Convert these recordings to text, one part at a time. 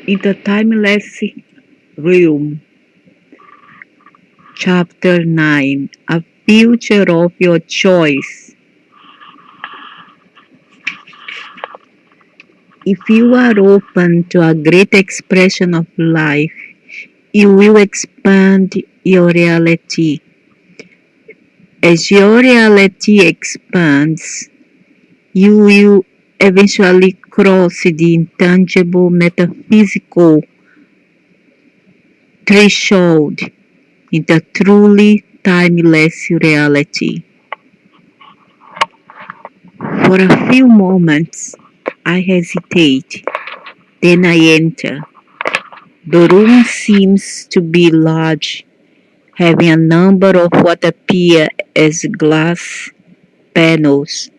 In the timeless realm, chapter 9, a future of your choice. If you are open to a great expression of life, you will expand your reality. As your reality expands, you will eventually cross the intangible metaphysical threshold into truly timeless reality. For a few moments, I hesitate, then I enter. The room seems to be large, having a number of what appear as glass panels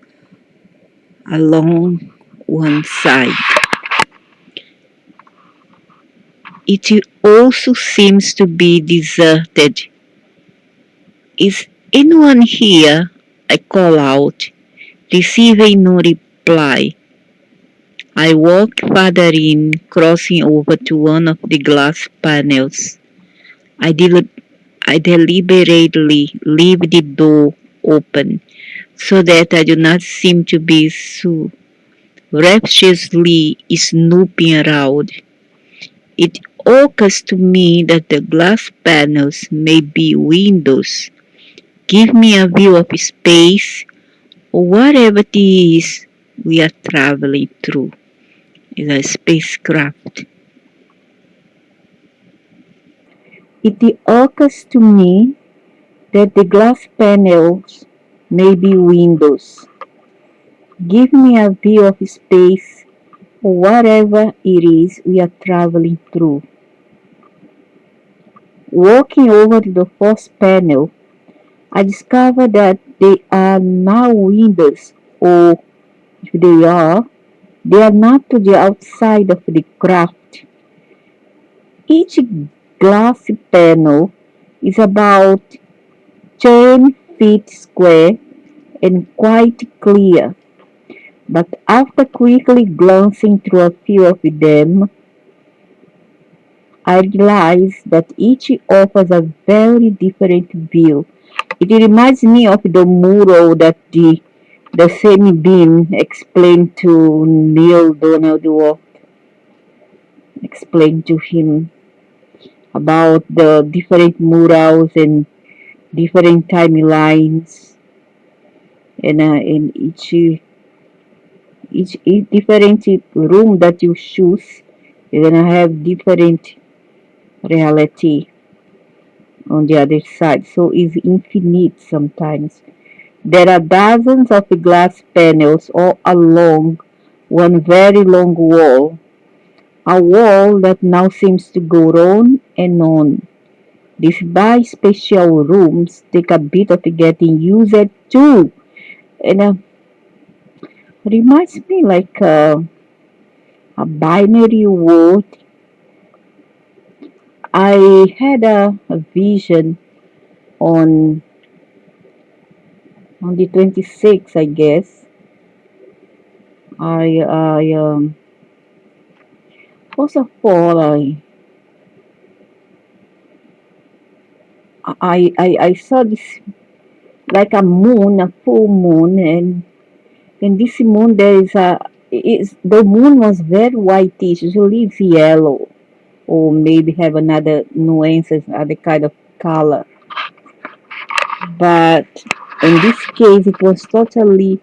along one side. It also seems to be deserted. Is anyone here? I call out, receiving no reply. I walk further in, crossing over to one of the glass panels. I, del- I deliberately leave the door open so that I do not seem to be so rapturously snooping around. It occurs to me that the glass panels may be windows. Give me a view of space or whatever it is we are traveling through. Is a spacecraft. It occurs to me that the glass panels may be windows. Give me a view of space or whatever it is we are traveling through. Walking over to the first panel, I discover that they are not windows, or if they are not to the outside of the craft. Each glass panel is about 10 feet square and quite clear, but after quickly glancing through a few of them, I realize that each offers a very different view. It reminds me of the mural that the same being explained to Neil Donald Walk, explained to him about the different murals and different timelines, and in each different room that you choose, you're gonna have different reality on the other side. So it's infinite sometimes. There are dozens of glass panels all along one very long wall, a wall that now seems to go on and on. These bi-spatial rooms take a bit of getting used to, and reminds me like a binary world. I had a vision on the 26th, I guess. I First of all, I saw this like a moon, a full moon, and in this moon there is the moon was very whitish. Usually it's yellow, or maybe have another nuances, other kind of color. But in this case, it was totally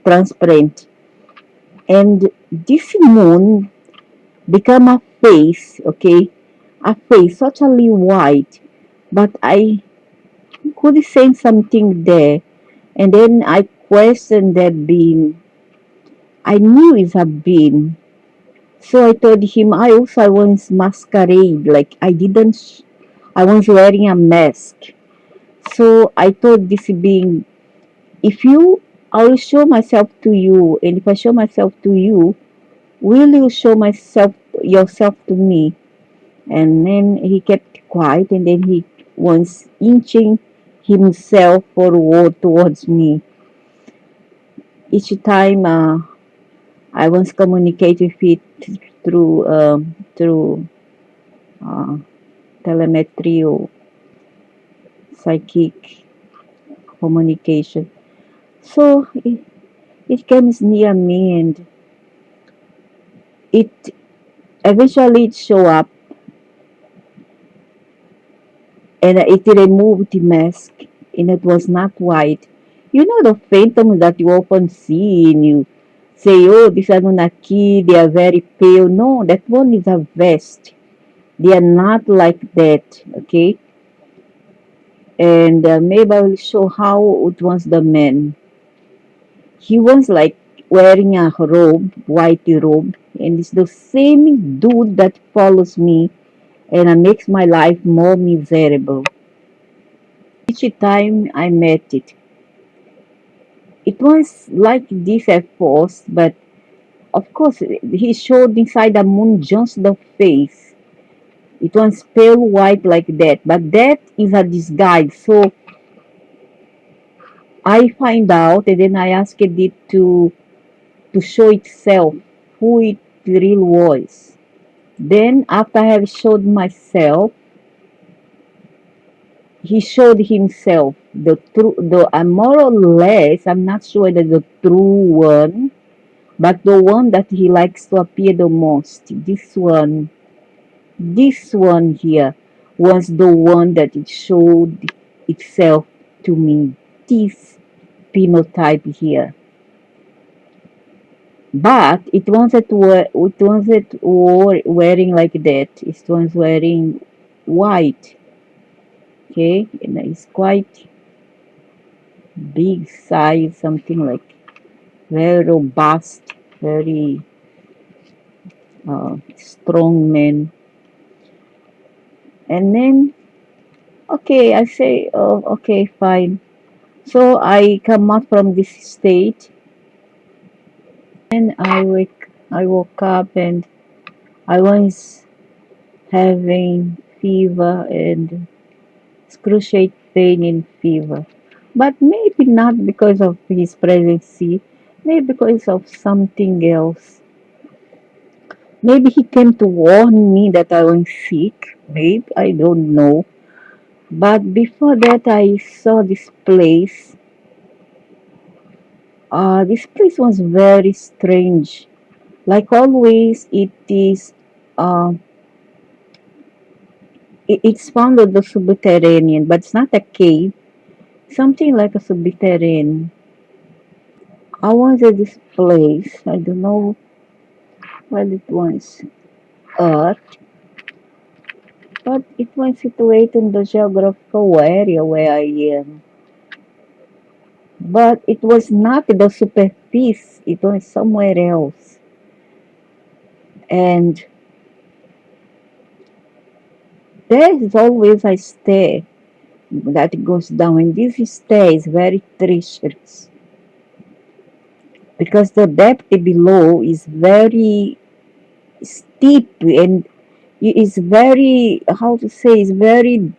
transparent, and this moon become a face, okay, a face totally white, but I could sense something there, and then I questioned that being. I knew it's a being, so I told him I once masquerade, like I was wearing a mask. So I told this being, if you, I will show myself to you, and if I show myself to you, will you show myself yourself to me? And then he kept quiet, and then he was inching himself forward towards me. Each time I was communicating with it through through uh, telemetry or psychic communication. So it comes near me, and it eventually it show up, and it removed the mask, and it was not white. You know the phantoms that you often see and you say, oh, these are Anunnaki, they are very pale. No, that one is a vest. They are not like that, okay? And maybe I will show how it was the man. He was like wearing a robe, white robe, and it's the same dude that follows me and makes my life more miserable. Each time I met it, it was like this at first, but of course he showed inside the moon just the face. It was pale white like that, but that is a disguise. So I find out, and then I asked it to show itself who it really was. Then after I have showed myself, he showed himself the true, the more or less, I'm not sure that the true one, but the one that he likes to appear the most. This one here was the one that it showed itself to me. This phenotype here. But it wasn't wearing like that. It was wearing white. Okay, and it's quite big size, something like very robust, very strong man. And then, okay, I say, oh, okay, fine. So I come out from this state, and I woke up, and I was having fever and excruciate pain and fever. But maybe not because of his presence, maybe because of something else. Maybe he came to warn me that I was sick. Maybe, I don't know. But before that, I saw this place. This place was very strange. Like always, uh, it's found on the subterranean, but it's not a cave. Something like a subterranean. I was at this place. I don't know what it was. Earth, but it was situated in the geographical area where I am. But it was not the superficie, it was somewhere else. And there is always a stair that goes down, and this stair is very treacherous because the depth below is very steep, and it is very, how to say, is very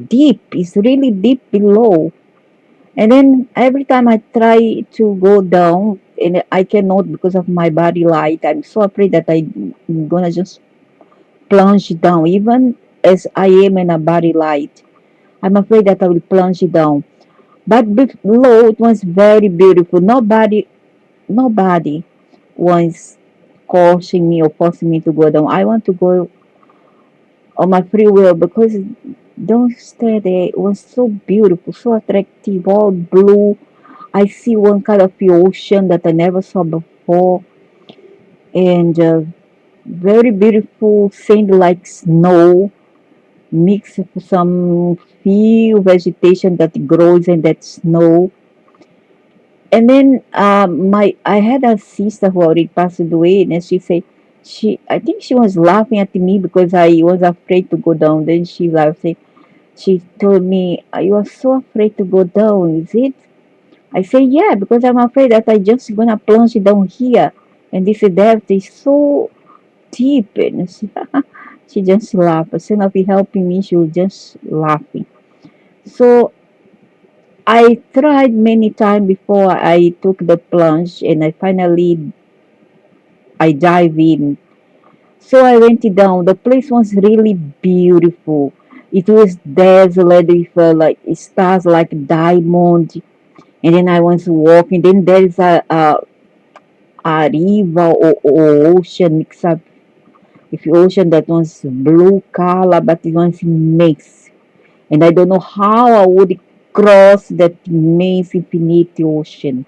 deep. It's really deep below. And then every time I try to go down, and I cannot because of my body light, I'm so afraid that I'm gonna just plunge down. Even as I am in a body light, I'm afraid that I will plunge down. But below, it was very beautiful. Nobody was forcing me or forcing me to go down. I want to go on my free will because downstairs there was so beautiful, so attractive, all blue. I see one kind of the ocean that I never saw before, and very beautiful, sand like snow mixed with some few vegetation that grows in that snow. And then my I had a sister who already passed away, and she said I think she was laughing at me because I was afraid to go down. Then she laughed. She told me, "You are so afraid to go down, is it?" I say, yeah, because I'm afraid that I just gonna plunge down here, and this depth is so deep. And she just laughed. Instead of helping me, she was just laughing. So I tried many times before I took the plunge, and I finally I dive in. So I went down. The place was really beautiful. It was desolate with like stars like diamond. And then I was walking. Then there is a river or ocean mix up with ocean that was blue color, but it was mixed. And I don't know how I would cross that immense infinite ocean.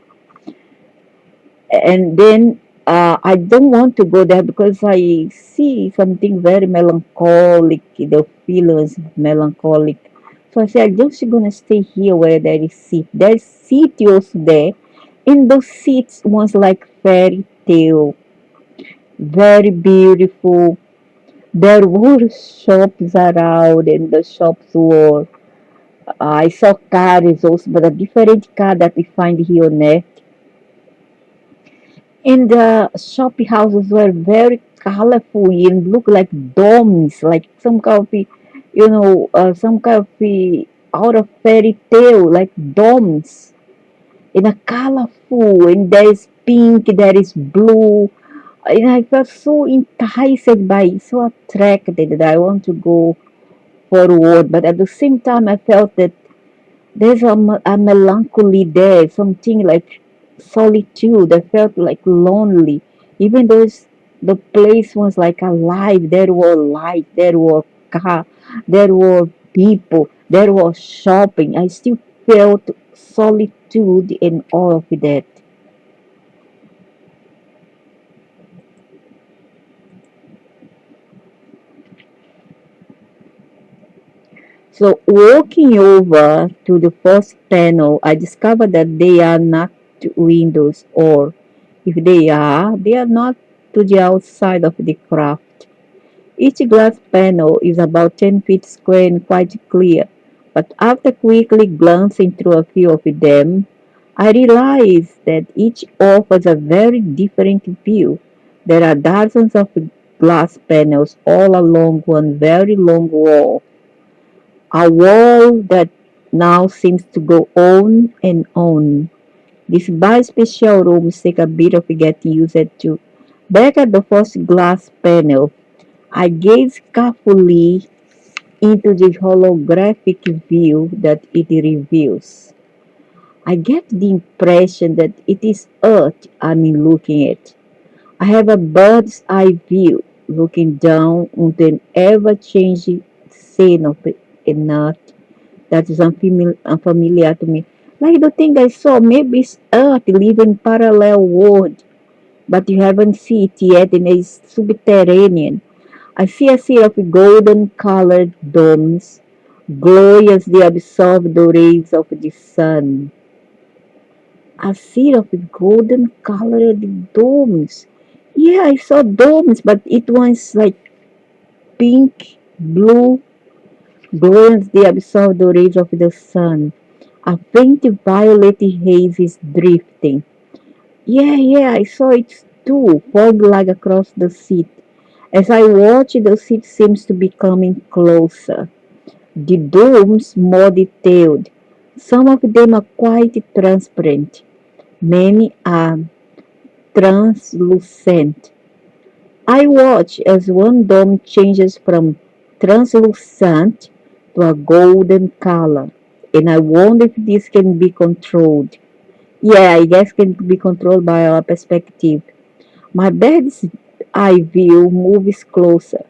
And then I don't want to go there because I see something very melancholic. The feelings melancholic. So I said, I'm just gonna stay here where there is seat. There's seat also there, and those seats was like fairy tale, very beautiful. There were shops around, and the shops were. I saw cars also, but a different car that we find here on there. And the shopping houses were very colorful and look like domes, like some kind of, some kind of out of fairy tale, like domes. And a colorful, and there is pink, there is blue. And I felt so enticed by it, so attracted that I want to go forward. But at the same time, I felt that there's a melancholy there, something like solitude. I felt like lonely, even though the place was like alive. There were light, there were car, there were people, there was shopping. I still felt solitude and all of that. So walking over to the first panel, I discovered that they are not windows, or if they are not to the outside of the craft. Each glass panel is about 10 feet square and quite clear, but after quickly glancing through a few of them, I realized that each offers a very different view. There are dozens of glass panels all along one very long wall, a wall that now seems to go on and on. These bi-spatial rooms take a bit of getting used to. Back at the first glass panel, I gaze carefully into the holographic view that it reveals. I get the impression that it is Earth I'm looking at. I have a bird's eye view looking down onto an ever-changing scene of an Earth that is unfamiliar to me. Like the thing I saw, maybe it's Earth living parallel world, but you haven't seen it yet, and it's subterranean. I see a sea of golden colored domes, glowing as they absorb the rays of the sun. A sea of golden colored domes. Yeah, I saw domes, but it was like pink, blue, glowing as they absorb the rays of the sun. A faint violet haze is drifting. Yeah, I saw it too, fog like across the seat. As I watch, the seat seems to be coming closer. The domes more detailed. Some of them are quite transparent. Many are translucent. I watch as one dome changes from translucent to a golden color, and I wonder if this can be controlled. Yeah, I guess can be controlled by our perspective. My bird's eye view moves closer.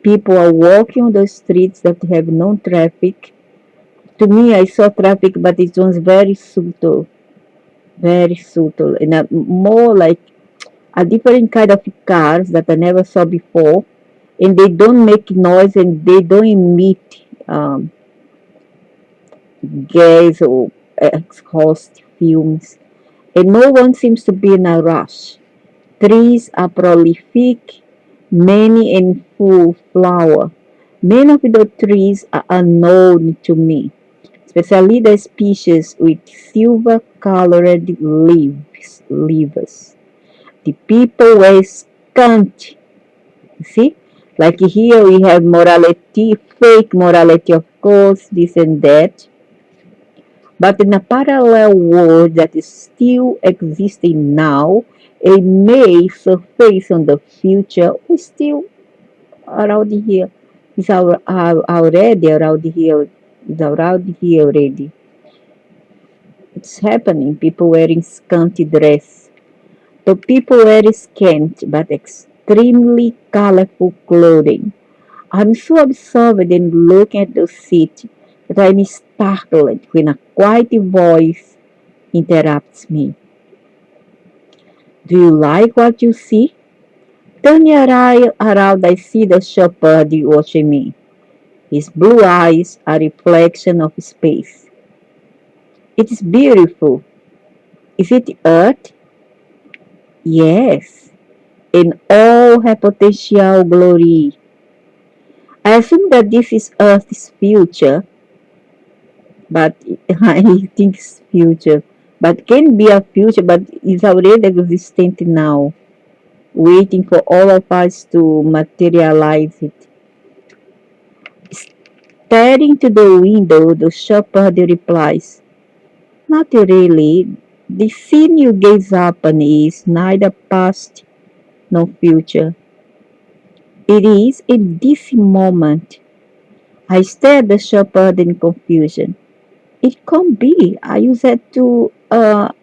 People are walking on the streets that have no traffic. To me, I saw traffic, but it was very subtle, and more like a different kind of cars that I never saw before. And they don't make noise and they don't emit gas or exhaust fumes. And no one seems to be in a rush. Trees are prolific, many in full flower. Many of the trees are unknown to me, especially the species with silver-colored leaves. The people were scant. See? Like here we have morality, fake morality, of course, this and that. But in a parallel world that is still existing now, it may surface on the future, we still around here. It's already around here. It's around here already. It's happening. People wearing scanty dress. The people wear scant but extremely colorful clothing. I'm so absorbed in looking at the city that I'm startled when a quiet voice interrupts me. Do you like what you see? Turning around, I see the shepherd watching me. His blue eyes are a reflection of space. It is beautiful. Is it Earth? Yes, in all her potential glory. I assume that this is Earth's future, but I think it's future. But can be a future, but it's already existent now, waiting for all of us to materialize it. Staring to the window, the shepherd replies, not really. The scene you gaze upon is neither past nor future. It is in this moment. I stare at the shepherd in confusion. It can't be. I use it to I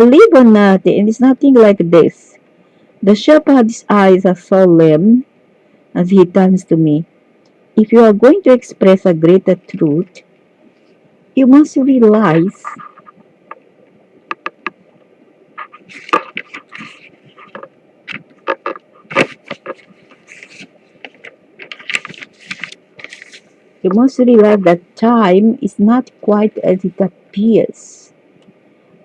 live on earth and it's nothing like this. The shepherd's eyes are solemn as he turns to me. If you are going to express a greater truth, you must realize that time is not quite as it appears.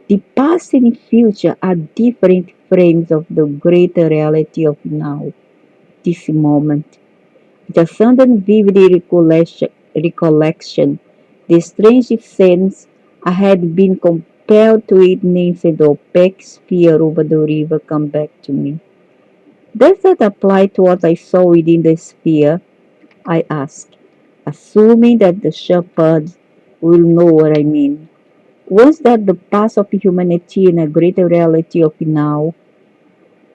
The past and future are different frames of the greater reality of now, this moment. With a sudden vivid recollection, the strange sense I had been compelled to witness the opaque sphere over the river come back to me. Does that apply to what I saw within the sphere? I asked, assuming that the shepherds will know what I mean. Was that the past of humanity in a greater reality of now?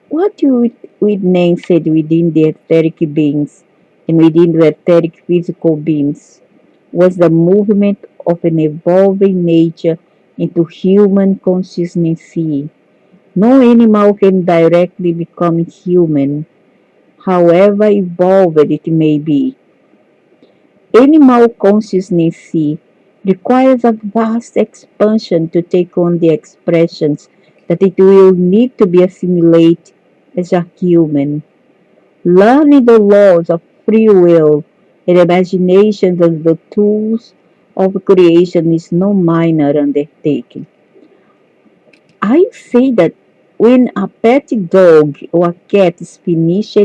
What you witnessed within the etheric beings and within the etheric physical beings was the movement of an evolving nature into human consciousness. No animal can directly become human, however evolved it may be. Animal consciousness requires a vast expansion to take on the expressions that it will need to be assimilated as a human. Learning the laws of free will and imagination as the tools of creation is no minor undertaking. I say that when a pet dog or cat is finished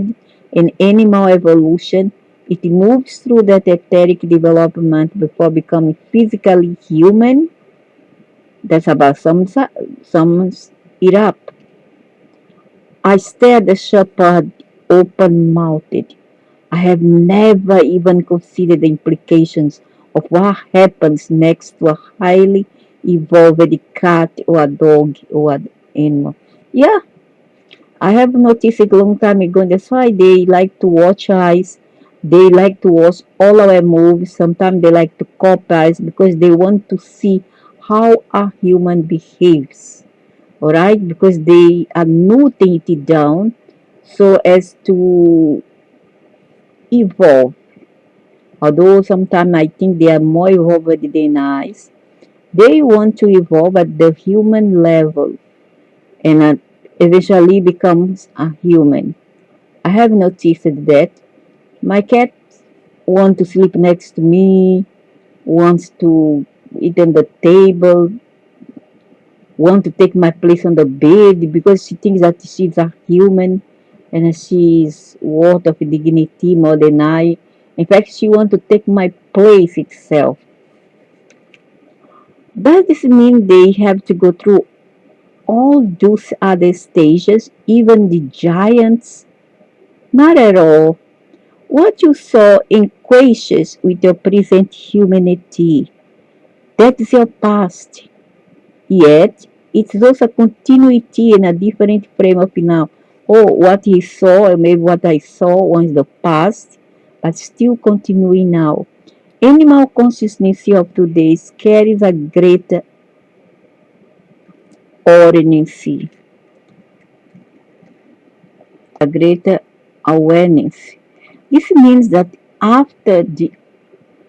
in animal evolution, it moves through that etheric development before becoming physically human. That's about sums it up. I stare at the shepherd open mouthed. I have never even considered the implications of what happens next to a highly evolved cat or a dog or an animal. Yeah, I have noticed it a long time ago. And that's why they like to watch us. They like to watch all our moves. Sometimes they like to copy us because they want to see how a human behaves. All right, because they are noting it down so as to evolve. Although sometimes I think they are more evolved than us, they want to evolve at the human level and eventually becomes a human. I have noticed that my cat wants to sleep next to me, wants to eat on the table, wants to take my place on the bed because she thinks that she's a human and she's worth of dignity more than I. In fact, she wants to take my place itself. Does this mean they have to go through all those other stages, even the giants? Not at all. What you saw enquaches with your present humanity. That is your past. Yet, it's also a continuity in a different frame of now. or what he saw, or maybe what I saw was the past, but still continuing now. Animal consciousness of today carries a greater awareness, a greater awareness. This means that after the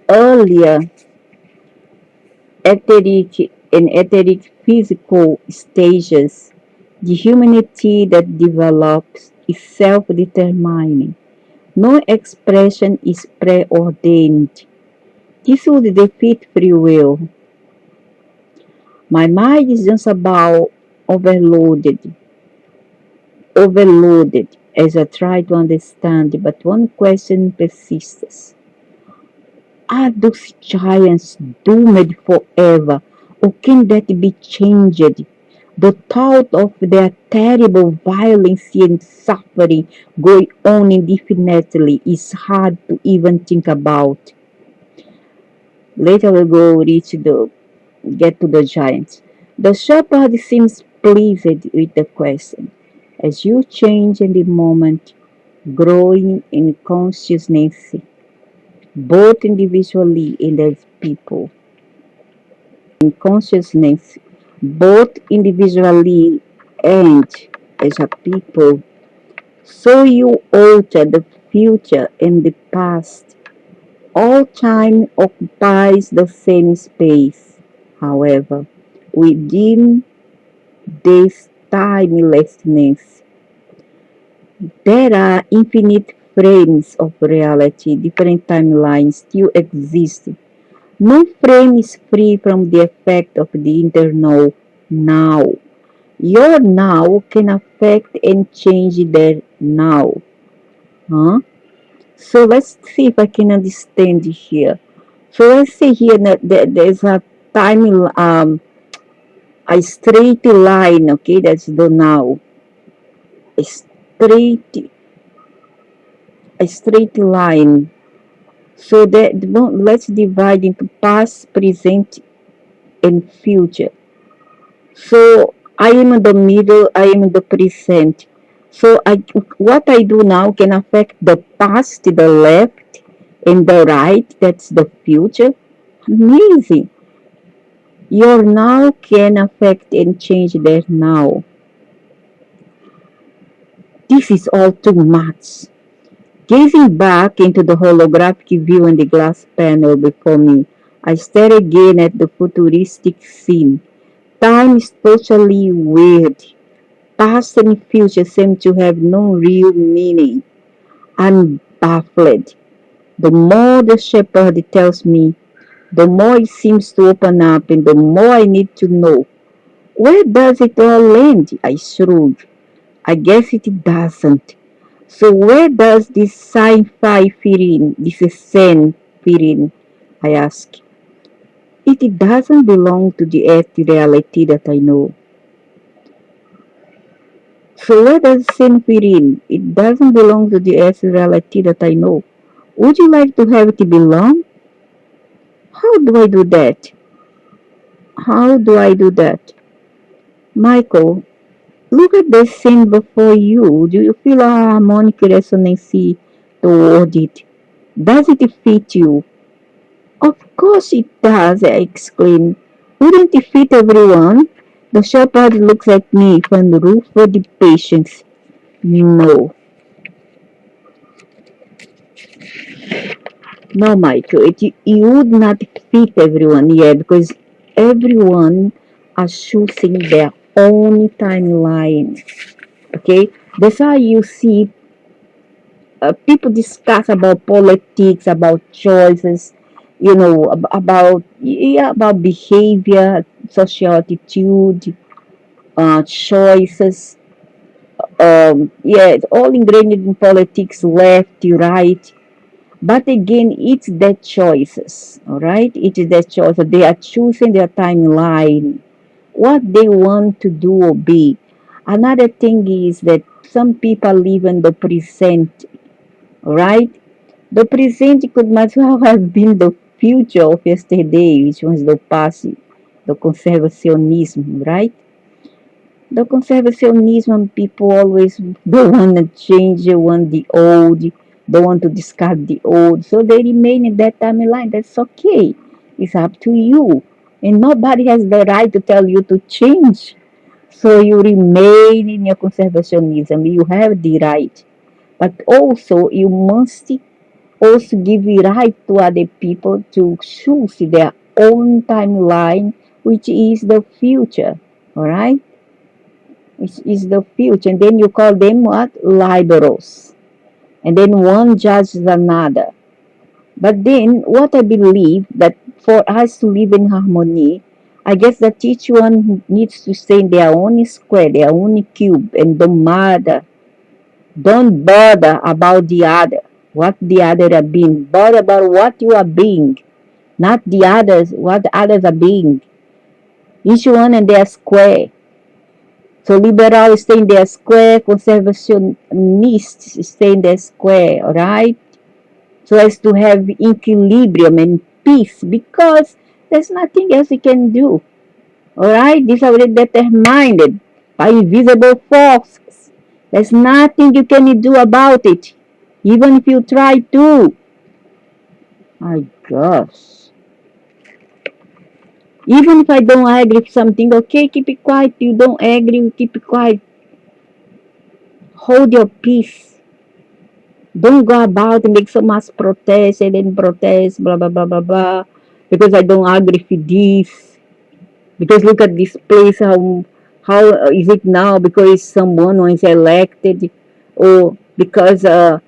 earlier etheric and etheric physical stages, the humanity that develops is self-determining. No expression is preordained. This would defeat free will. My mind is just about overloaded, overloaded as I try to understand, but one question persists. Are those giants doomed forever, or can that be changed? The thought of their terrible violence and suffering going on indefinitely is hard to even think about. Later we'll go reach the get to the giants. The shepherd seems pleased with the question. As you change in the moment, growing in consciousness, both individually and as people, in consciousness, both individually and as a people, so you alter the future and the past. All time occupies the same space. However, within this timelessness, there are infinite frames of reality, different timelines still exist. No frame is free from the effect of the internal now. Your now can affect and change their now. Huh? So let's see if I can understand here. So let's say here that there's a time, a straight line, okay, that's the now. A straight, a straight line. So that let's divide into past, present, and future. So I am in the middle, I am in the present. So what I do now can affect the past, the left, and the right, that's the future. Amazing. Your now can affect and change their now. This is all too much. Gazing back into the holographic view on the glass panel before me, I stare again at the futuristic scene. Time is totally weird. Past and future seem to have no real meaning. I'm baffled. The more the shepherd tells me, the more it seems to open up and the more I need to know. Where does it all end? I shrugged. I guess it doesn't. So where does this sci-fi fit in, this zen fit in? I asked. It doesn't belong to the earth reality that I know. So where does zen fit in? It doesn't belong to the earth reality that I know. Would you like to have it belong? How do I do that? How do I do that? Michael, look at the scene before you. Do you feel a harmonic resonance toward it? Does it fit you? Of course it does, I exclaimed. Wouldn't it fit everyone? The shepherd looks at me from the roof with the patience. No. No, Michael, it would not fit everyone, yeah, because everyone are choosing their own timeline. Okay? That's why you see people discuss about politics, about choices, about yeah, about behavior, social attitude, choices. Yeah, it's all ingrained in politics, left to right. But again, it's their choices. All right, it is their choice. They are choosing their timeline, what they want to do or be. Another thing is that some people live in the present. All right, the present could much well have been the future of yesterday, which was the past, the conservationism, right? The conservationism people always don't want to change, they want the old, don't want to discard the old. So they remain in that timeline. That's okay. It's up to you. And nobody has the right to tell you to change. So you remain in your conservationism. You have the right. But also you must also give the right to other people to choose their own timeline, which is the future. All right? Which is the future. And then you call them what? Liberals. And then one judges another. But then what I believe that for us to live in harmony, I guess that each one needs to stay in their own square, their own cube, and don't bother about the other, what the other are being. Bother about what you are being, not the others, what the others are being. Each one in their square. So liberals stay in their square, conservationists stay in their square, all right? So as to have equilibrium and peace, because there's nothing else you can do, all right? This is already determined by invisible forces. There's nothing you can do about it, even if you try to. My gosh. Even if I don't agree with something, okay, keep it quiet. You don't agree, keep it quiet. Hold your peace. Don't go about and make so much protest and then protest, blah, blah, blah, blah, blah, because I don't agree with this. Because look at this place, how is it now? Because someone was elected, or because I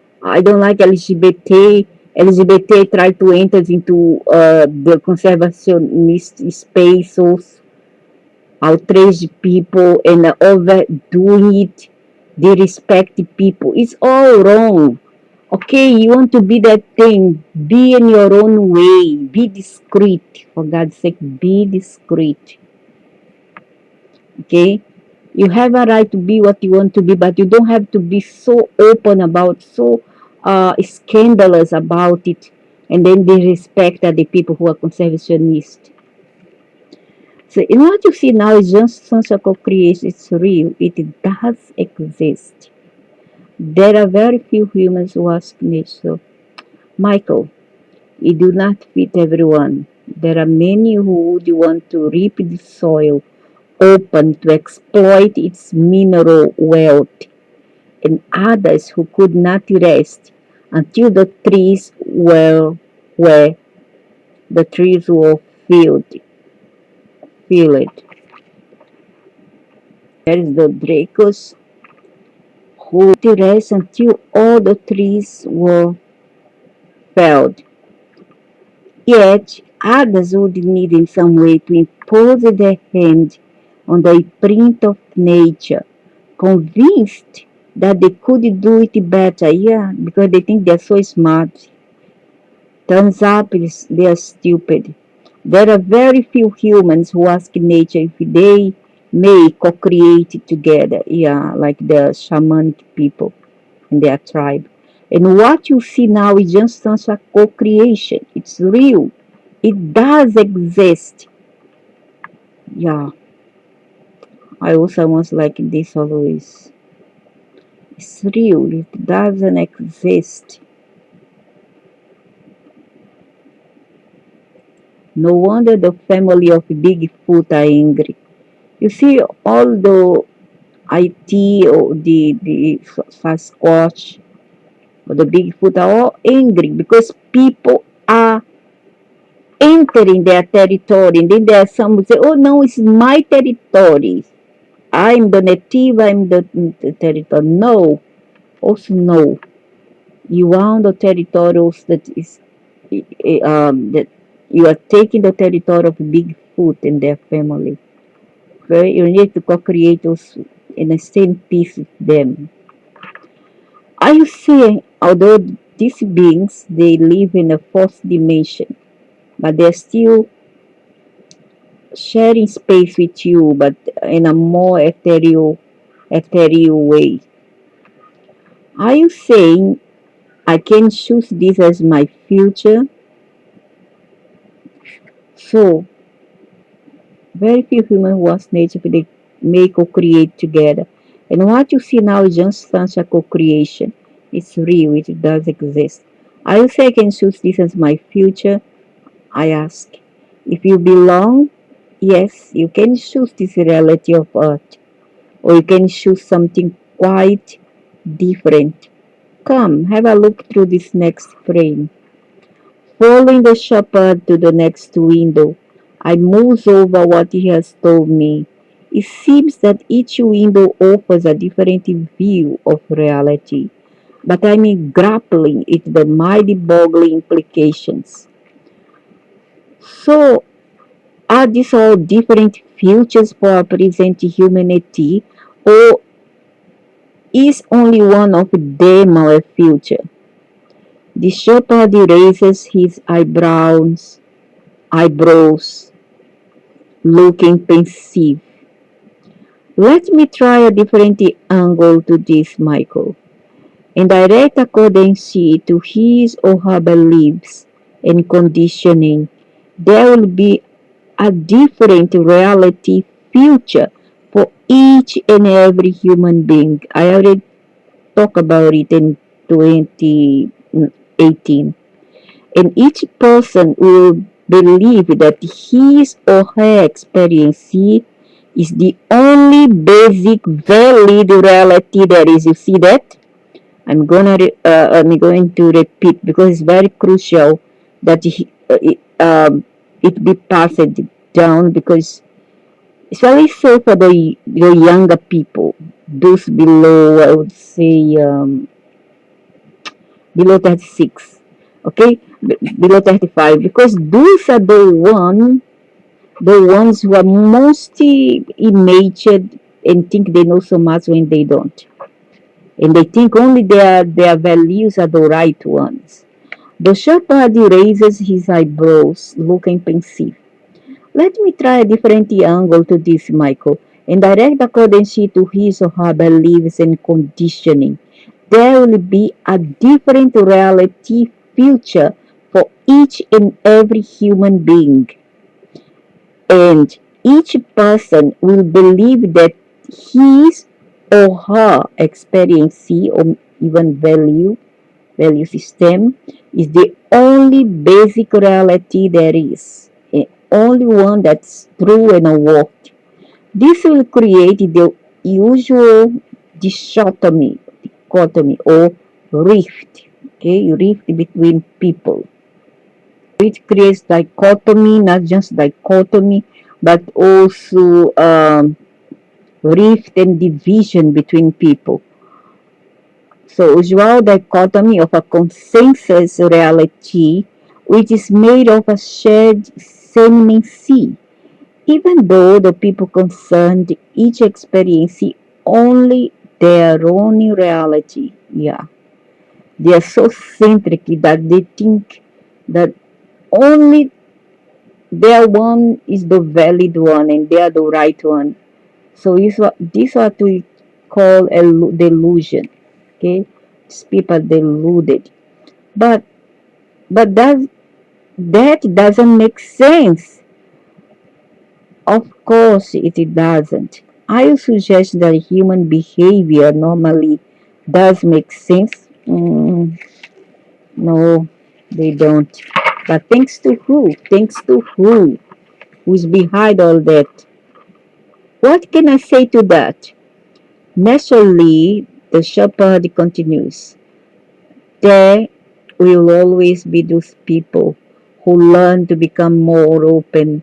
don't like LGBT. LGBT try to enter into the conservationist space, so outrage people and overdoing it, disrespect people. It's all wrong. Okay, you want to be that thing, be in your own way, be discreet. For God's sake, be discreet. Okay, you have a right to be what you want to be, but you don't have to be so open about, so scandalous about it, and then disrespect the people who are conservationist. So in what you see now is just social co-creation. It's real. It does exist. There are very few humans who ask nature, Michael, it do not fit everyone. There are many who would want to reap the soil open to exploit its mineral wealth, and others who could not rest until where the trees were filled. Filled. There is the Dracos who would rest until all the trees were felled. Yet others would need in some way to impose their hand on the imprint of nature, convinced that they could do it better. Yeah, because they think they're so smart. Turns out they are stupid. There are very few humans who ask nature if they may co-create together. Yeah, like the shamanic people in their tribe. And what you see now is just such a co-creation. It's real. It does exist. Yeah, I also was like this always. It's real. It doesn't exist. No wonder the family of Bigfoot are angry. You see, all the IT or the Sasquatch or the Bigfoot are all angry because people are entering their territory. And then there are some who say, oh no, it's my territory. I'm the native, I'm the territory. No, also no. You are on the territories that you are taking the territory of Bigfoot and their family. Okay? You need to co-create those in the same peace with them. Are you saying, although these beings they live in a fourth dimension, but they're still sharing space with you, but in a more ethereal way? Are you saying I can choose this as my future? So very few humans was native. may co-create together. And what you see now is just such a co-creation. It's real, it does exist. I say I can choose this as my future. I ask, if you belong, yes, you can choose this reality of Earth, or you can choose something quite different. Come, have a look through this next frame. Following the shepherd to the next window, I muse over what he has told me. It seems that each window offers a different view of reality, but I'm grappling with the mighty boggling implications. So, are these all different futures for our present humanity, or is only one of them our future? The shepherd raises his eyebrows, looking pensive. Let me try a different angle to this, Michael. In direct accordance to his or her beliefs and conditioning, there will be a different reality future for each and every human being. I already talked about it in 2018. And each person will believe that his or her experience is the only basic valid reality there is. You see that? I'm going to repeat because it's very crucial that it be passed down, because especially so for the younger people, those below, I would say, below 36, okay, below 35, because those are the ones who are most imagined and think they know so much when they don't, and they think only their values are the right ones. The shepherd raises his eyebrows, looking pensive. Let me try a different angle to this, Michael. In direct accordance to his or her beliefs and conditioning, there will be a different reality future for each and every human being. And each person will believe that his or her experience or even value system is the only basic reality there is, and only one that's true and worked. This will create the usual dichotomy or rift, okay, rift between people. It creates dichotomy, not just dichotomy, but also rift and division between people. So, usual dichotomy of a consensus reality, which is made of a shared samency, even though the people concerned each experience only their own reality. Yeah, they are so centric that they think that only their one is the valid one and they are the right one. So this what we call a delusion. Okay, these people deluded, but that doesn't make sense. Of course, it doesn't. I suggest that human behavior normally does make sense. No, they don't. But thanks to who? Thanks to who? Who's behind all that? What can I say to that? Naturally, the shepherd continues. There will always be those people who learn to become more open,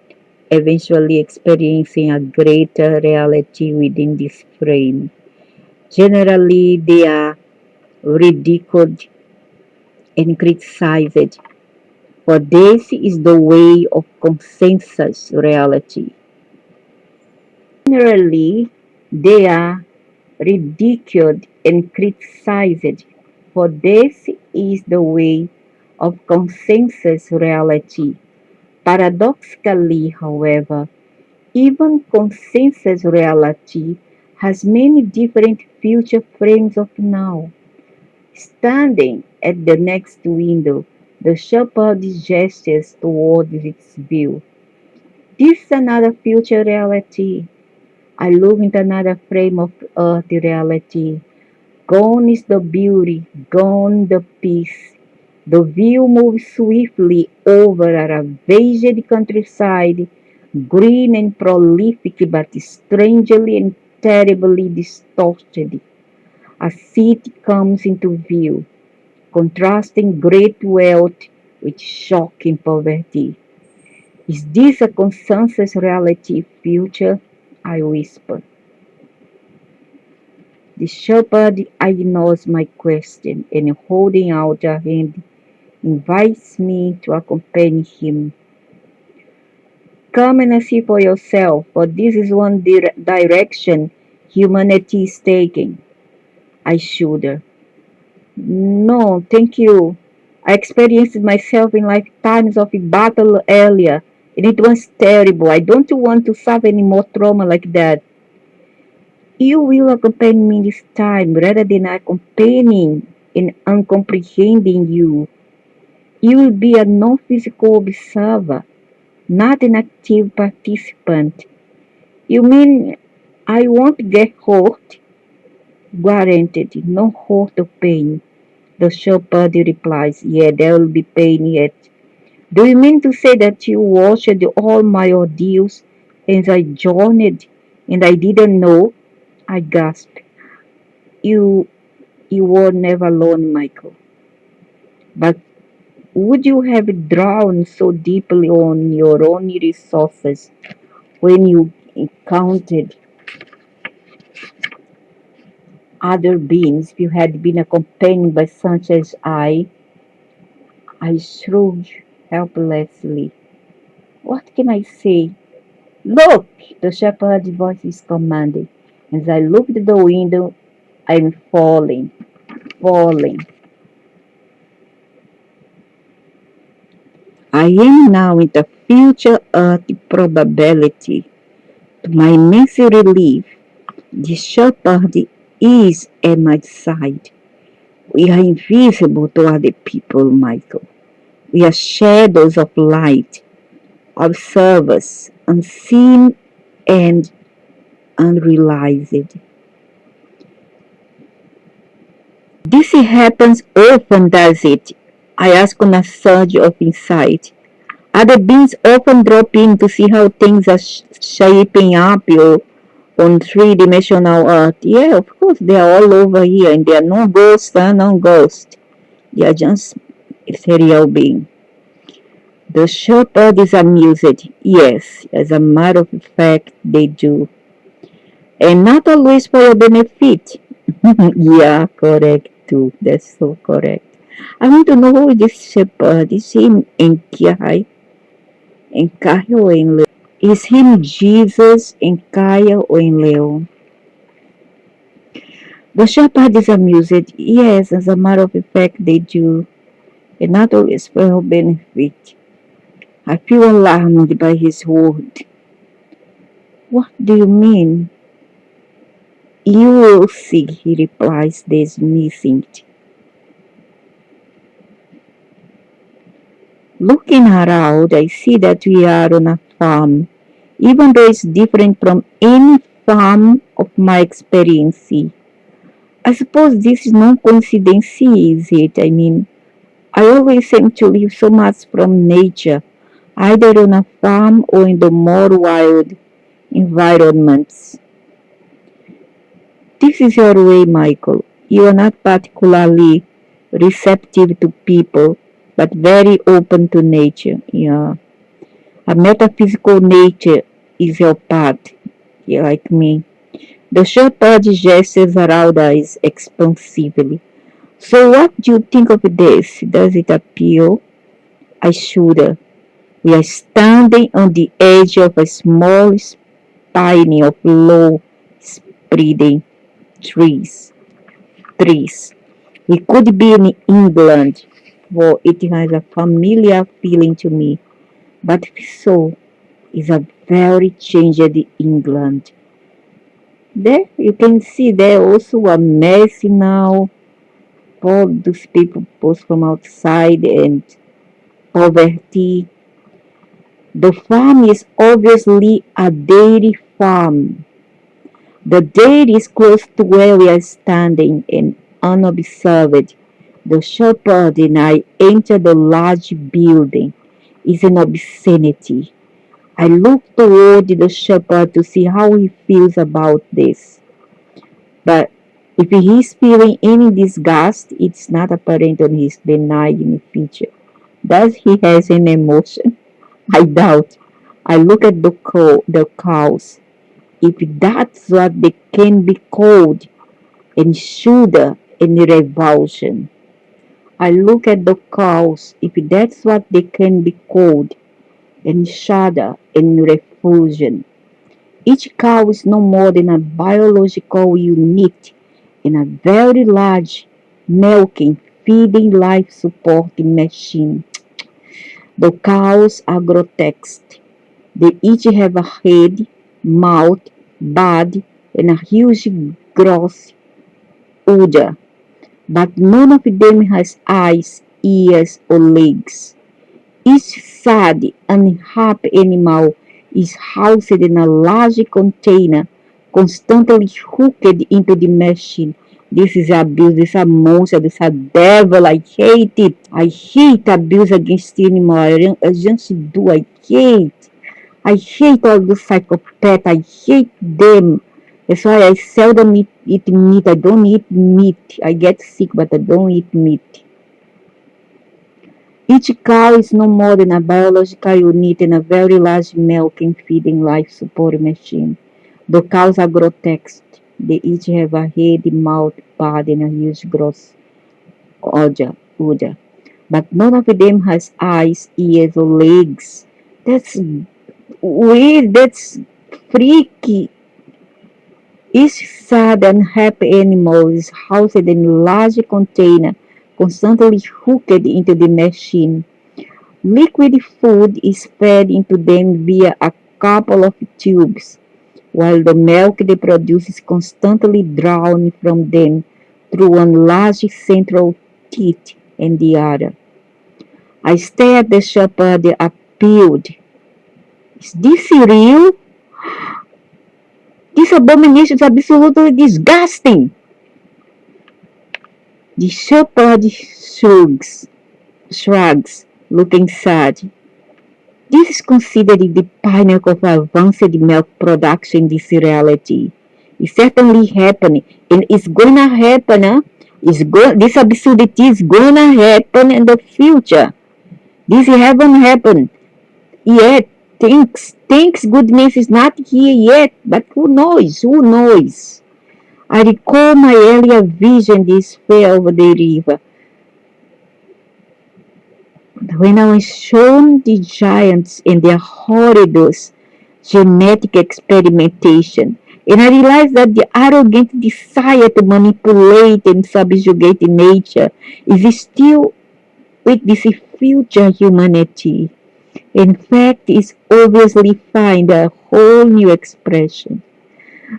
eventually experiencing a greater reality within this frame. Generally, they are ridiculed and criticized, for this is the way of consensus reality. Generally, they are ridiculed and criticized, for this is the way of consensus reality. Paradoxically, however, even consensus reality has many different future frames of now. Standing at the next window, the shepherd gestures towards its view. This is another future reality. I look into another frame of earth reality. Gone is the beauty, gone the peace. The view moves swiftly over a ravaged countryside, green and prolific, but strangely and terribly distorted. A city comes into view, contrasting great wealth with shocking poverty. Is this a consensus reality future? I whisper. The shepherd ignores my question and holding out a hand invites me to accompany him. Come and see for yourself, for this is one direction humanity is taking. I shudder. No, thank you. I experienced myself in lifetimes of a battle earlier, and it was terrible. I don't want to suffer any more trauma like that. You will accompany me this time rather than accompanying and uncomprehending you. You will be a non-physical observer, not an active participant. You mean I won't get hurt? Guaranteed, no hurt or pain. The shepherd replies, yeah, there will be pain yet. Do you mean to say that you watched all my ordeals as I journeyed and I didn't know? I gasped. You you were never alone, Michael. But would you have drowned so deeply on your own resources when you encountered other beings if you had been accompanied by such as I? I shrugged helplessly. What can I say? Look! The shepherd's voice is commanding. As I looked at the window, I'm falling, falling. I am now in the future earth probability. To my immense relief, the shepherd is at my side. We are invisible to other people, Michael. We are shadows of light, observers, unseen and unrealized. This happens often, does it? I ask on a surge of insight. Other beings often drop in to see how things are shaping up on three-dimensional Earth. Yeah, of course, they are all over here, and they are no ghosts, no ghosts. They are just ethereal beings. The shepherd is amused. Yes, as a matter of fact, they do. And not always for your benefit. Yeah, correct too. That's so correct. I want to know who is this shepherd. Is him Enkai? Enkai or Enleo? Is him Jesus, Enkai or Enleo? The shepherd is amused. Yes, as a matter of fact, they do. And not always for your benefit. I feel alarmed by his word. What do you mean? You will see, he replies, dismissing it. Looking around, I see that we are on a farm, even though it's different from any farm of my experience. I suppose this is no coincidence, is it? I mean, I always seem to live so much from nature, either on a farm or in the more wild environments. This is your way, Michael. You are not particularly receptive to people, but very open to nature. Yeah. A metaphysical nature is your path, yeah, like me. The shepherd gestures around us expansively. So what do you think of this? Does it appeal? I shudder. We are standing on the edge of a small spiny of low spreading trees. Trees. We could be in England, for it has a familiar feeling to me. But if so, it's a very changed England. There you can see there also a mess now. All those people post from outside and poverty. The farm is obviously a dairy farm. The date is close to where we are standing and unobserved. The shepherd and I enter the large building. It's an obscenity. I look toward the shepherd to see how he feels about this. But if he is feeling any disgust, it's not apparent on his benign feature. Does he has an emotion? I doubt. I look at the cows. If that's what they can be called, and shudder in revulsion. I look at the cows, if that's what they can be called, and shudder in revulsion. Each cow is no more than a biological unit in a very large milking, feeding, life supporting machine. The cows are grotesque. They each have a head, mouth, body, and a huge gross udder, but none of them has eyes, ears, or legs. Each sad and happy animal is housed in a large container, constantly hooked into the machine. This is abuse, this is a monster, this is a devil. I hate it. I hate abuse against animals. I just do. I hate. I hate all the psychopaths. I hate them. That's why I seldom eat meat. I don't eat meat. I get sick, but I don't eat meat. Each cow is no more than a biological unit in a very large milking, feeding, life support machine. The cows are grotesque. They each have a head, mouth, body, and a huge gross udder. But none of them has eyes, ears, or legs. That's weird. That's freaky. Each sad and happy animal is housed in a large container, constantly hooked into the machine. Liquid food is fed into them via a couple of tubes, while the milk they produce is constantly drawn from them through one large central teat and the other. I stare at the shepherd appalled. Is this real? This abomination is absolutely disgusting. The shepherd shrugs, looking sad. This is considered the pinnacle of advanced milk production in this reality. It's certainly happening, and it's gonna happen. Huh? This absurdity is gonna happen in the future. This haven't happened yet. Thanks goodness is not here yet, but who knows? Who knows? I recall my earlier vision this fair over the river, when I was shown the giants and their horrendous genetic experimentation, and I realized that the arrogant desire to manipulate and subjugate nature is still with this future humanity. In fact, it's obviously find a whole new expression.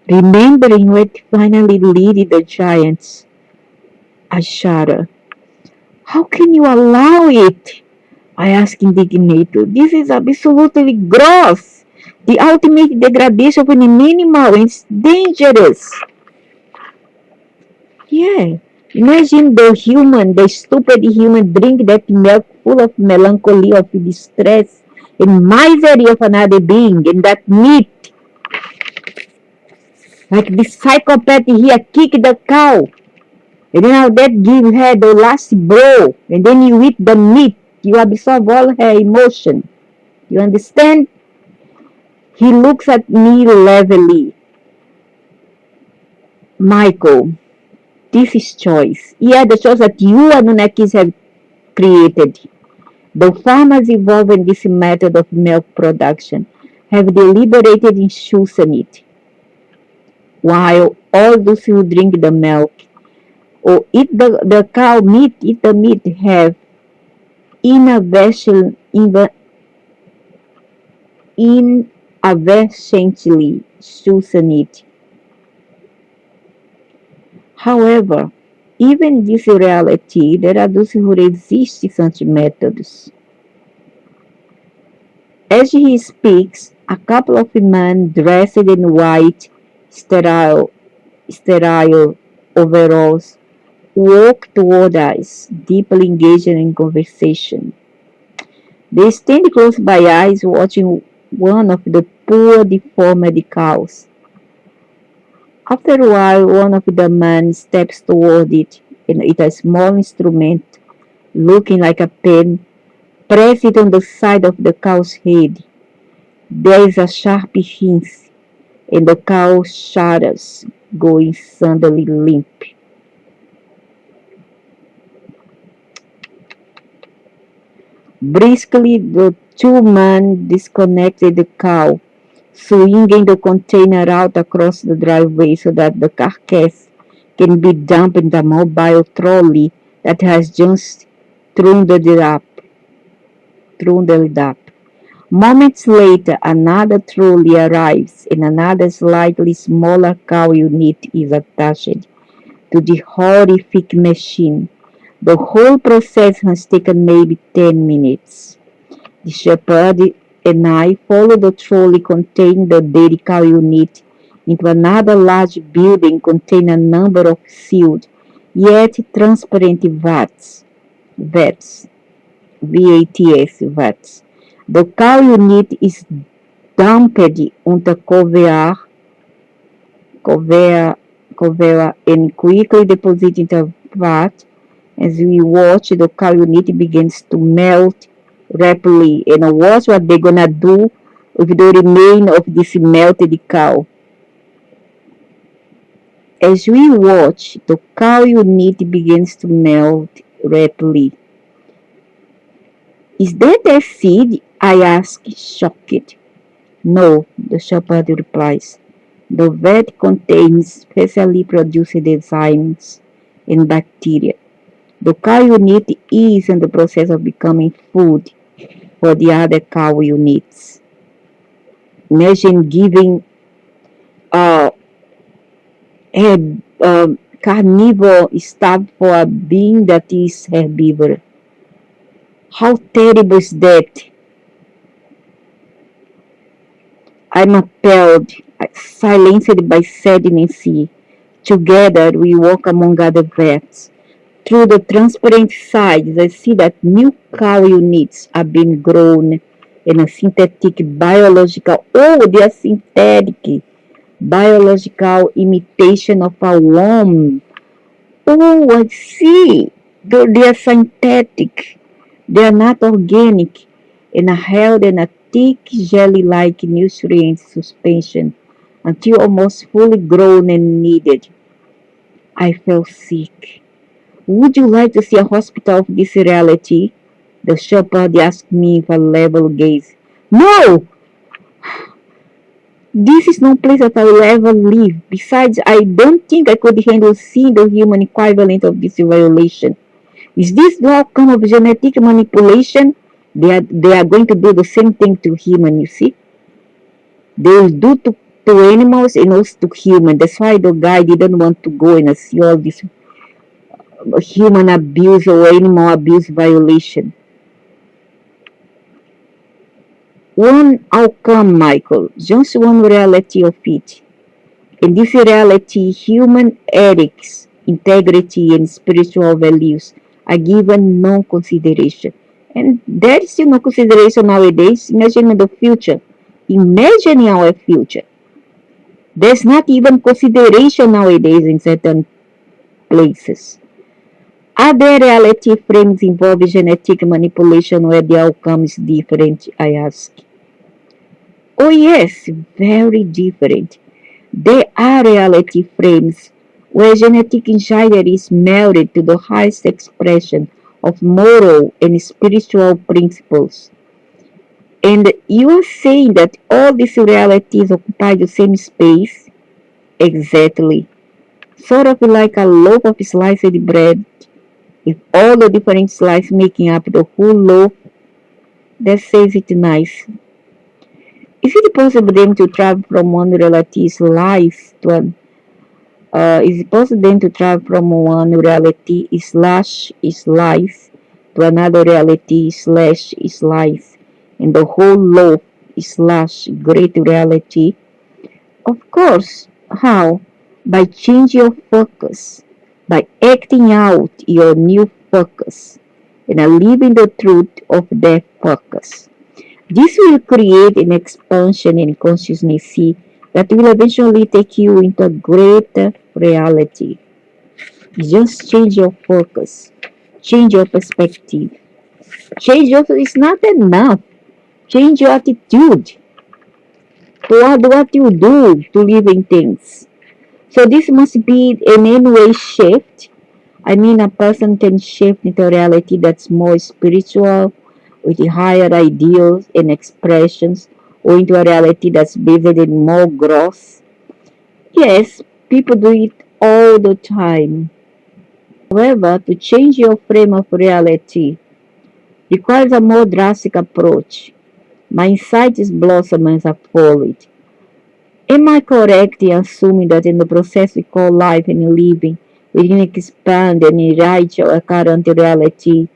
Remembering what finally led the giants, I shudder. How can you allow it? I ask indignantly. This is absolutely gross. The ultimate degradation of an animal is dangerous. Yeah. Imagine the stupid human drink that milk full of melancholy, of distress, and misery of another being, and that meat. Like this psychopath here kick the cow. And then how that give her the last blow. And then you eat the meat. You absorb all her emotion. You understand? He looks at me levelly. Michael, this is choice. Yeah, the choice that you Anunnakis have created. The farmers involved in this method of milk production have deliberated in choosing it, while all those who drink the milk or eat the cow meat, eat the meat, have inadvertently chosen it. However, even in this reality, there are those who resist such methods. As he speaks, a couple of men dressed in white sterile, sterile overalls, walk toward us, deeply engaged in conversation. They stand close by us, watching one of the poor deformed cows. After a while, one of the men steps toward it, and with a small instrument, looking like a pen, press it on the side of the cow's head. There is a sharp hiss, and the cow shudders, going suddenly limp. Briskly, the two men disconnected the cow, swinging the container out across the driveway so that the carcass can be dumped in the mobile trolley that has just trundled it up. Trundled up. Moments later, another trolley arrives and another slightly smaller cow unit is attached to the horrific machine. The whole process has taken maybe 10 minutes. The shepherd and I followed the trolley containing the dairy cow unit into another large building containing a number of sealed, yet transparent vats, VATS, vats. The cow unit is dumped on the conveyor, conveyor and quickly deposited in the vat. As we watch, the cow unit begins to melt rapidly. And watch what they're gonna do with the remain of this melted cow. As we watch, the cow unit begins to melt rapidly. Is that a seed? I ask, shocked. No, the shepherd replies. The vat contains specially produced enzymes and bacteria. The cow unit is in the process of becoming food for the other cow units. Imagine giving a, carnivore starved for a being that is herbivore. How terrible is that? I'm appalled, silenced by sadness. Together we walk among other vets. Through the transparent sides, I see that new cow units are being grown in a synthetic biological, they are synthetic, biological imitation of a worm. Oh, I see. They are synthetic. They are not organic and are held in a thick jelly-like nutrient suspension until almost fully grown and needed. I felt sick. Would you like to see a hospital of this reality? The shepherd asked me with a level gaze. No! This is no place that I will ever live. Besides, I don't think I could handle seeing the human equivalent of this violation. Is this the outcome of genetic manipulation? They are going to do the same thing to human, you see? They will do to animals and also to human. That's why the guy didn't want to go and see all this human abuse or animal abuse violation. One outcome, Michael, just one reality of it. In this reality, human ethics, integrity, and spiritual values are given no consideration. And there is still no consideration nowadays. Imagine the future. Imagine our future. There's not even consideration nowadays in certain places. Other reality frames involve genetic manipulation where the outcome is different, I ask. Oh yes, very different. There are reality frames where genetic engineering is married to the highest expression of moral and spiritual principles. And you are saying that all these realities occupy the same space? Exactly. Sort of like a loaf of sliced bread, with all the different slices making up the whole loaf. That says it nice. Is it possible then to travel from one relative's life to an is it possible then to travel from one reality slash is life to another reality slash is life and the whole loaf slash great reality? Of course, How? By changing your focus, by acting out your new focus, and living the truth of that focus. This will create an expansion in consciousness that will eventually take you into a greater reality. Just change your focus, change your perspective, change your. It's not enough. Change your attitude toward what you do to living things. So this must be an anyway shift. I mean, a person can shift into a reality that's more spiritual, with higher ideals and expressions, or into a reality that's based in more growth. Yes, people do it all the time. However, to change your frame of reality requires a more drastic approach. My insight is blossom as I follow it. Am I correct in assuming that in the process we call life and living, we can expand and enrich our current reality?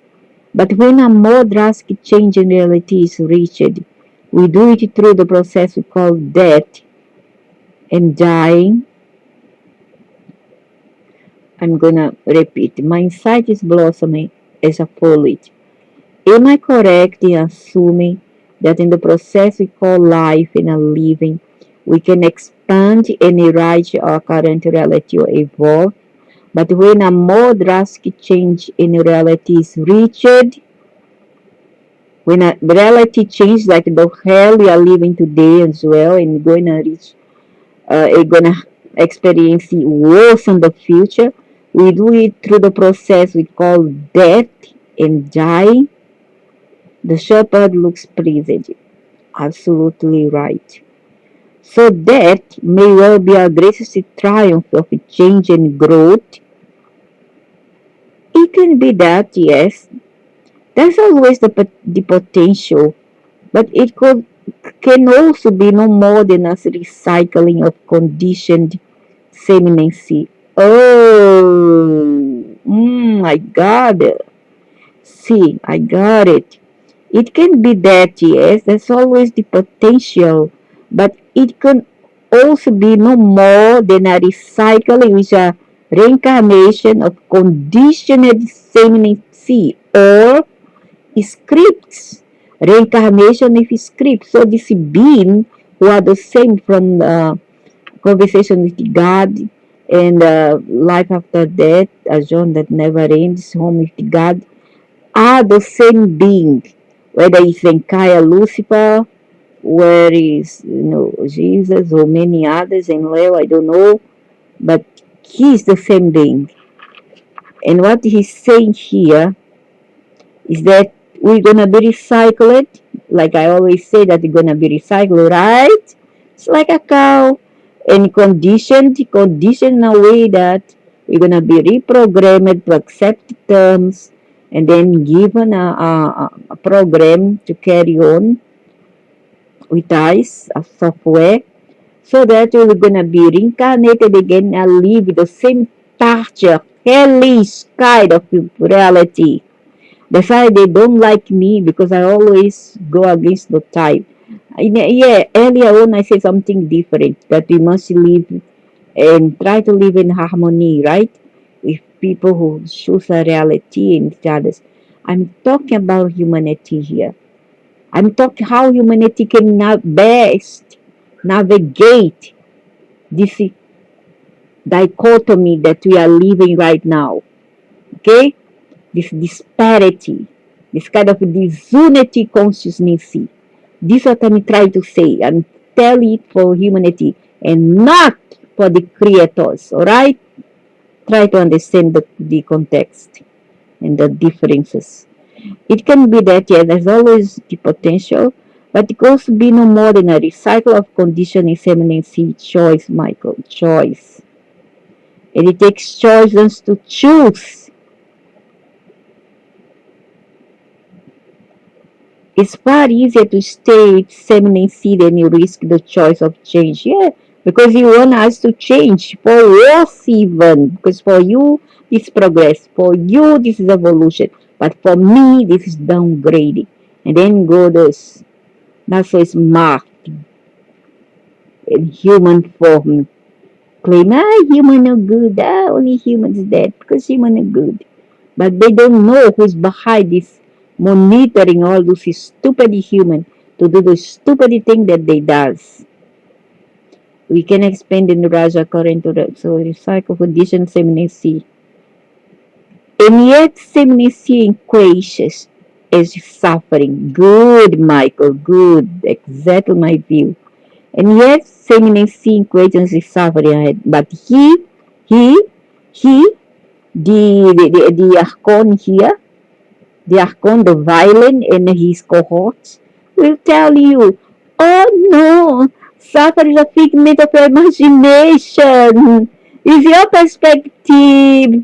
But when a more drastic change in reality is reached, we do it through the process we call death and dying. I'm gonna repeat. My insight is blossoming as a foliage. Am I correct in assuming that in the process we call life and a living, we can expand and enrich our current reality or evolve? But when a more drastic change in reality is reached, when a reality change like the hell we are living today as well, and gonna reach, gonna experience it worse in the future, we do it through the process we call death and dying. The shepherd looks pleased. Absolutely right. So that may well be our greatest triumph of change and growth. It can be that, yes. There's always the potential, but it can also be no more than a recycling of conditioned seminency. Oh, I got it. See, I got it. It can be that, yes, there's always the potential, but it can also be no more than a recycling, which is a reincarnation of conditioned seminency or scripts, reincarnation of scripts. So this being who are the same from conversation with God and life after death, a John that never ends, home with God, are the same being, whether it's Enkaya Lucifer, where is Jesus or many others in Leo, I don't know, but he is the same being. And what he's saying here is that we're gonna be recycled, like I always say that we're gonna be recycled, right? It's like a cow, and conditioned in a way that we're gonna be reprogrammed to accept terms, and then given a program to carry on with us, a software, so that we're gonna be reincarnated again and live with the same torture, hellish kind of reality. That's why they don't like me because I always go against the tide. Yeah, earlier on I said something different that we must live and try to live in harmony, right? With people who choose a reality and each others. I'm talking about humanity here. I'm talking how humanity can best navigate this dichotomy that we are living right now. Okay? This disparity, this kind of disunity consciousness. This is what I'm trying to say. I'm telling it for humanity and not for the creators. All right? Try to understand the context and the differences. It can be that, yeah, there's always the potential, but it goes to be no more than a recycle of conditioning, seminency, choice, Michael, choice. And it takes choices to choose. It's far easier to stay seminency than you risk the choice of change. Yeah, because you want us to change for us even. Because for you, it's progress. For you, this is evolution. But for me, this is downgrading. And then go this not so smart in human form claim, human are good, only humans dead because human are good. But they don't know who's behind this monitoring all those stupid human to do the stupid thing that they does. We can expand in the Raja according to the so recycle condition seminacy. And yet seminacy equations is suffering. Good, Michael, good. Exactly my view. And yet seminacy equations is suffering. But he, he, the Archon here, the Archon, the violin and his cohorts will tell you, oh no, suffer is a figment of your imagination. Is your perspective.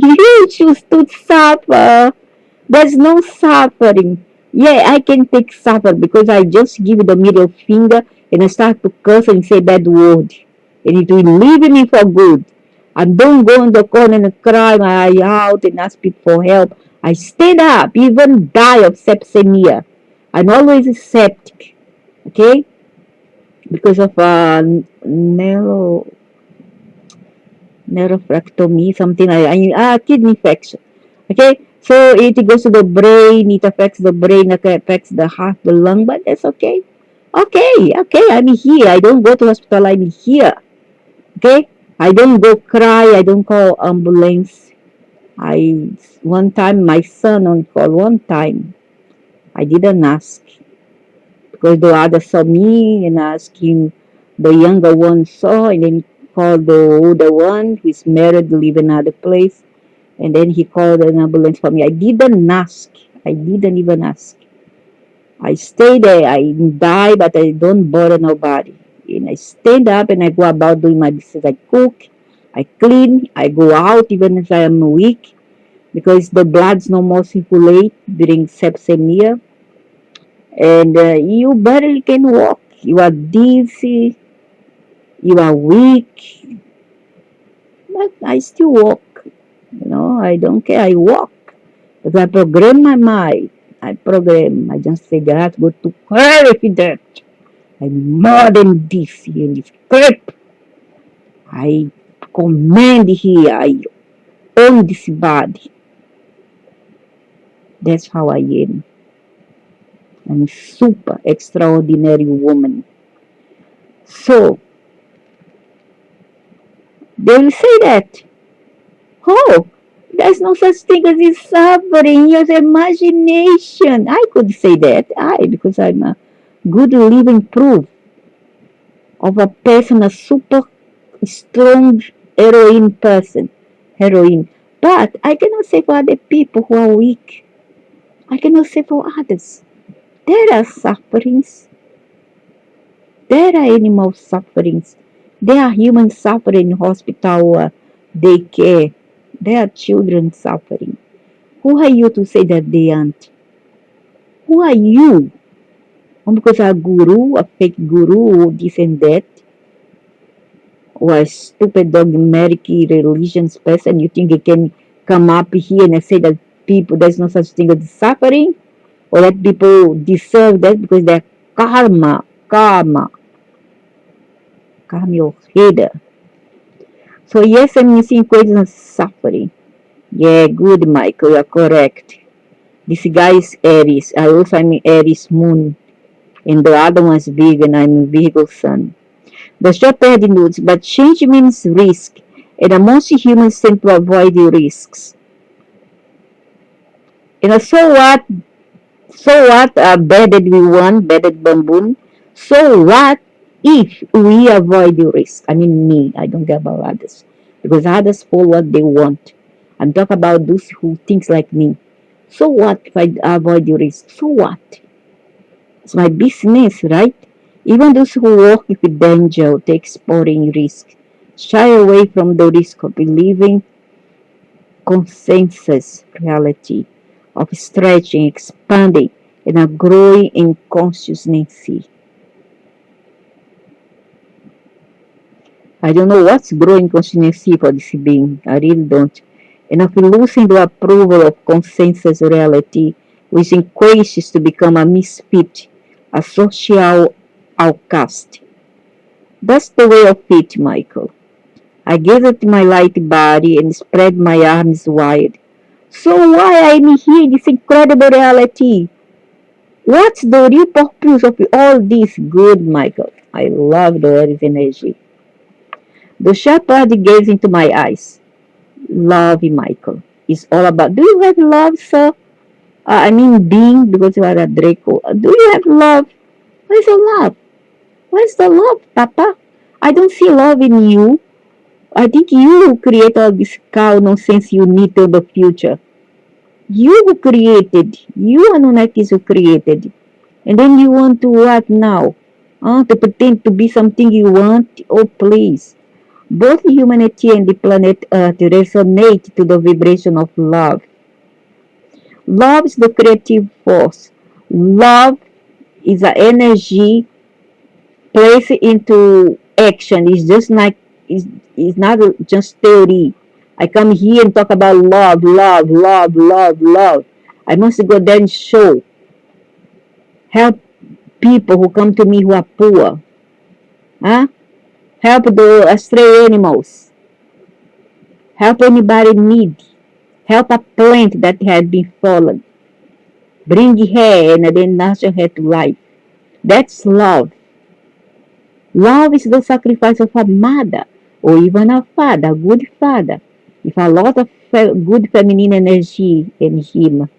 You choose to suffer. There's no suffering. Yeah, I can take suffer because I just give the middle finger and I start to curse and say bad word. And it will leave me for good. I don't go in the corner and cry my eye out and ask people for help. I stand up, even die of sepsemia. I'm always septic, okay? Because of nephrectomy, something like kidney infection. Okay, so it goes to the brain, it affects the brain, it affects the heart, the lung, but that's okay. Okay, I'm here. I don't go to hospital, I'm here. Okay, I don't go cry, I don't call ambulance. I one time my son on call one time. I didn't ask because the other saw me and asked him. The younger one saw and then called the older one who's married, live in another place. And then he called an ambulance for me. I didn't ask. I didn't even ask. I stay there. I die, but I don't bother nobody. And I stand up and I go about doing my business. I cook, I clean, I go out even if I am weak because the blood's no more circulate during sepsemia. And you barely can walk. You are dizzy. You are weak. But I still walk. I don't care. I walk. Because I program my mind. I program. I just say that go to hell with that. I'm more than this in this crap. I command here. I own this body. That's how I am. I'm super extraordinary woman. So they will say that. Oh, there's no such thing as this suffering. Your imagination. I could say that. Because I'm a good living proof of a person, a super strong heroine person. Heroine. But I cannot say for other people who are weak. I cannot say for others. There are sufferings. There are animal sufferings. There are human suffering in hospital, daycare. There are children suffering. Who are you to say that they aren't? Who are you? Because a guru, a fake guru, or this and that, or a stupid dogmatic religious person, you think he can come up here and say that people, there's no such thing as suffering, or that people deserve that because they're karma your header. So yes, I'm using equation of suffering. Yeah, good, Michael, you're correct. This guy is Aries. I also am Aries moon. And the other one's big and I'm Virgo sun. The short heading notes, but change means risk. And most humans tend to avoid the risks. So what? So what? Bedded we want, bedded bamboo. So what if we avoid the risk? I mean me, I don't care about others. Because others follow what they want. I'm talking about those who think like me. So what if I avoid the risk? So what? It's my business, right? Even those who walk with danger take sporting risk. Shy away from the risk of believing consensus reality, of stretching, expanding, and of growing in consciousness. I don't know what's growing consciousness for this being. I really don't. And of losing the approval of consensus reality, which encourages to become a misfit, a social outcast. That's the way of it, Michael. I gathered my light body and spread my arms wide. So why I'm here in this incredible reality? What's the real purpose of all this good, Michael? I love the earth's energy. The shepherd gazed into my eyes. Love, Michael. It's all about. Do you have love, sir? I mean, being, because you are a Draco. Do you have love? Where's the love? Where's the love, Papa? I don't see love in you. I think you who create all this cow nonsense you need to the future. You who created, you Anunnakis who created. And then you want to what now? To pretend to be something you want? Oh, please. Both humanity and the planet Earth resonate to the vibration of love. Love is the creative force. Love is the energy placed into action. It's just like it's not just theory. I come here and talk about love, love, love, love, love. I must go there and show, help people who come to me who are poor, huh? Help the stray animals, help anybody in need, help a plant that had been fallen, bring her and then nurture her to life. That's love. Love is the sacrifice of a mother or even a father, a good father, with a lot of good feminine energy in him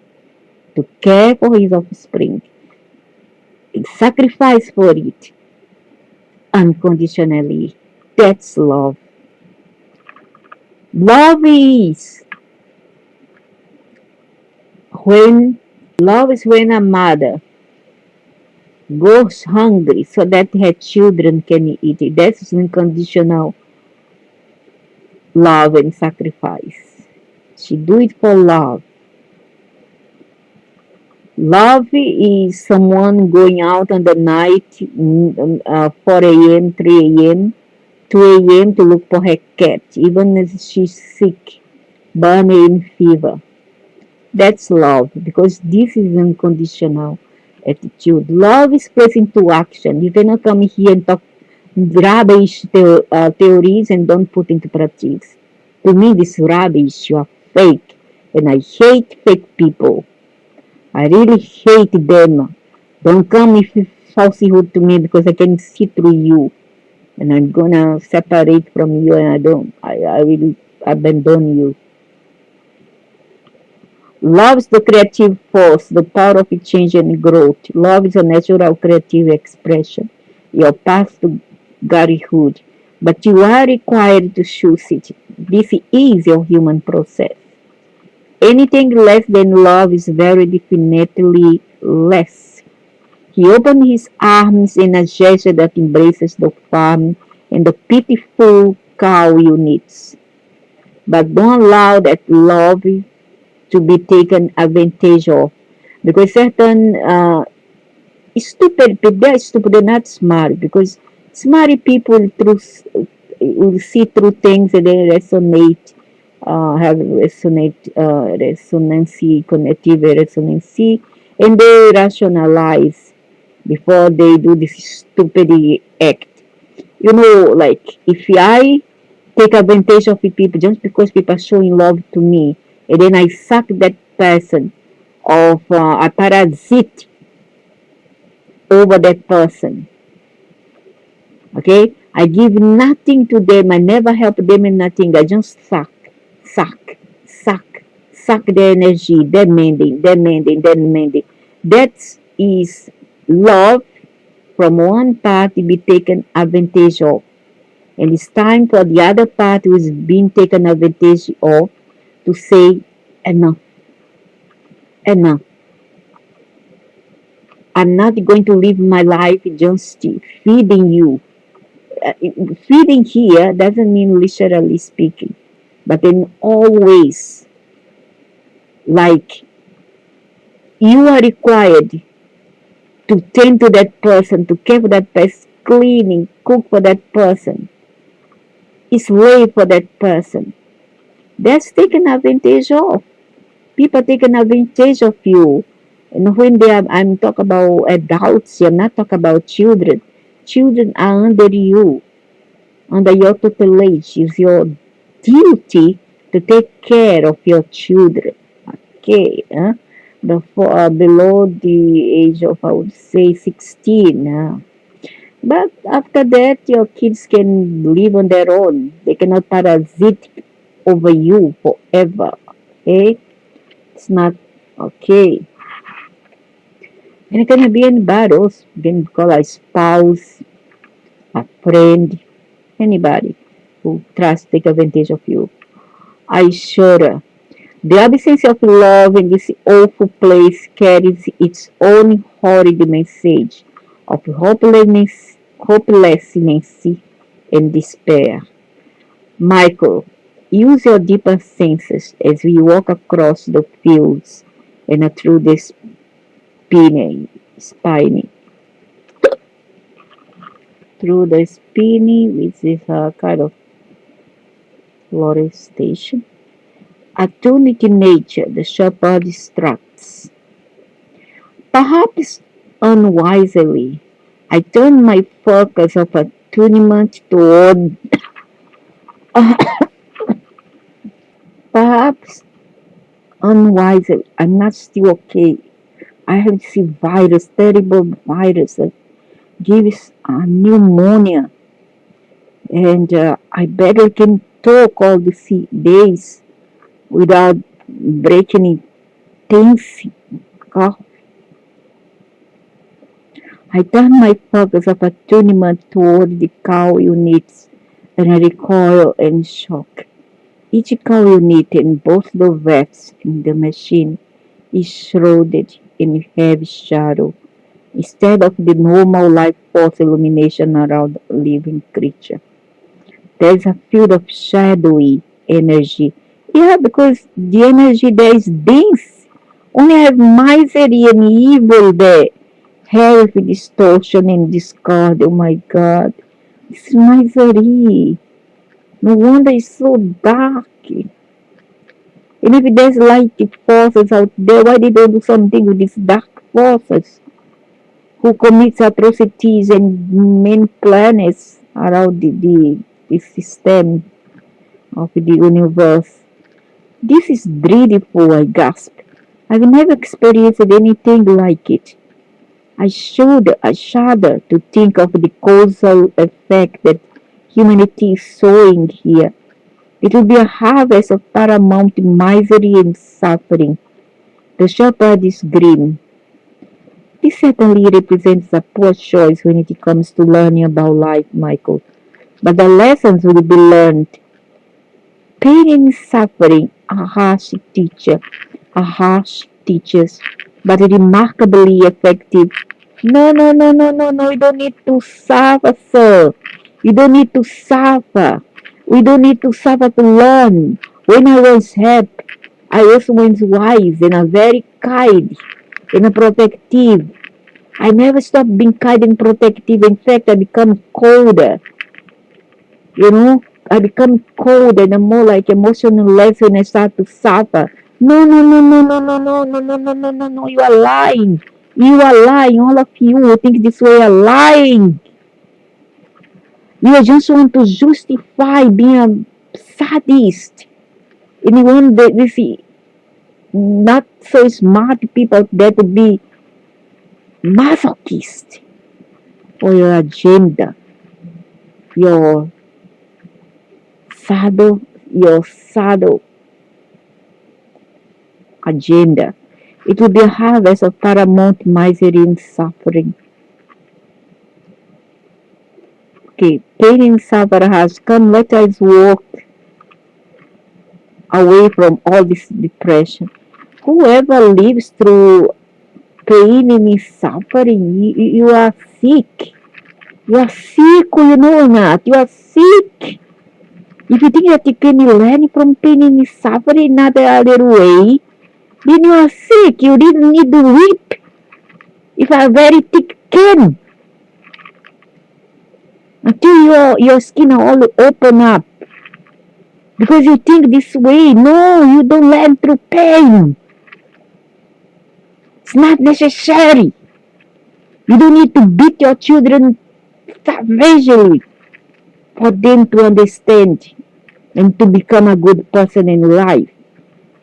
to care for his offspring. Sacrifice for it unconditionally. That's love. Love is when a mother goes hungry so that her children can eat it. That's unconditional love and sacrifice. She do it for love. Love is someone going out on the night, 4 a.m., 3 a.m., 2 a.m. to look for her cat, even if she's sick, burning fever. That's love, because this is unconditional attitude. Love is placed into action. You cannot come here and talk rubbish theories and don't put into practice. To me, this rubbish. You are fake, and I hate fake people. I really hate them. Don't come with falsehood to me because I can see through you, and I'm gonna separate from you, and I will abandon you. Love is the creative force, the power of change and growth. Love is a natural creative expression, your path to godhood. But you are required to choose it. This is your human process. Anything less than love is very definitely less. He opened his arms in a gesture that embraces the farm and the pitiful cow units. But don't allow that love to be taken advantage of, because certain stupid people, they're stupid, they're not smart, because smart people will see through things and they resonate, have resonancy, connective resonancy, and they rationalize before they do this stupid act. Like if I take advantage of the people just because people are showing love to me, and then I suck that person of a parasite over that person. Okay, I give nothing to them. I never help them in nothing. I just suck, suck, suck their energy, demanding. That is love from one party be taken advantage of. And it's time for the other party who is being taken advantage of to say enough, enough. I'm not going to live my life just feeding you. Feeding here doesn't mean literally speaking, but in all ways, like you are required to tend to that person, to care for that person, cleaning, cook for that person, slave for that person. That's taken advantage of. People taking advantage of you. And when I'm talking about adults, I'm not talking about children. Children are under you. under your tutelage. It's your duty to take care of your children. Okay, before below the age of, I would say, 16. But after that, your kids can live on their own. They cannot parasite over you forever. Okay, it's not okay. And it can be anybody else. You can call a spouse, a friend, anybody who tries to take advantage of you. I sure. The absence of love in this awful place carries its own horrid message of hopelessness and despair. Michael, use your deeper senses as we walk across the fields and through the spiny, through the spiny, which is a kind of forestation. Atonic in nature, the shepherd distracts. Perhaps unwisely, I turn my focus of attunement toward perhaps unwisely. I'm not still okay. I have this virus, terrible virus that gives pneumonia, and I barely can talk all these days without breaking it. Tense. I turn my focus of attunement toward the cow units and I recoil in shock. Each cow unit in both the valves in the machine is shrouded in heavy shadow instead of the normal life force illumination around a living creature. There's a field of shadowy energy. Yeah, because the energy there is dense. Only have misery and evil there. Health, distortion, and discord. Oh my God. It's misery. No wonder it's so dark. And if there's light forces out there, why they don't do something with these dark forces who commits atrocities and main planets around the system of the universe? This is dreadful, I gasp. I've never experienced anything like it. I shudder to think of the causal effect that humanity is sowing here. It will be a harvest of paramount misery and suffering. The shepherd is grim. This certainly represents a poor choice when it comes to learning about life, Michael. But the lessons will be learned. Pain and suffering are harsh teachers, but remarkably effective. No, no, no, no, no, no. You don't need to suffer, sir. You don't need to suffer. We don't need to suffer to learn. When I was helped, I was once wise and a very kind and a protective. I never stopped being kind and protective. In fact, I become colder. You know, I become cold and I'm more like emotional less when I start to suffer. No, no, no, no, no, no, no, no, no, no, no, no, no. You are lying. You are lying. All of you who think this way are lying. You just want to justify being a sadist. And you want this not so smart people there to be masochist for your agenda, your your sado agenda. It will be a harvest of paramount misery and suffering. Okay, pain and suffering has come. Let us walk away from all this depression. Whoever lives through pain and suffering, you are sick. You are sick, you know or not? You are sick. If you think that you can learn from pain and suffering another other way, then you are sick. You didn't need to whip. If a very thick skin until your skin all open up because you think this way. No, you don't learn through pain. It's not necessary. You don't need to beat your children savagely for them to understand and to become a good person in life.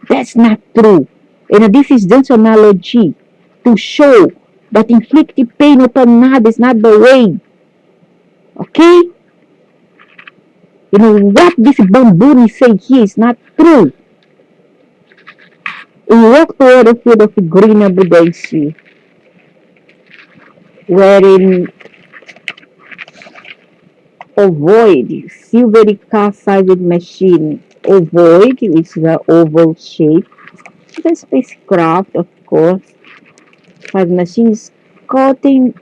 That's not true. And this is just an analogy to show that inflicting pain upon others is not the way. Okay? You know what this bamboo is saying here is not true. We walk toward a field of green abundance, wherein ovoid, silvery car-sized machine, ovoid is the oval shape, the spacecraft, of course, has machines cutting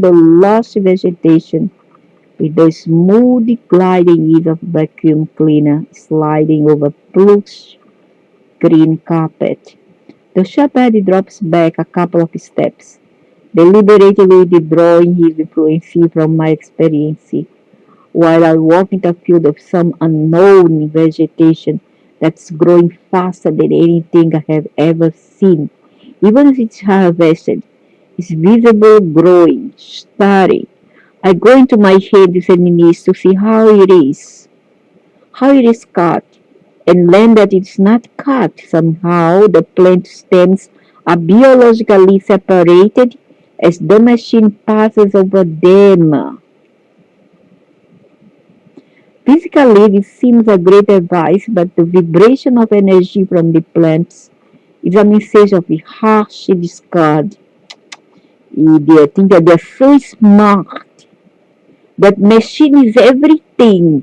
the lush vegetation with the smooth gliding ease of vacuum cleaner sliding over plush green carpet. The shepherd drops back a couple of steps, deliberately withdrawing his influence from my experience, while I walk in a field of some unknown vegetation that's growing faster than anything I have ever seen. Even if it's harvested, it's visible growing, starting. I go into my head and knees to see how it is cut, and learn that it's not cut. Somehow the plant stems are biologically separated as the machine passes over them. Physically, this seems a great advice, but the vibration of energy from the plants is a message of the harsh discard. They think that they're so smart, that machine is everything,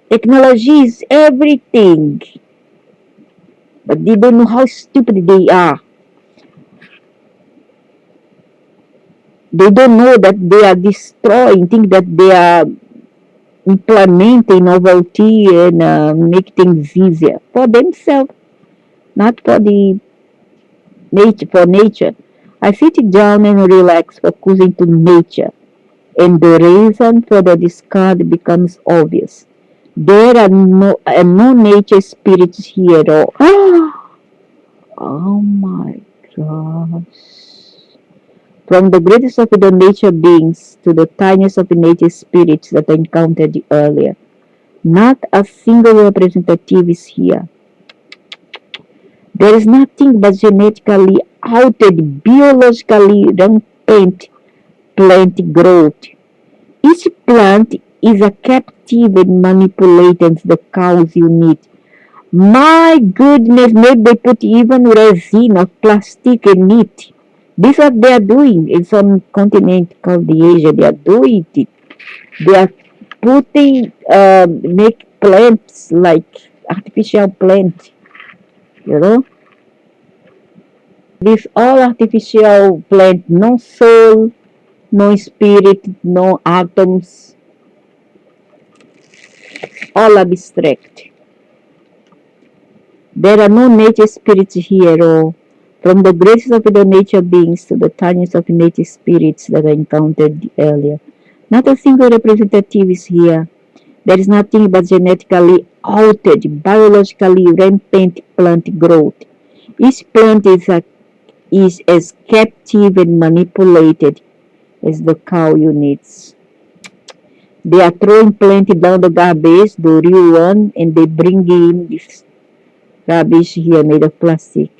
technology is everything, but they don't know how stupid they are. They don't know that they are destroying, think that they are implementing novelty and make things easier for themselves, not for the nature. I sit down and relax, focusing to nature, and the reason for the discard becomes obvious. There are no nature spirits here at all. Oh my gosh. From the greatest of the nature beings to the tiniest of the nature spirits that I encountered earlier, not a single representative is here. There is nothing but genetically altered, biologically rampant plant growth. Each plant is a captive and manipulates the cows you need. My goodness, maybe they put even resin of plastic in it. This is what they are doing in some continent called the Asia. They are doing it. They are putting, make plants like artificial plants, you know. This all artificial plant, no soul, no spirit, no atoms, all abstract. There are no nature spirits here, or from the greatest of the nature beings to the tiniest of the nature spirits that I encountered earlier. Not a single representative is here. There is nothing but genetically altered, biologically rampant plant growth. Each plant is as captive and manipulated as the cow you needs. They are throwing plenty down the garbage, the real one, and they bring in this rubbish here made of plastic.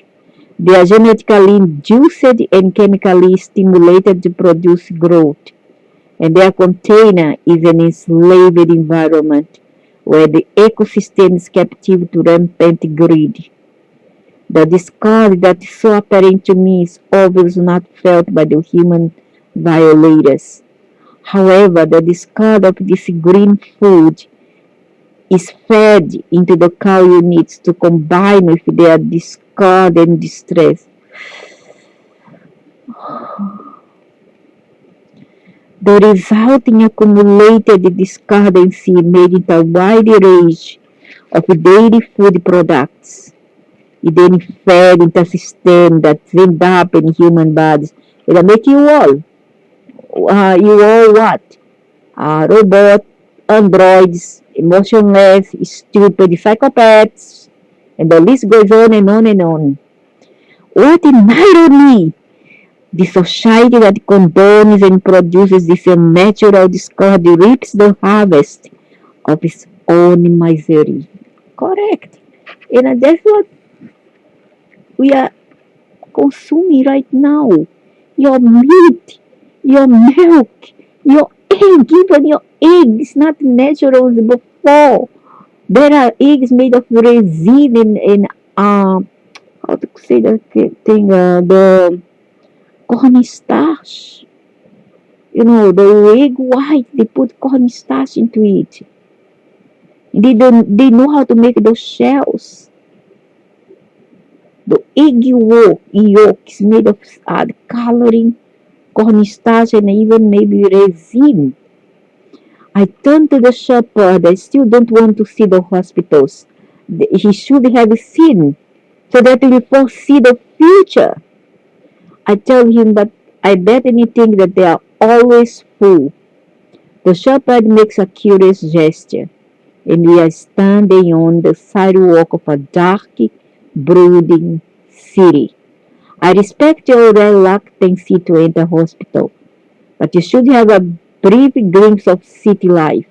They are genetically induced and chemically stimulated to produce growth, and their container is an enslaved environment where the ecosystem is captive to rampant greed. The discard that is so apparent to me is obviously not felt by the human violators. However, the discard of this green food is fed into the cow units to combine with their discard and distress. The resulting accumulated discardancy made it a wide range of daily food products. It then fed into a system that end up in human bodies. It'll make you all. You all what? Robot, androids, emotionless, stupid, psychopaths, and the list goes on and on and on. What an irony! The society that condones and produces this unnatural discord reaps the harvest of its own misery. Correct. And that's what we are consuming right now. Your meat, your milk, your egg, even your egg is not natural as before. There are eggs made of resin and how to say that thing, the cornstarch. You know, the egg white, they put cornstarch into it. They know how to make those shells. The egg yolk is made of coloring, cornstarch, and even maybe resin. I turned to the shepherd. I still don't want to see the hospitals. He should have seen so that we foresee the future. I tell him that I bet anything that they are always full. The shepherd makes a curious gesture, and we are standing on the sidewalk of a dark, brooding city. I respect your reluctancy to enter hospital, but you should have a brief glimpse of city life.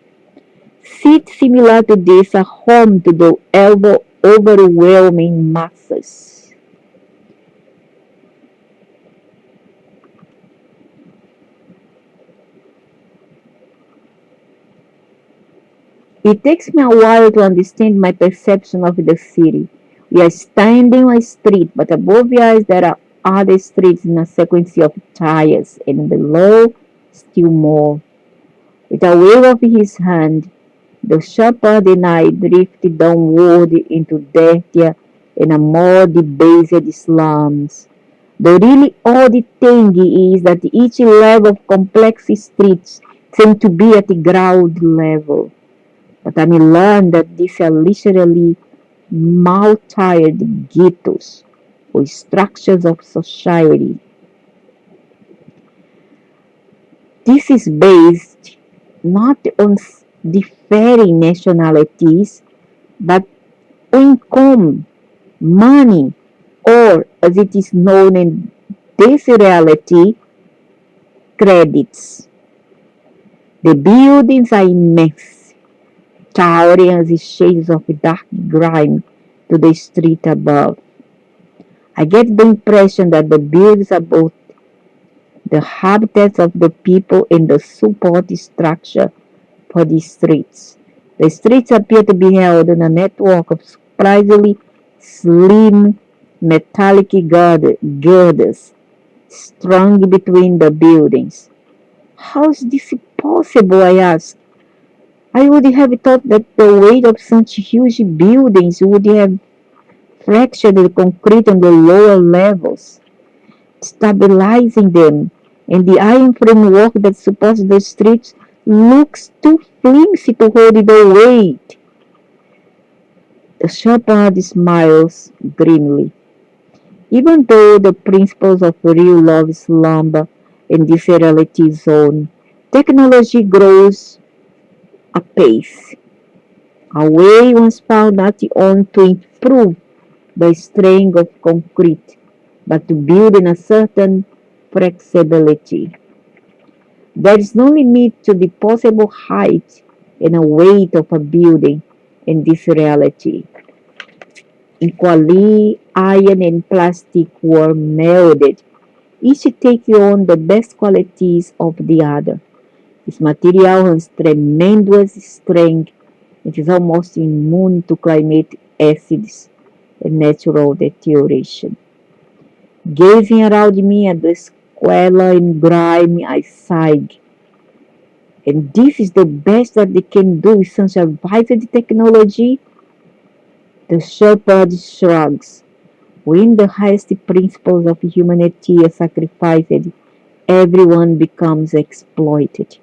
Cities similar to this are home to the overwhelming masses. It takes me a while to understand my perception of the city. We are standing on a street, but above us there are other streets in a sequence of tiers, and below still more. With a wave of his hand, the shepherd and I drifted downward into dirtier and a more debased slums. The really odd thing is that each level of complex streets seem to be at the ground level. But I learned that these are literally multi-tiered ghettos or structures of society. This is based not on differing nationalities, but on income, money, or as it is known in this reality, credits. The buildings are immense, towering as the shades of dark grime to the street above. I get the impression that the buildings are both the habitats of the people and the support structure for the streets. The streets appear to be held in a network of surprisingly slim metallic girders strung between the buildings. How is this possible? I asked. I would have thought that the weight of such huge buildings would have fractured the concrete on the lower levels, stabilizing them, and the iron framework that supports the streets looks too flimsy to hold the weight. The shepherd smiles grimly. Even though the principles of real love slumber in this reality zone, technology grows apace. A way was found not only to improve the strength of concrete, but to build in a certain flexibility. There is no limit to the possible height and weight of a building in this reality. Equally, iron and plastic were melded, each taking on the best qualities of the other. This material has tremendous strength. It is almost immune to climate acids and natural deterioration. Gazing around me at the squalor and grime, I sighed. And this is the best that they can do with such advanced technology? The shepherd shrugs. When the highest principles of humanity are sacrificed, everyone becomes exploited.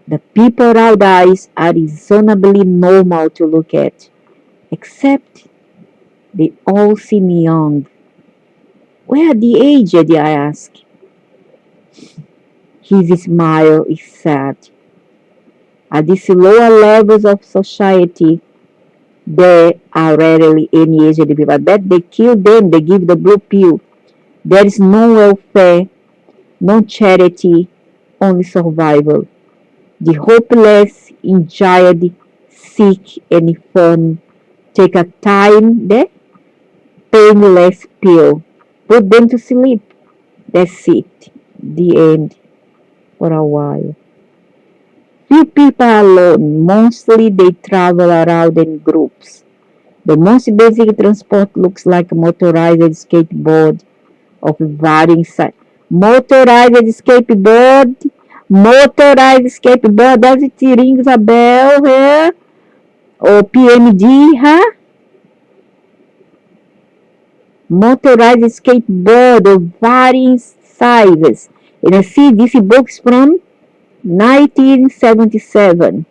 The people around us are reasonably normal to look at, except they all seem young. Where are the aged? I ask. His smile is sad. At these lower levels of society, there are rarely any aged people. I bet they kill them, they give the blue pill. There is no welfare No charity, only survival. The hopeless, injured, sick, and fun take a time, the painless pill. Put them to sleep. That's it. The end for a while. Few people alone. Mostly they travel around in groups. The most basic transport looks like a motorized skateboard of varying size. Motorized skateboard? Motorized skateboard? Does it ring a bell here? Or PMD, huh? Motorized skateboard of varying sizes. And I see this book's from 1977.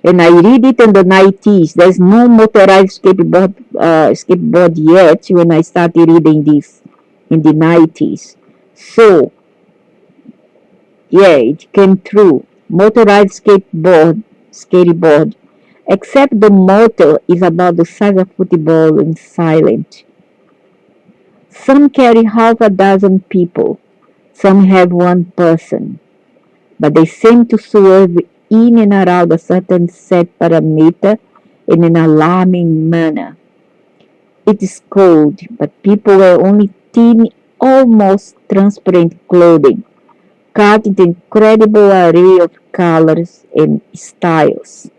And I read it in the 90s. There's no motorized skateboard yet when I started reading this in the 90s. So, yeah, it came true. Motorized skateboard, except the motor is about the size of football and silent. Some carry half a dozen people. Some have one person. But they seem to swerve in and around a certain set parameter in an alarming manner. It is cold, but people wear only thin, almost transparent clothing, cut in an incredible array of colors and styles.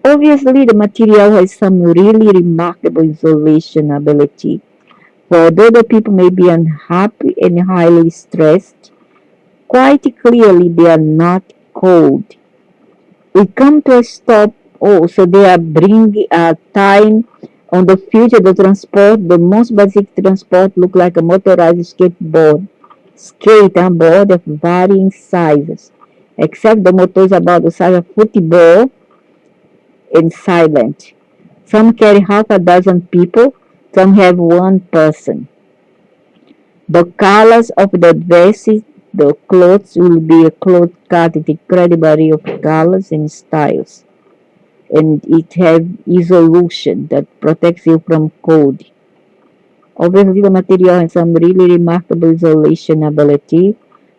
Obviously, the material has some really remarkable isolation ability. For although the people may be unhappy and highly stressed, quite clearly they are not cold. We come to a stop. Oh, so they are bringing a time on the future. The transport, the most basic transport, look like a motorized skateboard of varying sizes, except the motor is about the size of football and silent. Some carry half a dozen people, some have one person. The colors of the dresses, the clothes will be a cloth cut in incredible array of colors and styles. And it has isolation that protects you from cold. Obviously, the material has some really remarkable isolation ability.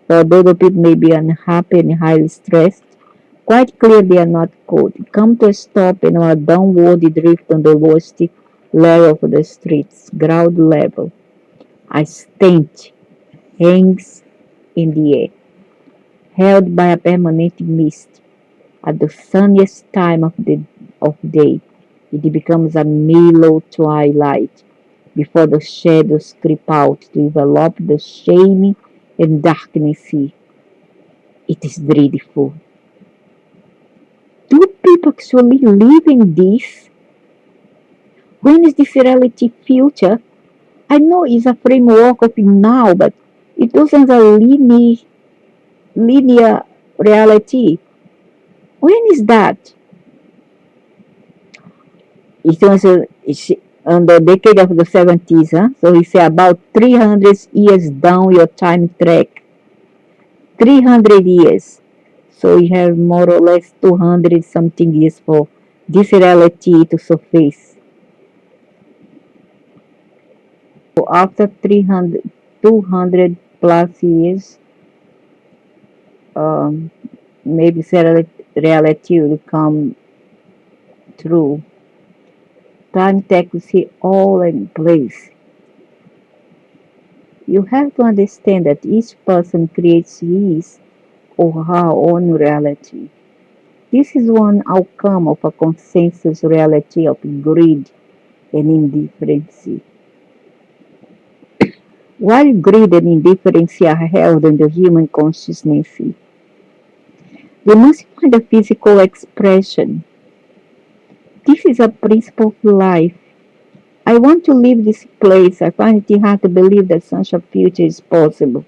Although the people may be unhappy and highly stressed, quite clear they are not cold. Come to a stop and a downward drift on the lowest level of the streets, ground level. A stench hangs in the air, held by a permanent mist. At the sunniest time of day, it becomes a mellow twilight before the shadows creep out to envelop the shame and darkness sea. It is dreadful. Do people actually live in this? When is this reality future? I know it's a framework of now, but it doesn't have a linear reality. When is that? It was on the decade of the 70s, huh? So he said about 300 years down your time track. 300 years. So you have more or less 200 something years for this reality to surface. So after 300, 200 plus years, um, maybe reality will come true. Time tech will see all in place. You have to understand that each person creates his or her own reality. This is one outcome of a consensus reality of greed and indifference. While greed and indifference are held in the human consciousness, they must find a physical expression. This is a principle of life. I want to leave this place. I find it hard to believe that such a future is possible.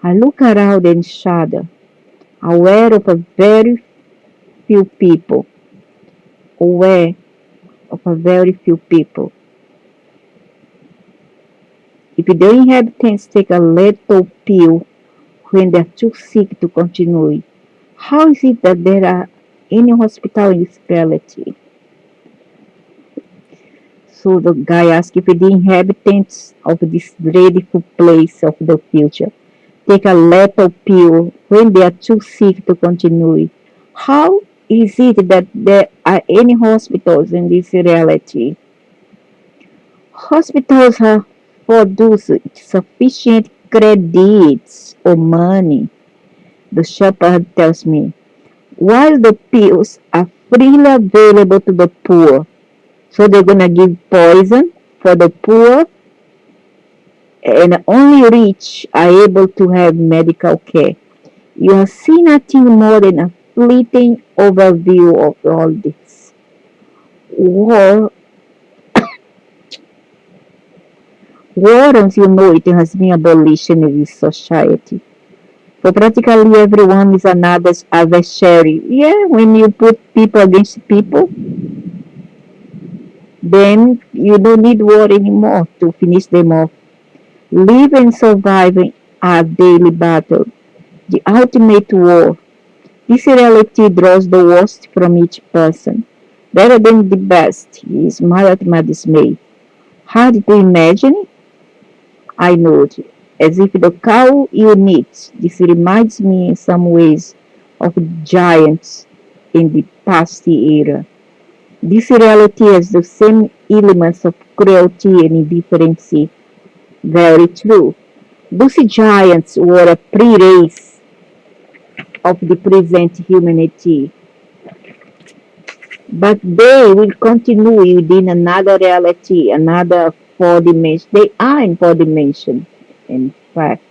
I look around and shudder, aware of a very few people, aware of a very few people. If the inhabitants take a lethal pill when they're too sick to continue, how is it that there are any hospital in this reality? So the guy asked if the inhabitants of this dreadful place of the future take a lethal pill when they are too sick to continue. How is it that there are any hospitals in this reality? Hospitals have produced sufficient credits or money, the shepherd tells me, while the pills are freely available to the poor. So they're gonna give poison for the poor, and only rich are able to have medical care. You have seen nothing more than a fleeting overview of all this. War, war, as you know, it has been abolished in this society. So practically everyone is another's adversary. Yeah, when you put people against people, then you don't need war anymore to finish them off. Live and survive are daily battle, the ultimate war. This reality draws the worst from each person, better than the best. He smiled at my dismay. Hard to imagine? I nodded, as if the cow you need. This reminds me in some ways of giants in the past era. This reality has the same elements of cruelty and indifference. Very true. Those giants were a pre-race of the present humanity, but they will continue within another reality, another four dimension. They are in four dimension. In fact,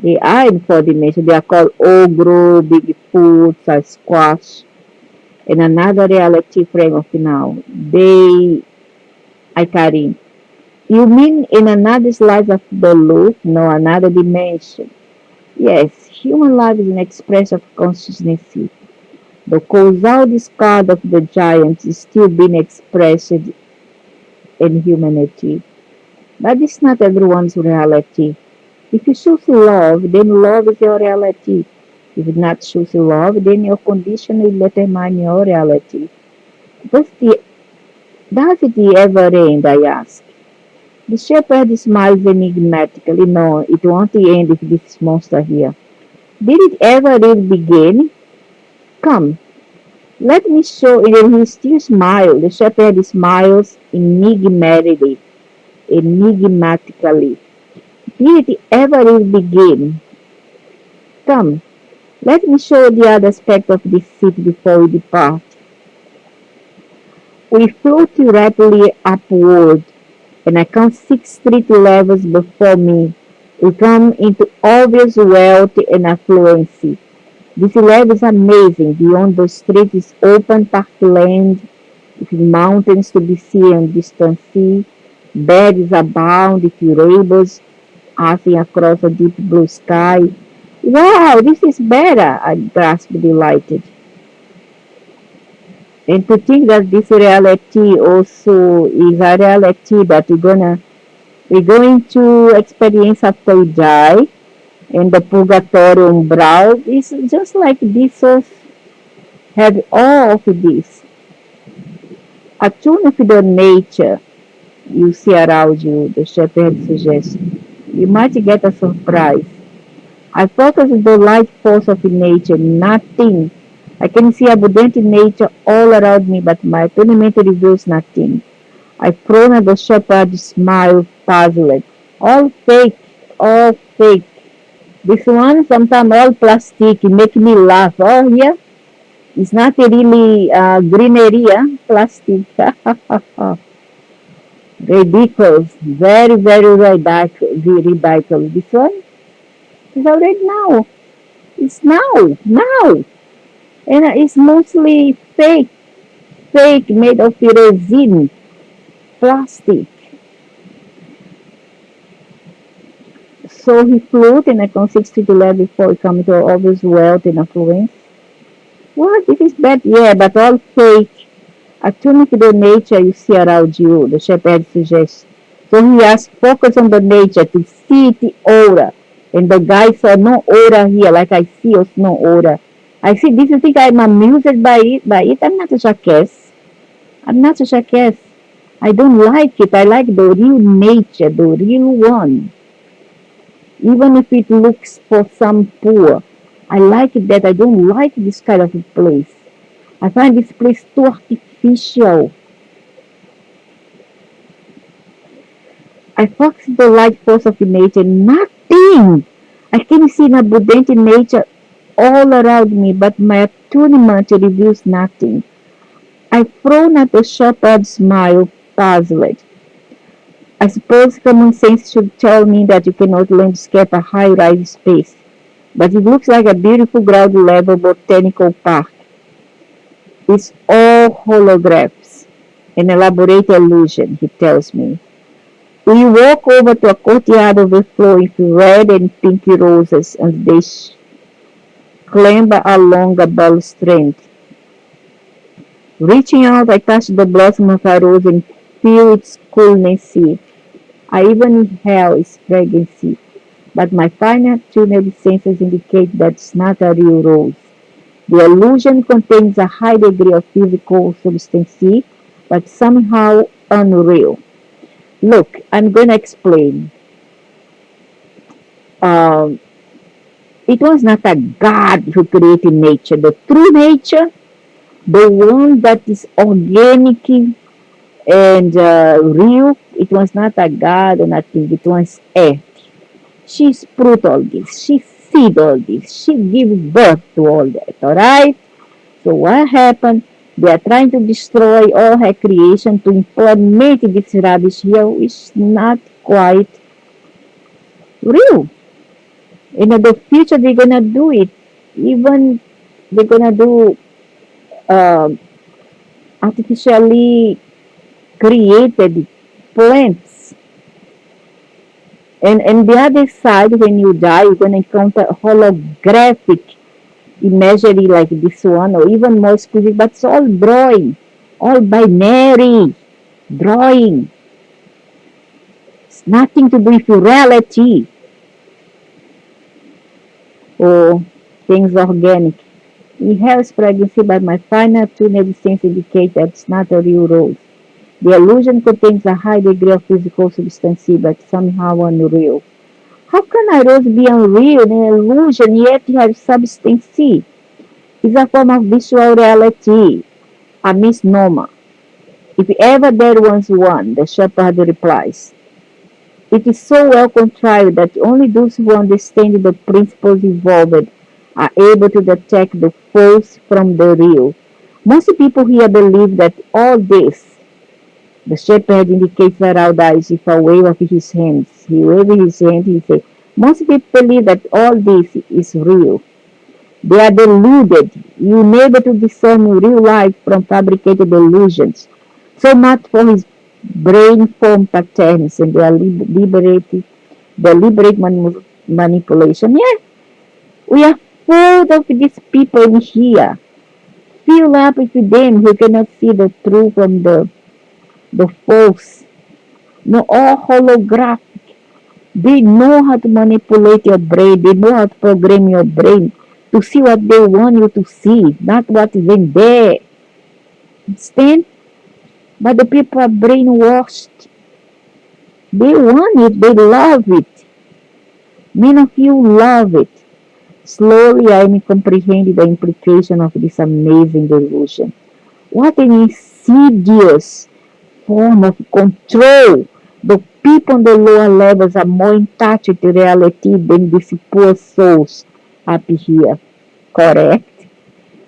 they are in four dimension. They are called ogre, bigfoot, squash, in another reality frame of now. They, I carry. You mean in another slice of the loop? No, another dimension. Yes, human life is an expression of consciousness. The causal discard of the giants is still being expressed in humanity. But it's not everyone's reality. If you choose love, then love is your reality. If you not choose love, then your condition will determine your reality. Does, the, does it ever end, I ask? The shepherd smiles enigmatically. No, it won't end if this monster here. Did it ever really begin? Come, let me show you. And he still smiles. The shepherd smiles enigmatically. Did it ever really begin? Come, let me show you the other aspect of this city before we depart. We float rapidly upward, and I count 6 street levels before me. We come into obvious wealth and affluence. This lab is amazing. Beyond the street is open parkland with mountains to be seen and distant sea. Beds abound with rainbows passing across a deep blue sky. Wow, this is better, I gasped delighted. And to think that this reality also is a reality that we're going to experience after we die, and the purgatory umbral is just like this earth have all of this. Attune with the nature you see around you, the shepherd suggests. You might get a surprise. I focus on the light force of nature, nothing. I can see abundant nature all around me, but my attunement reveals nothing. I frown at the shepherd, smile, puzzled. All fake, all fake. This one sometimes all plastic, make me laugh. Oh, yeah, it's not really greenery, plastic. Ridiculous, very, very ridiculous. This one is already now. It's now. And it's mostly fake, made of resin, plastic. So he float and I can 60 to level before he come to all this wealth and affluence. What? It is bad, yeah, but all fake. Attune to the nature you see around you, the shepherd suggests. So he has focus on the nature to see the aura. And the guy saw no aura here, like I see us no aura. I see, did you think I'm amused by it? I'm not a jackass. I'm not a jackass. I don't like it. I like the real nature, the real one. Even if it looks for some poor. I like it that I don't like this kind of a place. I find this place too artificial. I focus the light force of nature. Nothing. I can see an abundant nature all around me, but my attunement reveals nothing. I frown at the shepherd smile, puzzled. I suppose common sense should tell me that you cannot landscape a high-rise space, but it looks like a beautiful ground-level botanical park. It's all holographs, an elaborate illusion, he tells me. We walk over to a courtyard overflowing with red and pink roses as they clamber along a balustrade. Reaching out, I touch the blossom of a rose and feel its coolness. I even inhale its fragrance, but my fine-tuned senses indicate that it's not a real rose. The illusion contains a high degree of physical substance, but somehow unreal. Look, I'm going to explain. Um, it was not a God who created nature. The true nature, the one that is organic and real, it was not a God or nothing. It was Earth. She sprout all this. She seed all this. She gives birth to all that. All right. So what happened? They are trying to destroy all her creation to implement this rubbish here, which is not quite real. In the future, they're gonna do it. Even they're gonna do uh, artificially created plants. And the other side, when you die, you're gonna encounter holographic imagery like this one, or even more specific, but it's all drawing, all binary drawing. It's nothing to do with reality or things organic. It has pregnancy, but my final tuned sense indicate that it's not a real rose. The illusion contains a high degree of physical substance, but somehow unreal. How can a rose be unreal, an illusion, yet have substance? It's a form of visual reality, a misnomer. If ever there was one, the shepherd replies. It is so well contrived that only those who understand the principles involved are able to detect the false from the real. Most people here believe that all this, the shepherd indicates around eyes with a wave of his hands. He waves his hand, he says, most people believe that all this is real. They are deluded, unable to discern real life from fabricated illusions. So much for his brain form patterns and their deliberate manipulation. Yeah, we are full of these people in here. Fill up with them who cannot see the true from the false. No, all holographic. They know how to manipulate your brain. They know how to program your brain to see what they want you to see, not what is in there. Understand? But the people are brainwashed. They want it. They love it. Many of you love it. Slowly, I am comprehending the implication of this amazing delusion. What an insidious form of control. The people on the lower levels are more in touch with reality than these poor souls up here. Correct?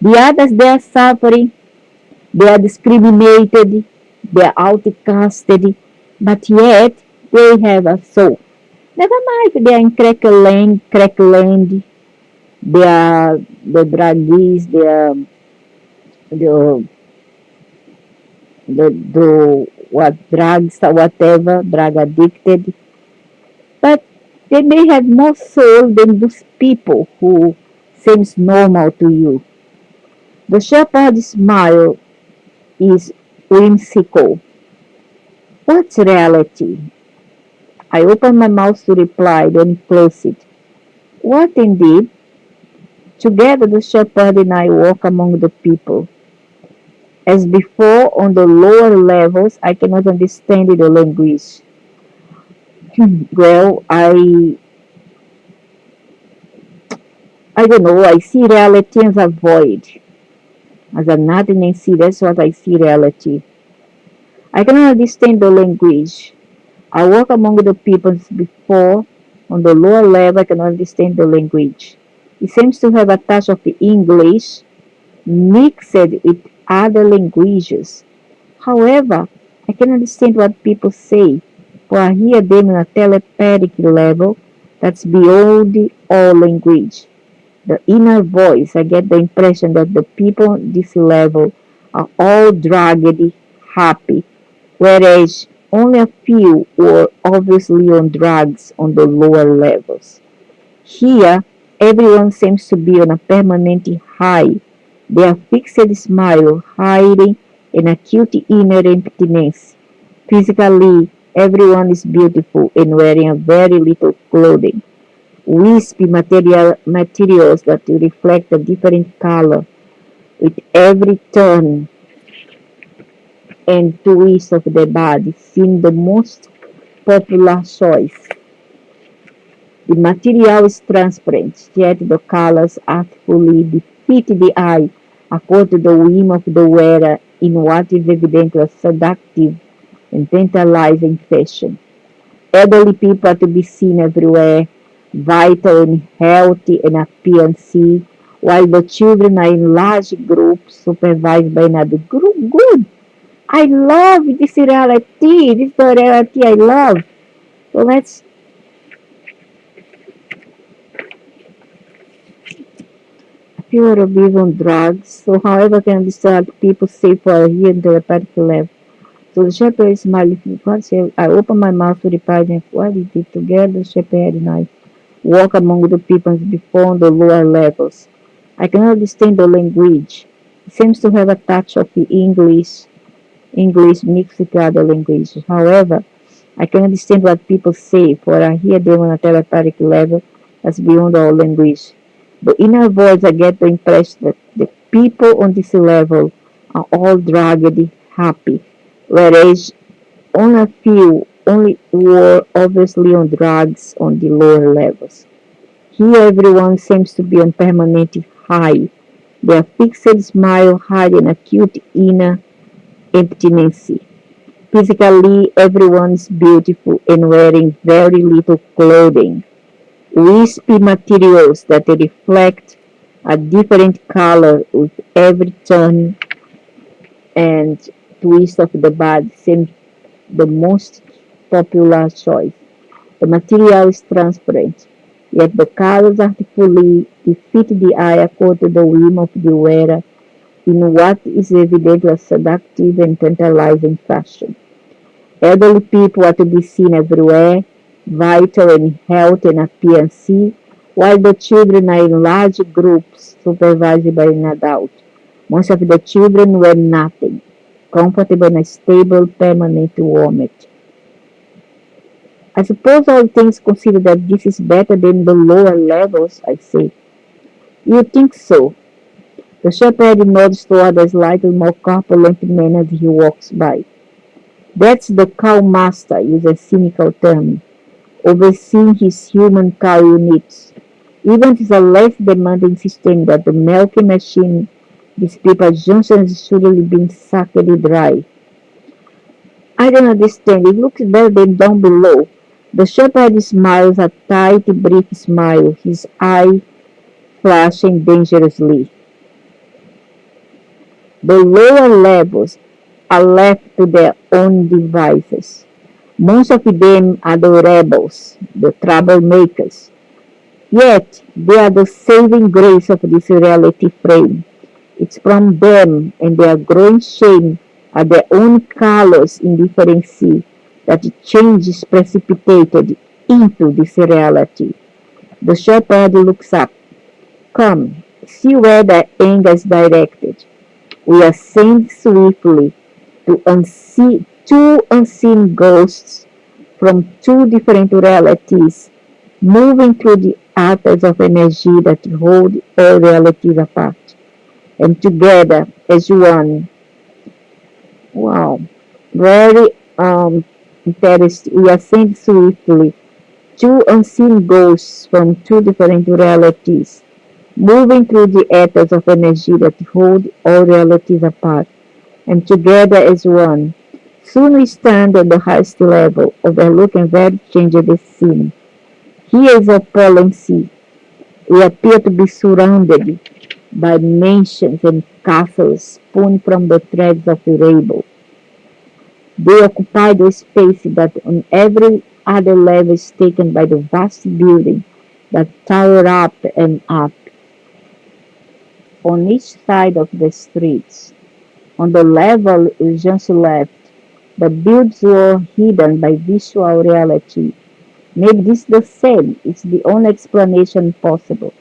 The others, they are suffering, they are discriminated, they are outcasted, but yet they have a soul. Never mind if they are in crackland, they are the druggies, they are the, what drugs or whatever, drug addicted, but they may have more soul than those people who seems normal to you. The shepherd's smile is whimsical. What's reality? I open my mouth to reply, then close it. What indeed? Together the shepherd and I walk among the people. As before, on the lower levels, I cannot understand the language. Well, I don't know. I see reality as a void, as a nothingness. That's what I see reality. I cannot understand the language. I work among the peoples before. On the lower level, I cannot understand the language. It seems to have a touch of English mixed with other languages. However, I can understand what people say, for I hear them on a telepathic level that's beyond all language. The inner voice, I get the impression that the people on this level are all drugged, happy, whereas only a few were obviously on drugs on the lower levels. Here, everyone seems to be on a permanent high. Their fixed smile hiding an acute inner emptiness. Physically, everyone is beautiful and wearing a very little clothing. Wispy materials that reflect a different color with every turn and twist of the body seem the most popular choice. The material is transparent, yet the colors artfully defeat the eye according to the whim of the wearer in what is evidently a seductive and tantalizing fashion. Elderly people are to be seen everywhere, vital and healthy in appearance, while the children are in large groups supervised by another group. Good! I love this reality. This is the reality I love. So let's pure abuse on drugs. So however can understand people say for here in the particular level. So the shepherd is smiling. I open my mouth to reply them. What we did together, the shepherd and I walk among the people before the lower levels. I cannot understand the language. It seems to have a touch of the English mixed with other languages. However, I can understand what people say, for I hear them on a telepathic level that's beyond all language. The inner voice, I get the impression that the people on this level are all drugged, happy, whereas only a few only were obviously on drugs on the lower levels. Here everyone seems to be on permanent high. Their fixed smile hide an acute inner emptiness. Physically, everyone is beautiful and wearing very little clothing. Wispy materials that reflect a different color with every turn and twist of the body seems the most popular choice. The material is transparent, yet the colors artfully defeat the eye according to the whim of the wearer in what is evidently a seductive and tantalizing fashion. Elderly people are to be seen everywhere, vital and healthy and appearance, while the children are in large groups supervised by an adult. Most of the children wear nothing, comfortable and stable, permanent warmth. I suppose all things consider that this is better than the lower levels, I say. You think so? The shepherd nods toward a slightly more corpulent man as he walks by. That's the cowmaster, use a cynical term, overseeing his human cow units. Even if it's a less demanding system than the milking machine, these people Johnson is surely being sucked dry. I don't understand. It looks better than down below. The shepherd smiles a tight, brief smile, his eye flashing dangerously. The lower levels are left to their own devices. Most of them are the rebels, the troublemakers. Yet, they are the saving grace of this reality frame. It's from them and their growing shame at their own callous indifference that change is precipitated into this reality. The shepherd looks up. Come, see where the anger is directed. We ascend swiftly to two unseen ghosts from two different realities, moving through the atoms of energy that hold all realities apart. And together, as one, Wow, very interesting. We ascend swiftly. Two unseen ghosts from two different realities, moving through the ethers of energy that hold all realities apart and together as one. Soon we stand on the highest level, overlooking very changeable scene. Here is a appalling sea. We appear to be surrounded by mansions and castles spun from the threads of the rainbow. They occupy the space that on every other level is taken by the vast building that tower up and up on each side of the streets. On the level just left, the builds were hidden by visual reality. Maybe this is the same. It's the only explanation possible.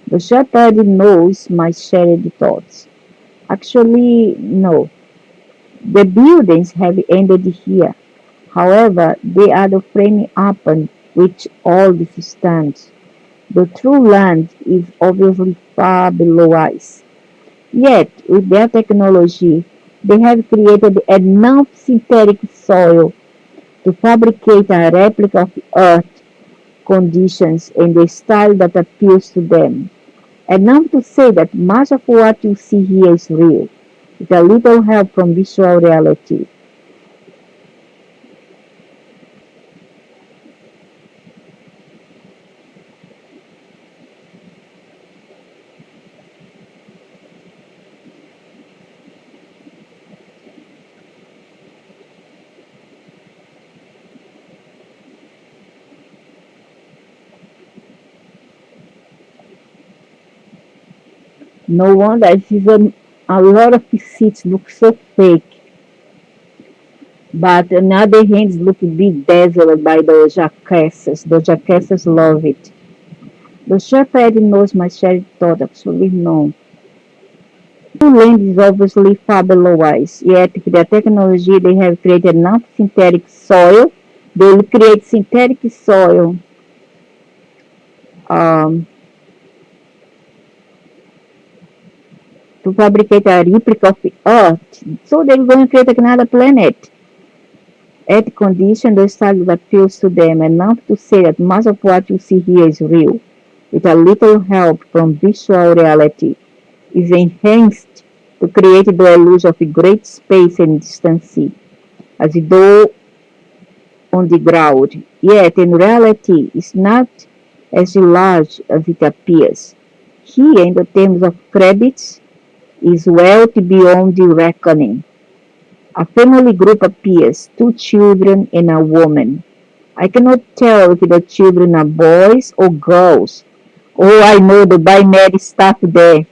The shepherd knows my shared thoughts. Actually, no. The buildings have ended here. However, they are the framing upon which all this stands. The true land is obviously far below us. Yet, with their technology, they have created enough synthetic soil to fabricate a replica of Earth conditions in the style that appeals to them. Enough to say that much of what you see here is real, with a little help from visual reality. No wonder even a lot of the seats look so fake, but on the other hand, look a bit dazzled by the jackasses. The jackasses love it. The shepherd knows my shared thought, actually no. True land is obviously far below us, yet with their technology they have created enough synthetic soil. They will create synthetic soil um, to fabricate a replica of the Earth. So they're going to create another planet. At condition the style that appeals to them enough to say that much of what you see here is real, with a little help from visual reality, is enhanced to create the illusion of a great space and distance, as though on the ground. Yet in reality it's not as large as it appears. Here, in the terms of credits, is wealth beyond the reckoning. A family group appears, two children and a woman. I cannot tell if the children are boys or girls. Oh, I know the binary stuff there,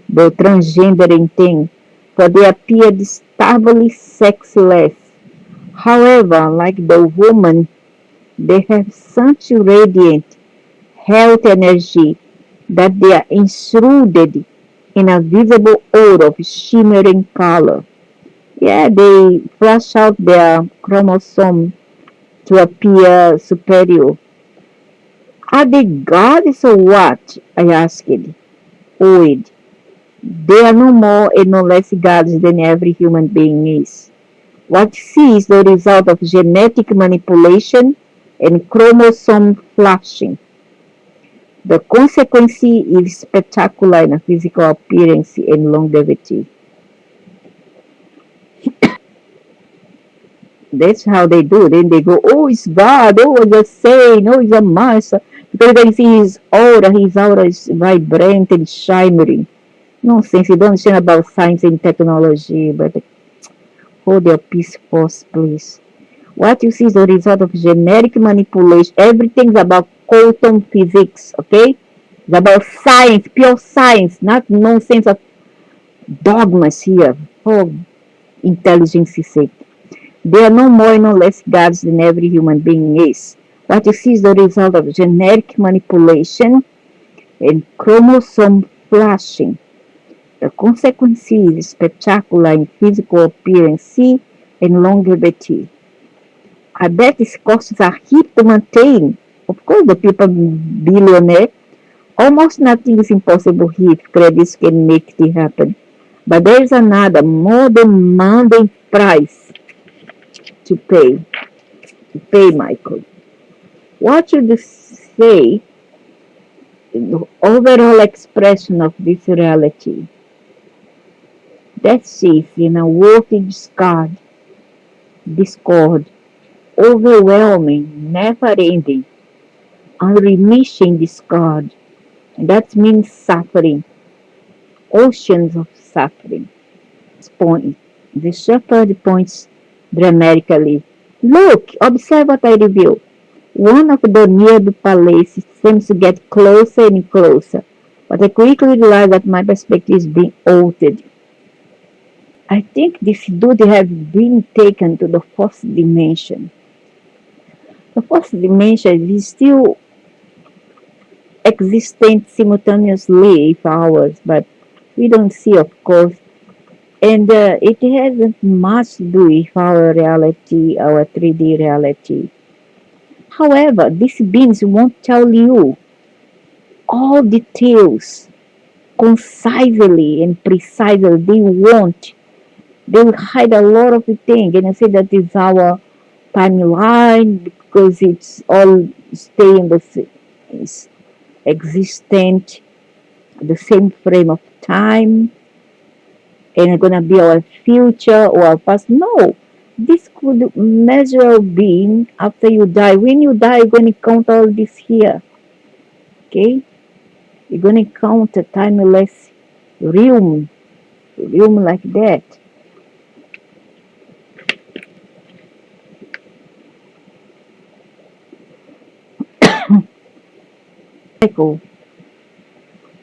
the transgendering thing, for they appear disturbingly sexless. However, like the woman, they have such radiant health energy that they are enshrouded in a visible aura of shimmering color. Yeah, they flush out their chromosome to appear superior. Are they gods or what? I asked. Oid. They are no more and no less gods than every human being is. What you see is the result of genetic manipulation and chromosome flashing. The consequence is spectacular in physical appearance and longevity. That's how they do. Then they go, oh, it's God. Oh, it's a saint. Oh, it's a master. Because they see his aura is vibrant and shimmering. Nonsense. You don't understand about science and technology, but hold your peace first, please. What you see is the result of genetic manipulation. Everything's about quantum physics, okay? It's about science, pure science, not nonsense of dogmas here for intelligence sake. They are no more no less gods than every human being is. What you see is the result of genetic manipulation and chromosome flashing. The consequence is spectacular in physical appearance and longevity. I bet these costs are heap to maintain. Of course, the people billionaire. Almost nothing is impossible here if credits can make it happen. But there is another more demanding price to pay. To pay, Michael. What should you say the overall expression of this reality? That is in a working discord, overwhelming, never ending, unremitting discord. That means suffering, oceans of suffering. Point. The shepherd points dramatically. Look, observe what I reveal. One of the nearby palaces seems to get closer and closer, but I quickly realize that my perspective is being altered. I think this dude has been taken to the fourth dimension. The fourth dimension is still existent simultaneously with ours, but we don't see, of course. And it hasn't much to do with our reality, our 3D reality. However, these beings won't tell you all details concisely and precisely. They won't. They will hide a lot of things and I say that is our timeline because it's all staying the same, it's existent, the same frame of time, and it's gonna be our future or our past. No, this could measure being after you die. When you die, you're gonna count all this here. Okay, you're gonna count a timeless realm, realm like that. Michael,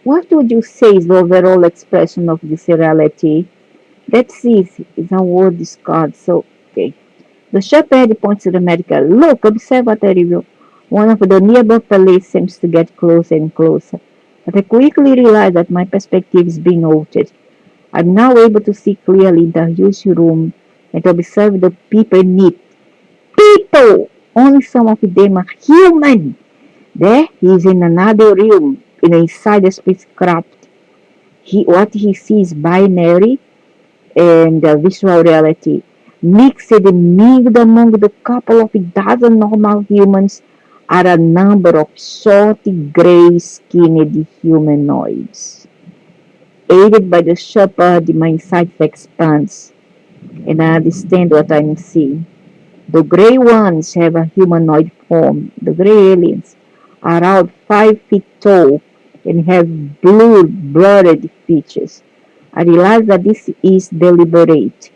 what would you say is the overall expression of this reality? Let's see if a word discard. So, okay. The shepherd points to the medical. Look, observe what I reveal. One of the nearby police seems to get closer and closer. But I quickly realize that my perspective is being altered. I'm now able to see clearly in the huge room and to observe the people in it. People! Only some of them are human. There he is in another realm, in inside the spacecraft. What he sees binary and visual reality. Mixed and mingled among the couple of dozen normal humans are a number of short, gray-skinned humanoids. Aided by the shepherd, my sight expands, and I understand what I'm seeing. The gray ones have a humanoid form. The gray aliens are around 5 feet tall and have blurred features. I realize that this is deliberate,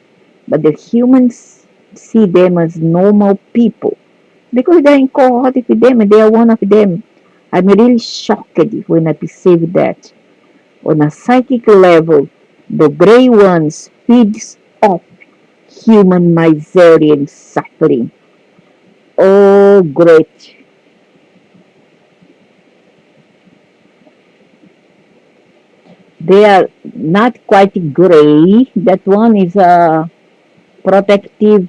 but the humans see them as normal people because they're in cohort with them and they are one of them. I'm really shocked when I perceive that. On a psychic level, the gray ones feeds off human misery and suffering. Oh, great. They are not quite gray. That one is a protective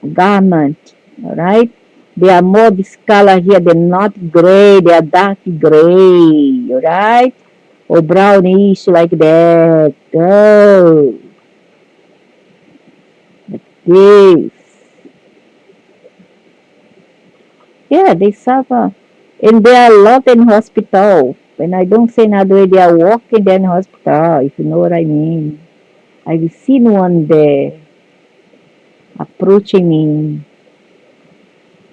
garment, all right? They are more this color here. They're not gray. They are dark gray, all right? Or brownish like that. Oh, yes. Yeah, they suffer. And they are a lot in hospital. When I don't say another way, they are walking in hospital, if you know what I mean. I've seen one there approaching me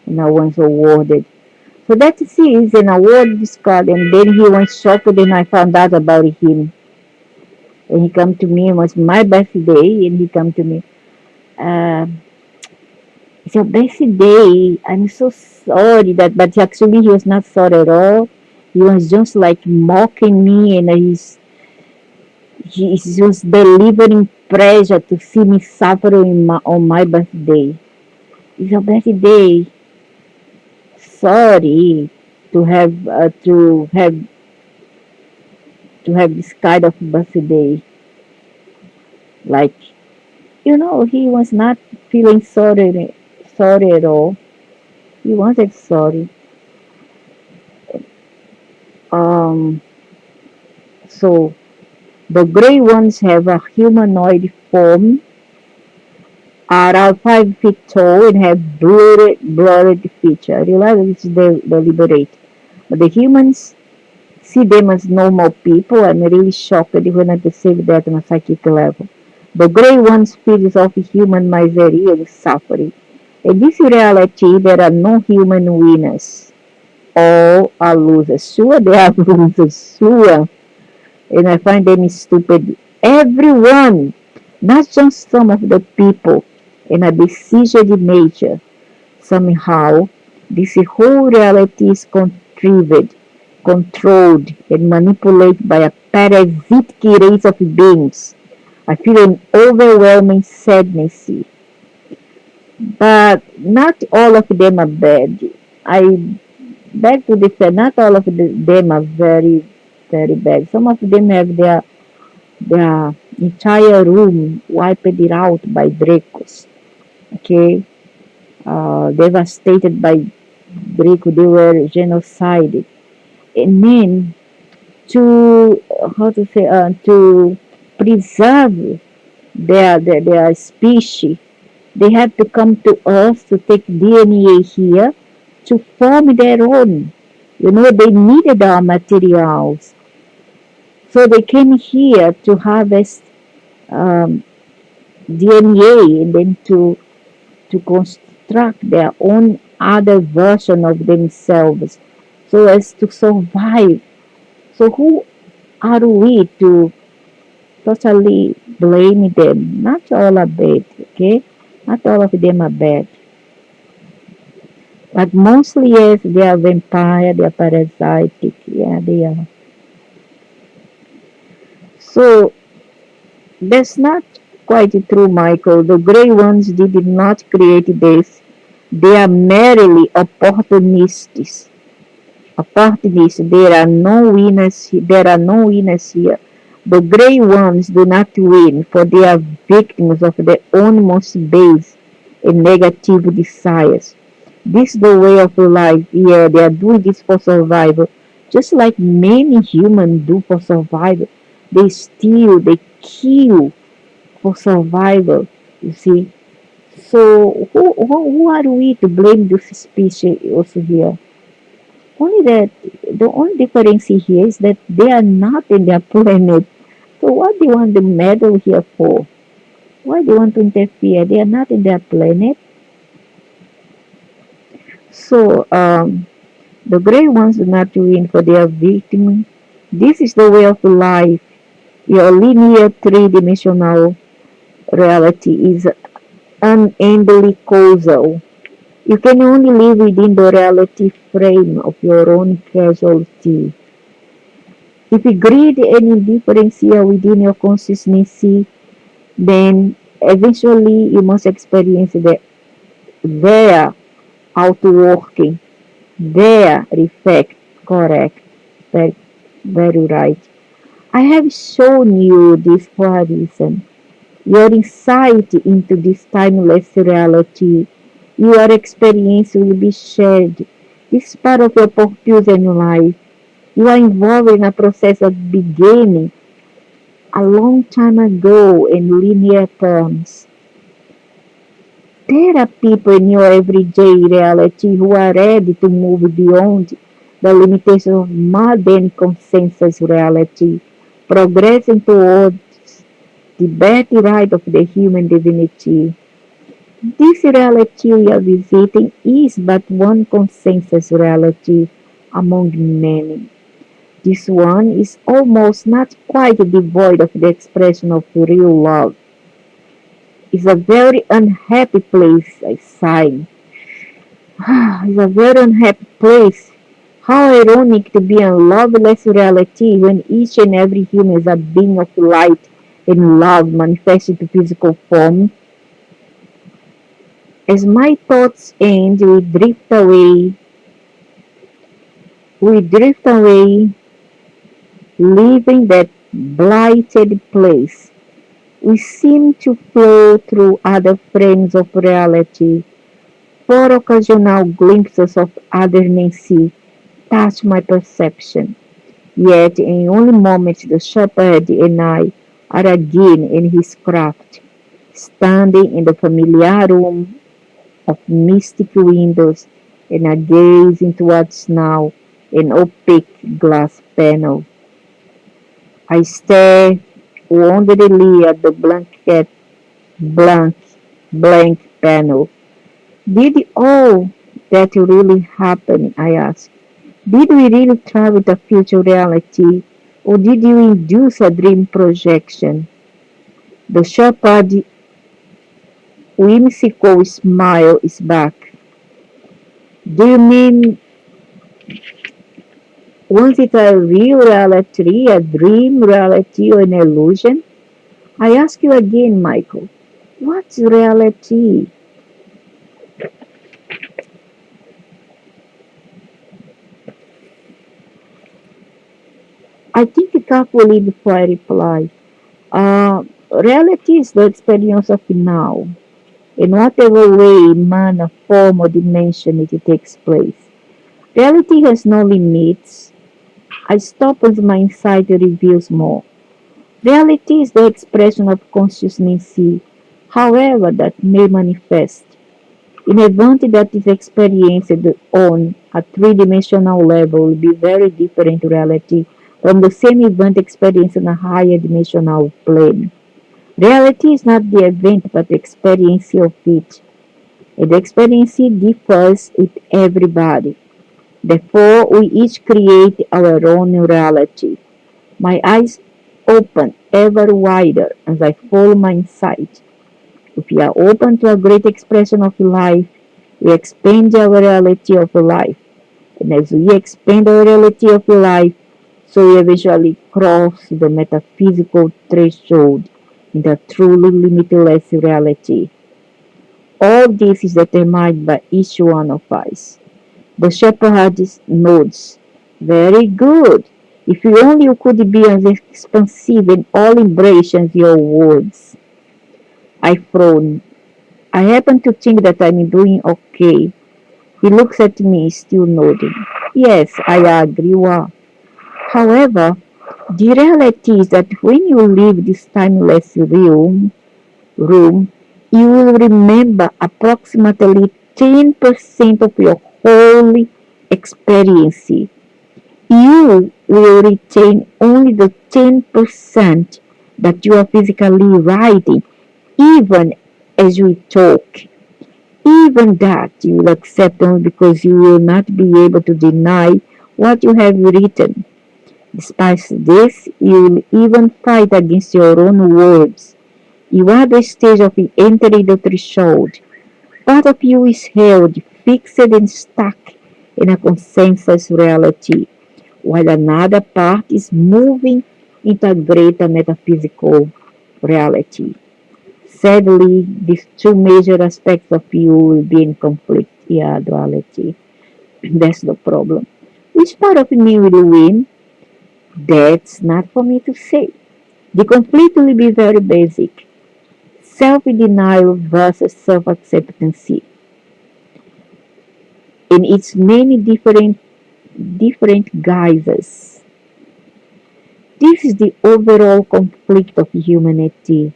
and I was awarded. So that is is an award discard and then he was shocked and I found out about him. And he come to me, it was my birthday and he come to me. Uh, it's your birthday. I'm so sorry that but actually he was not sorry at all. He was just like mocking me and he is just delivering pressure to see me suffering on my birthday. It's your birthday. Sorry to have this kind of birthday. Like he was not feeling sorry at all. He wasn't sorry. Um, so The gray ones have a humanoid form, are around 5 feet tall, and have blurred features. I realize it's deliberate. But the humans see them as normal people. I'm really shocked when I perceive that on a psychic level. The gray ones feeds off human misery and suffering. In this reality, there are no human winners. All are losers. Sure, they are losers. Sure. And I find them stupid. Everyone, not just some of the people, in a decision nature. Somehow, this whole reality is controlled, and manipulated by a parasitic race of beings. I feel an overwhelming sadness, but not all of them are bad. I beg to differ. Not all of them are very, very bad. Some of them have their entire room wiped it out by Dracos. Okay, devastated by Draco. They were genocided, and then to how to say to preserve their species, they have to come to us to take DNA here to form their own. You know, they needed our materials, so they came here to harvest um, DNA and then to construct their own other version of themselves so as to survive. So who are we to totally blame them? Not all are bad, okay? Not all of them are bad. But mostly, yes, they are vampire, they are parasitic, yeah, they are. So that's not quite true, Michael. The gray ones did not create this. They are merely opportunists. There are no winners. There are no winners here. The gray ones do not win, for they are victims of their own most base and negative desires. This is the way of life. Yeah, they are doing this for survival, just like many humans do for survival. They steal, they kill for survival. You see. So who are we to blame this species also here? Only that the only difference here is that they are not in their planet. So what do you want to meddle here for? Why do you want to interfere? They are not in their planet. So the gray ones do not win for their victim. This is the way of life. Your linear three-dimensional reality is unendingly causal. You can only live within the reality frame of your own causality. If you greed and indifference here within your consciousness, then eventually you must experience their outworking, their effect. Correct. Very, very right. I have shown you this for a reason. Your insight into this timeless reality, your experience will be shared. This is part of your purpose in life. You are involved in a process of beginning a long time ago in linear terms. There are people in your everyday reality who are ready to move beyond the limitations of modern consensus reality, progressing towards the birthright of the human divinity. This reality we are visiting is but one consensus reality among many. This one is almost not quite devoid of the expression of real love. It's a very unhappy place, I sigh. It's a very unhappy place. How ironic to be in loveless reality when each and every human is a being of light and love manifested in physical form. As my thoughts end, we drift away, leaving that blighted place. We seem to flow through other frames of reality, for occasional glimpses of otherness touch my perception. Yet in only moments the shepherd and I are again in his craft, standing in the familiar room of mystic windows and I gaze into what's now an opaque glass panel. I stare wonderingly at the blank, blank panel. Did all that really happen? I asked. Did we really travel to future reality, or did you induce a dream projection? The shepherd's whimsical smile is back. Do you mean, was it a real reality, a dream reality, or an illusion? I ask you again, Michael. What's reality? I think carefully before I reply. Reality is the experience of now, in whatever way, manner, form, or dimension it takes place. Reality has no limits. I stop as my insight reveals more. Reality is the expression of consciousness, however that may manifest. In a event that is experienced on a three-dimensional level will be very different reality from the same event experienced on a higher dimensional plane. Reality is not the event but the experience of it. And the experience differs with everybody. Therefore, we each create our own reality. My eyes open ever wider as I follow my insight. If we are open to a great expression of life, we expand our reality of life. And as we expand our reality of life, so we eventually cross the metaphysical threshold in the truly limitless reality. All this is determined by each one of us. The shepherd nods. Very good. If you only could be as expansive and all embraces your words. I frown. I happen to think that I'm doing okay. He looks at me, still nodding. Yes, I agree you are. However, the reality is that when you leave this timeless room, you will remember approximately 10% of your whole experience. You will retain only the 10% that you are physically writing, even as we talk. Even that you will accept only because you will not be able to deny what you have written. Despite this, you will even fight against your own words. You are at the stage of entering the threshold. Part of you is held, fixed and stuck in a consensus reality, while another part is moving into a greater metaphysical reality. Sadly, these two major aspects of you will be in conflict, yeah, duality. That's the problem. Which part of me will win? That's not for me to say. The conflict will be very basic. Self-denial versus self-acceptance in its many different guises. This is the overall conflict of humanity.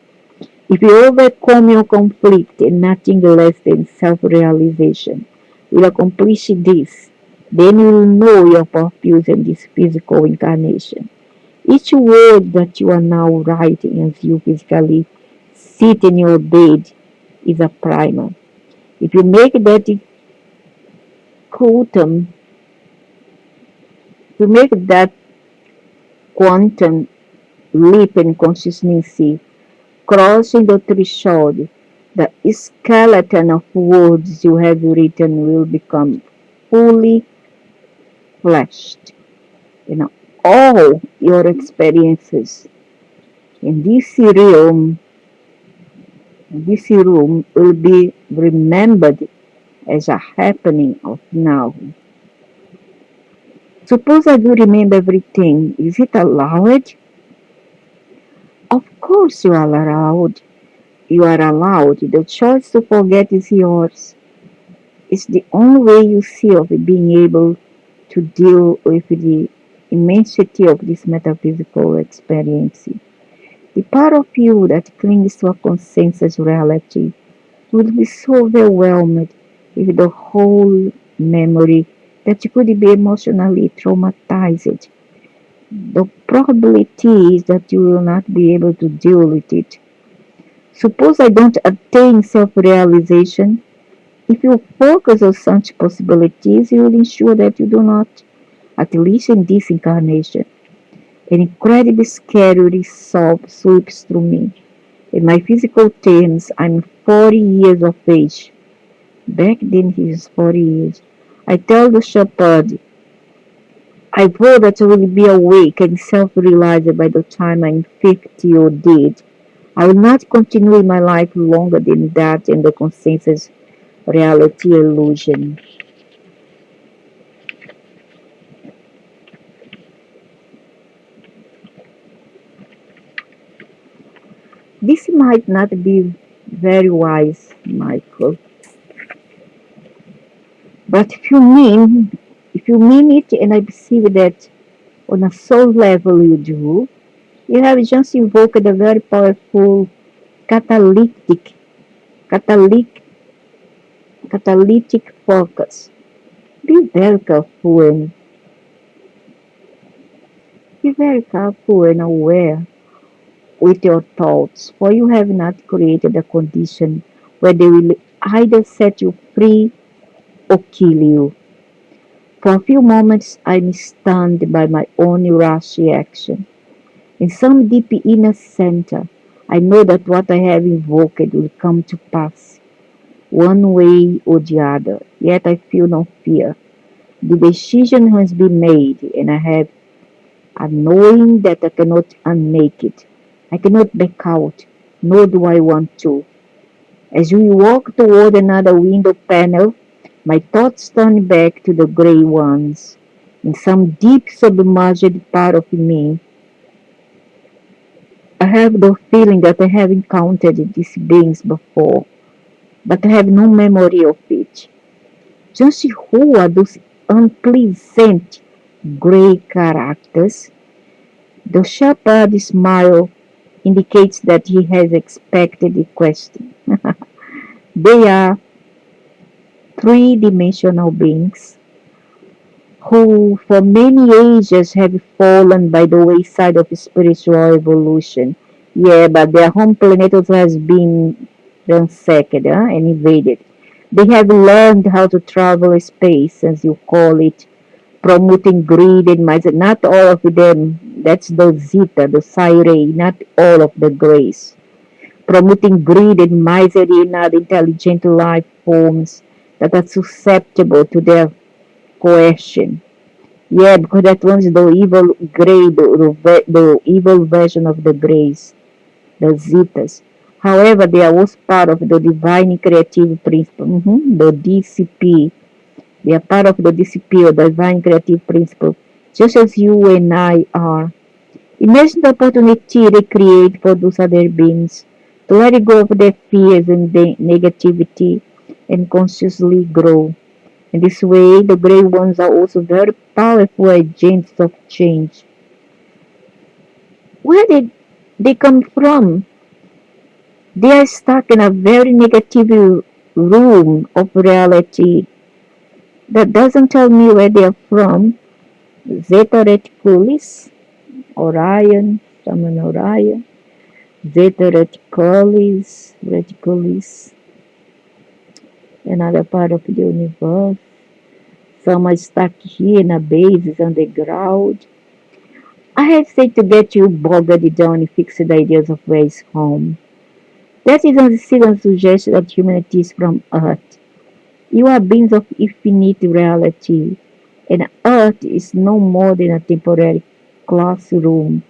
If you overcome your conflict in nothing less than self-realization, will accomplish this, then you will know your purpose in this physical incarnation. Each word that you are now writing as you physically sit in your bed is a primer. If you make that quantum, if you make that quantum leap in consciousness, crossing the threshold, the skeleton of words you have written will become fully fleshed. You know, all your experiences in this room will be remembered as a happening of now. Suppose I do remember everything. Is it allowed? Of course you are allowed. You are allowed. The choice to forget is yours. It's the only way you see of being able to deal with the immensity of this metaphysical experience. The part of you that clings to a consensus reality will be so overwhelmed with the whole memory that you could be emotionally traumatized. The probability is that you will not be able to deal with it. Suppose I don't attain self realization. If you focus on such possibilities, you will ensure that you do not, at least in this incarnation. An incredibly scary sob sweeps through me. In my physical terms, I'm 40 years of age. Back then, he was 40 years. I tell the shepherd, I vow that I will be awake and self-realized by the time I'm 50 or dead. I will not continue my life longer than that in the consensus reality illusion. This might not be very wise, Michael, but if you mean it, and I perceive that on a soul level you do, you have just invoked a very powerful catalytic, catalytic, catalytic focus. Be very careful and be very careful and aware with your thoughts, for you have not created a condition where they will either set you free or kill you. For a few moments I am stunned by my own rash reaction. In some deep inner center, I know that what I have invoked will come to pass, one way or the other, yet I feel no fear. The decision has been made, and I have a knowing that I cannot unmake it. I cannot back out, nor do I want to. As we walk toward another window panel, my thoughts turn back to the gray ones. In some deep submerged part of me, I have the feeling that I have encountered these beings before, but I have no memory of it. Just who are those unpleasant gray characters? The shepherd smile indicates that he has expected the question. They are three-dimensional beings who for many ages have fallen by the wayside of spiritual evolution. Yeah, but their home planet also has been ransacked and invaded. They have learned how to travel space, as you call it, promoting greed and mindset. Not all of them, that's the Zeta, the Syre, not all of the grace. Promoting greed and misery in other intelligent life forms that are susceptible to their coercion. Yeah, because that one's the evil gray, the evil version of the grays, the zetas. However, they are also part of the divine creative principle, the DCP. They are part of the DCP or the divine creative principle, just as you and I are. Imagine the opportunity they create for those other beings to let go of their fears and their negativity and consciously grow. In this way, the gray ones are also very powerful agents of change. Where did they come from? They are stuck in a very negative room of reality that doesn't tell me where they are from. Zeta Reticulis, Orion, Shaman Orion, Zeta Reticulis, another part of the universe. Some are stuck here in a base underground. I hesitate to get you bogged down in fixed ideas of where is home. That is a silent suggestion that humanity is from Earth. You are beings of infinite reality, and Earth is no more than a temporary classroom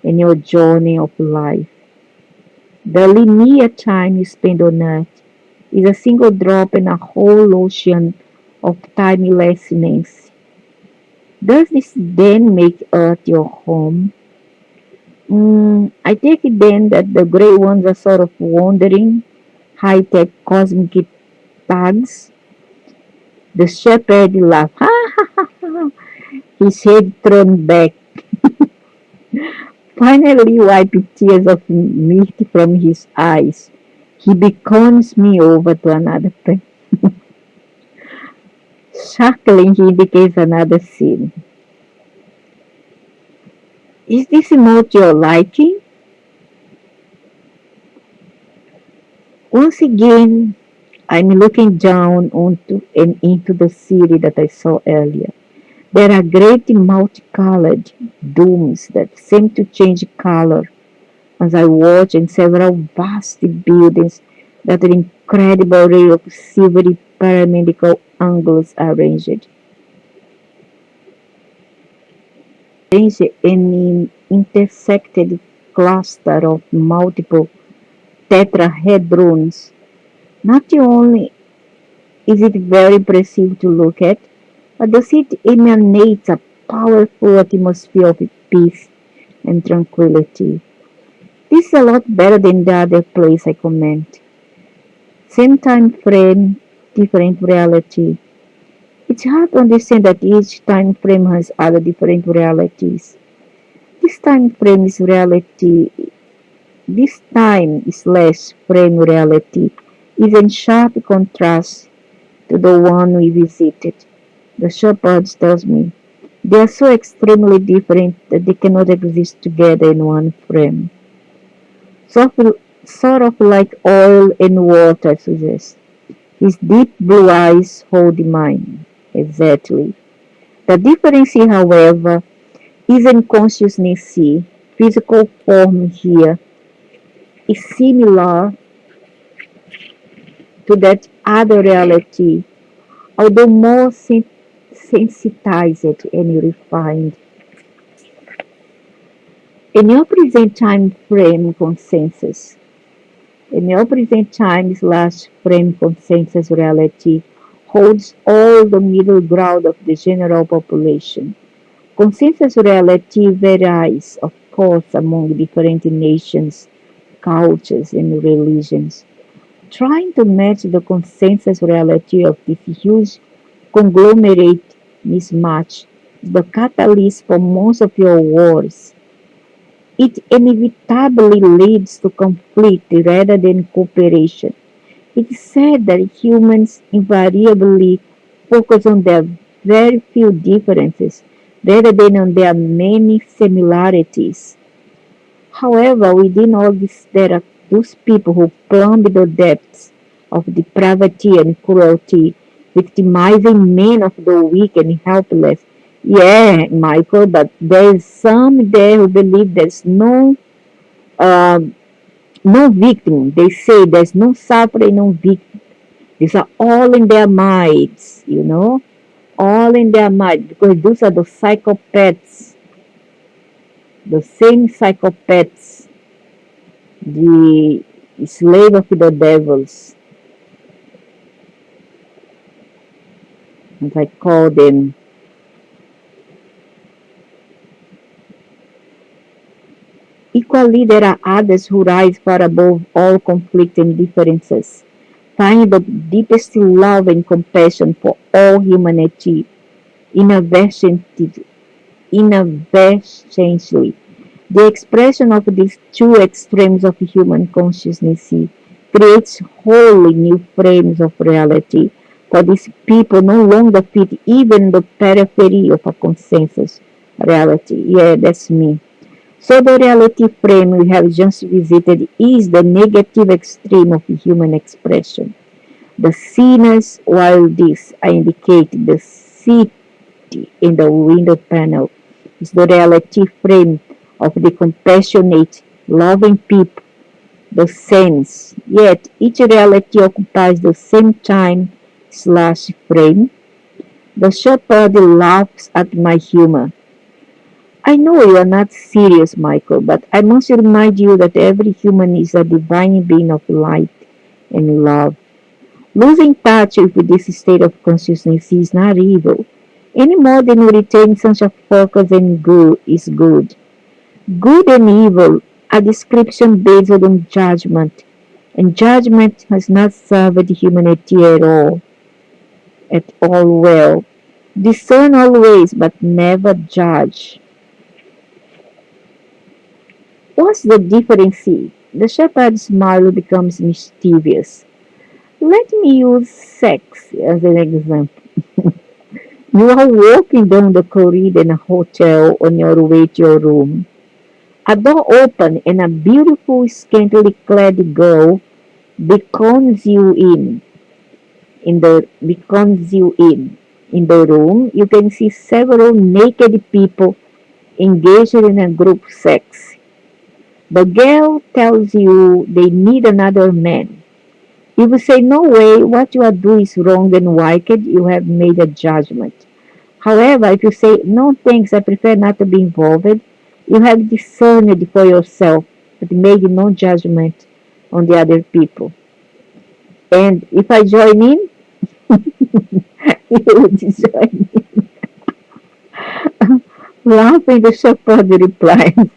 in your journey of life. The linear time you spend on Earth is a single drop in a whole ocean of timelessness. Does this then make Earth your home? I take it then that the gray ones are sort of wandering, high-tech cosmic thugs. The shepherd laughed. Ha ha ha ha. his head thrown back, finally wiping tears of mirth from his eyes. He beckons me over to another place. Chuckling, he indicates another scene. Is this emote your liking? Once again, I'm looking down onto and into the city that I saw earlier. There are great multicolored domes that seem to change color as I watch, and several vast buildings that an incredible array of silvery pyramidal angles arranged in an intersected cluster of multiple tetrahedrons. Not only is it very impressive to look at, but the city emanates a powerful atmosphere of peace and tranquility. This is a lot better than the other place I comment. Same time frame, different reality. It's hard to understand that each time frame has other different realities. This time frame is reality. This time slash frame reality is in sharp contrast to the one we visited. The shepherd tells me they are so extremely different that they cannot exist together in one frame. Sort of, sort of like oil and water, suggests. His deep blue eyes hold mine. Exactly. The difference here, however, isn't consciousness here. Physical form here is similar to that other reality, although more sensitized and refined. In your present time frame consensus, in your present time slash frame consensus reality holds all the middle ground of the general population. Consensus reality varies, of course, among different nations, cultures, and religions. Trying to match the consensus reality of this huge conglomerate mismatch is the catalyst for most of your wars. It inevitably leads to conflict rather than cooperation. It is said that humans invariably focus on their very few differences rather than on their many similarities. However, within all this, there are those people who plumb the depths of depravity and cruelty, victimizing men of the weak and helpless. Yeah, Michael, but there's some there who believe there's uh, no victim. They say there's no suffering, no victim. These are all in their minds, all in their mind, because those are the psychopaths, the same psychopaths, the slave of the devils, as I call them. Equally, there are others who rise far above all conflict and differences, find the deepest love and compassion for all humanity inadvertently. inadvertently. The expression of these two extremes of human consciousness creates wholly new frames of reality, for these people no longer fit even the periphery of a consensus reality. Yeah, that's me. So the reality frame we have just visited is the negative extreme of human expression. The sinners, while this I indicate the city in the window panel, is the reality frame of the compassionate, loving people, the saints. Yet each reality occupies the same time slash frame. The shepherd laughs at my humor. I know you are not serious, Michael, but I must remind you that every human is a divine being of light and love. Losing touch with this state of consciousness is not evil, any more than retaining such a focus and good is good. Good and evil are description based on judgment, and judgment has not served humanity at all well. Discern always, but never judge. What's the difference? The shepherd's smile becomes mischievous. Let me use sex as an example. You are walking down the corridor in a hotel on your way to your room. A door opens and a beautiful, scantily clad girl beckons you in. Beckons you in. In the room, you can see several naked people engaged in a group sex. The girl tells you they need another man. If you say, no way, what you are doing is wrong and wicked, you have made a judgment. However, if you say, no thanks, I prefer not to be involved, you have discerned for yourself, but made no judgment on the other people. And if I join in, you would join in. Laughing, the shepherd replied,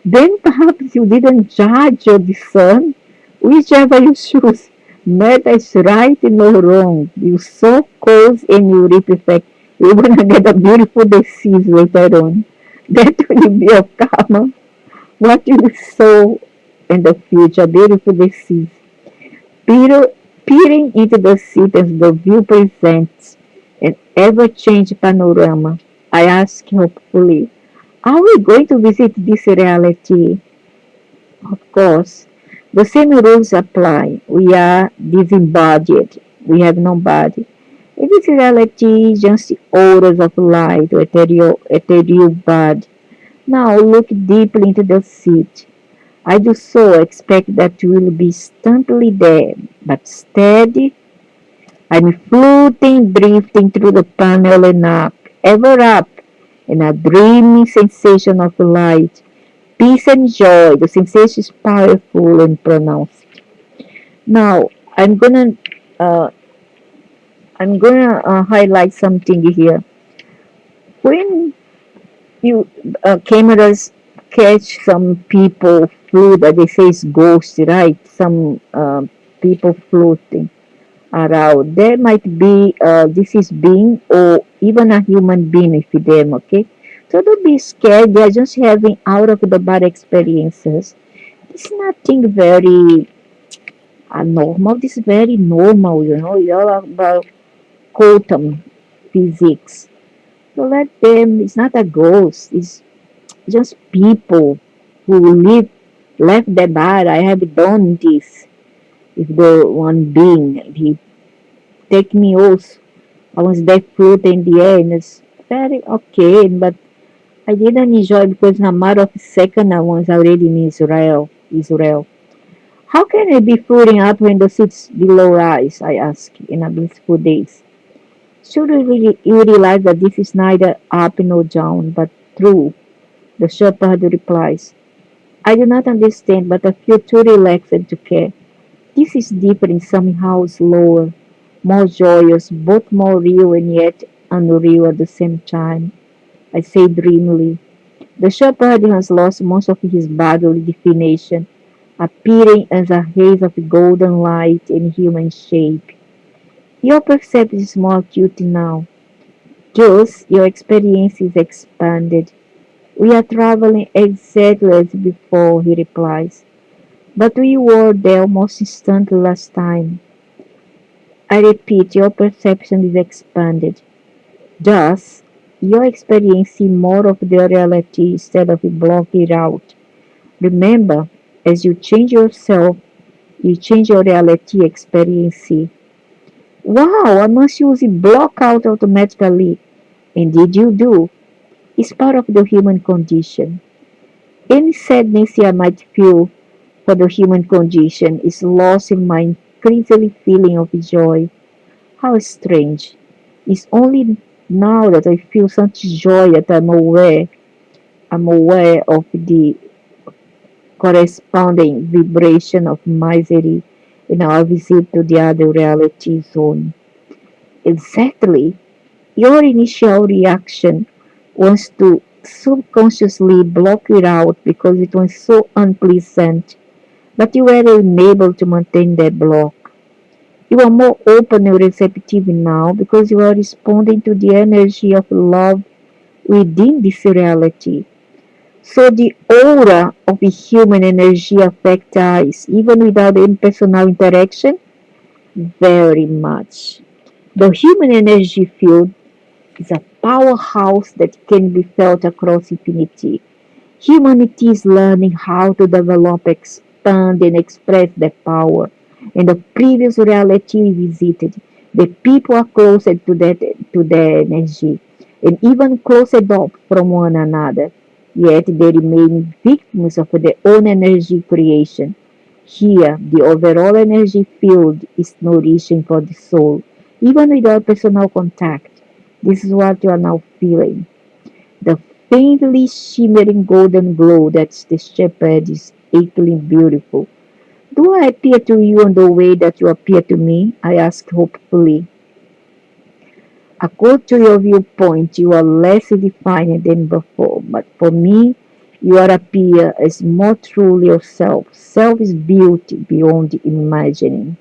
then perhaps you didn't judge or discern, whichever you choose. Neither is right nor wrong. You sow cause and you reap effect. You're gonna get a beautiful disease later on. That will be your karma. What you sow in the future, beautiful disease. Peter, peering into the seat as the view presents an ever-changing panorama, I ask hopefully, are we going to visit this reality? Of course, the same rules apply. We are disembodied. We have no body. In this reality, just odors of light, ethereal body. Now look deeply into the seat. I do so expect that you will be instantly there, but steady. I'm floating, drifting through the panel and up, ever up, in a dreamy sensation of light, peace and joy. The sensation is powerful and pronounced. Now, I'm gonna uh, highlight something here. When you cameras catch some people float, they say it's ghost, right? Some people floating around. There might be this being or even a human being with them, okay? So don't be scared. They are just having out of the body experiences. It's nothing very normal. This is very normal, It's all about quantum physics. So let them. It's not a ghost. It's just people who left their body. I have done this. If the one being, he take me also. I was that fruit in the air, and it's very okay, but I didn't enjoy because in a matter of a second I was already in Israel. How can I be floating up when the seats below rise? I ask in a blissful daze. Should you realize that this is neither up nor down, but through? The shepherd replies. I do not understand, but I feel too relaxed to care. This is different, somehow slower, more joyous, both more real and yet unreal at the same time. I say dreamily. The shepherd has lost most of his bodily definition, appearing as a haze of golden light in human shape. Your perception is more acute now. Thus, your experience is expanded. We are traveling exactly as before, he replies. But we were there almost instantly last time. I repeat, your perception is expanded. Thus, you're experiencing more of the reality instead of blocking it out. Remember, as you change yourself, you change your reality experience. Wow, I must use it block out automatically. Indeed, you do. It's part of the human condition. Any sadness I might feel for the human condition is lost in my increasing feeling of joy. How strange. It's only now that I feel such joy that I'm aware of the corresponding vibration of misery in our visit to the other reality zone. Exactly. Your initial reaction was to subconsciously block it out because it was so unpleasant, but you were unable to maintain that block. You are more open and receptive now because you are responding to the energy of love within this reality. So the aura of the human energy affects us even without any personal interaction very much. The human energy field is a powerhouse that can be felt across infinity. Humanity is learning how to develop, expand, and express that power. In the previous reality we visited, the people are closer to their energy and even closer off from one another. Yet they remain victims of their own energy creation. Here, the overall energy field is nourishing for the soul, even without personal contact. This is what you are now feeling. The faintly shimmering golden glow that's the shepherd is achingly beautiful. Do I appear to you in the way that you appear to me? I asked hopefully. According to your viewpoint, you are less defined than before, but for me, you are appear as more truly yourself. Self is beauty beyond imagining.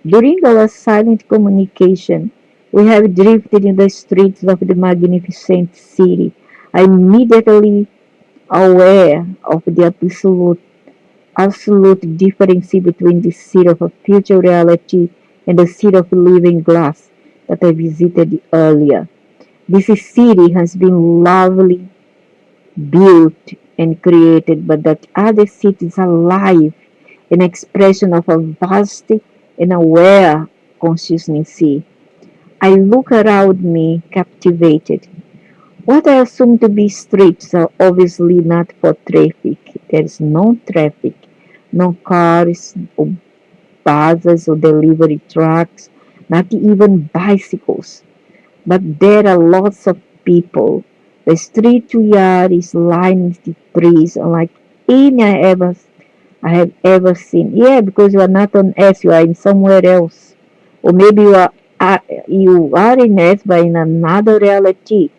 During our silent communication, we have drifted in the streets of the magnificent city. I immediately aware of the absolute difference between the city of a future reality and the city of living glass that I visited earlier. This city has been lovely built and created, but that other city is alive, an expression of a vast and aware consciousness. I look around me captivated. What I assume to be streets are obviously not for traffic. There is no traffic, no cars or buses or delivery trucks, not even bicycles. But there are lots of people. The street yard is lined with trees unlike any I have ever seen. Yeah, because you are not on Earth, you are in somewhere else. Or maybe you are in Earth but in another reality,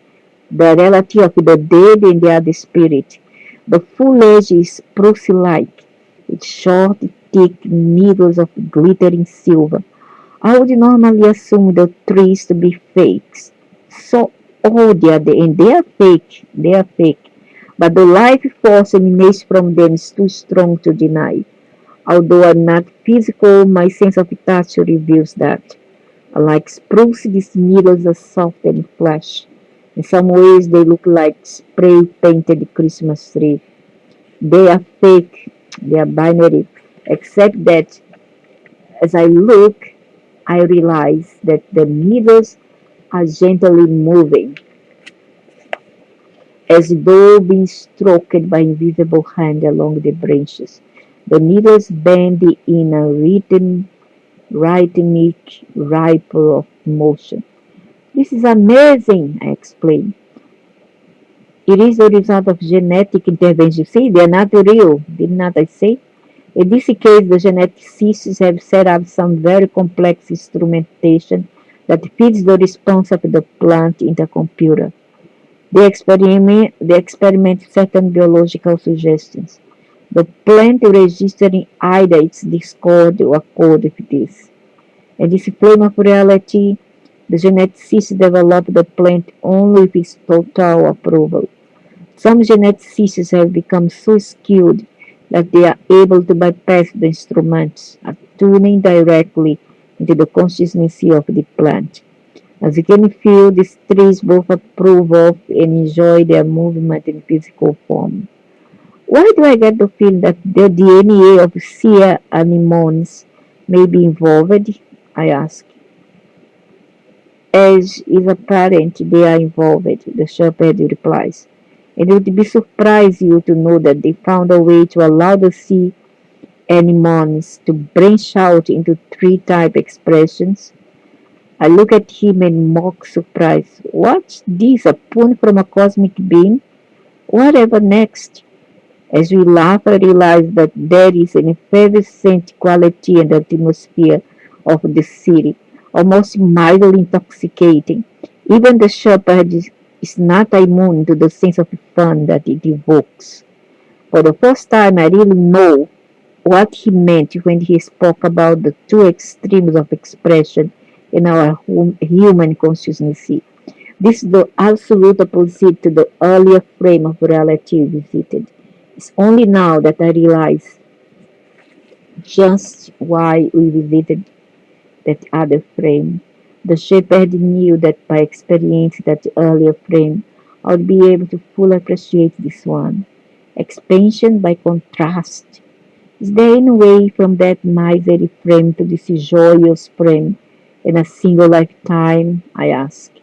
the reality of the dead and the other spirit. The foliage is spruce-like, with short, thick needles of glittering silver. I would normally assume the trees to be fakes. So, oh, they are fake. They are fake. But the life force emanates from them is too strong to deny. Although I'm not physical, my sense of touch reveals that. Like spruce, these needles are soft and flesh. In some ways, they look like spray painted Christmas tree. They are fake. They are binary. Except that as I look, I realize that the needles are gently moving, as though being stroked by invisible hand along the branches. The needles bend in a rhythmic ripple of motion. This is amazing, I explained. It is the result of genetic intervention. See, they are not real, did not I say? In this case, the geneticists have set up some very complex instrumentation that feeds the response of the plant in the computer. They experiment certain biological suggestions. The plant registering either its discord or accord with this. In this flame of reality, the geneticists develop the plant only with its total approval. Some geneticists have become so skilled that they are able to bypass the instruments, tuning directly into the consciousness of the plant. As you can feel, these trees both approve of and enjoy their movement in physical form. Why do I get the feeling that the DNA of sea anemones may be involved? I ask. As is apparent, they are involved, the shepherd replies. And it would be surprise you to know that they found a way to allow the sea anemones to branch out into tree-type expressions. I look at him in mock surprise. What's this? A poem from a cosmic being? Whatever next? As we laugh, I realize that there is an effervescent quality in the atmosphere of the city, almost mildly intoxicating. Even the shepherd is not immune to the sense of fun that it evokes. For the first time, I really know what he meant when he spoke about the two extremes of expression in our human consciousness. This is the absolute opposite to the earlier frame of reality we visited. It's only now that I realize just why we visited that other frame. The shepherd knew that by experiencing that earlier frame, I would be able to fully appreciate this one. Expansion by contrast. Is there any way from that miserly frame to this joyous frame in a single lifetime? I asked.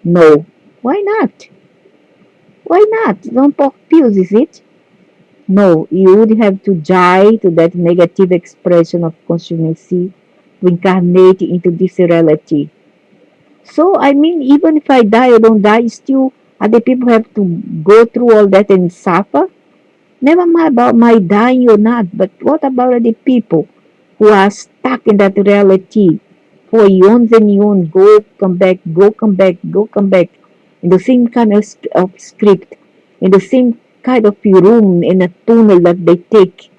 No. Why not? Why not? Don't pop pills, is it? No, you would have to die to that negative expression of consciousness to incarnate into this reality. So, I mean, even if I die or don't die, still other people have to go through all that and suffer? Never mind about my dying or not, but what about the people who are stuck in that reality for eons and eons, go, come back, go, come back, go, come back, in the same kind of script, in the same kind of room, in a tunnel that they take,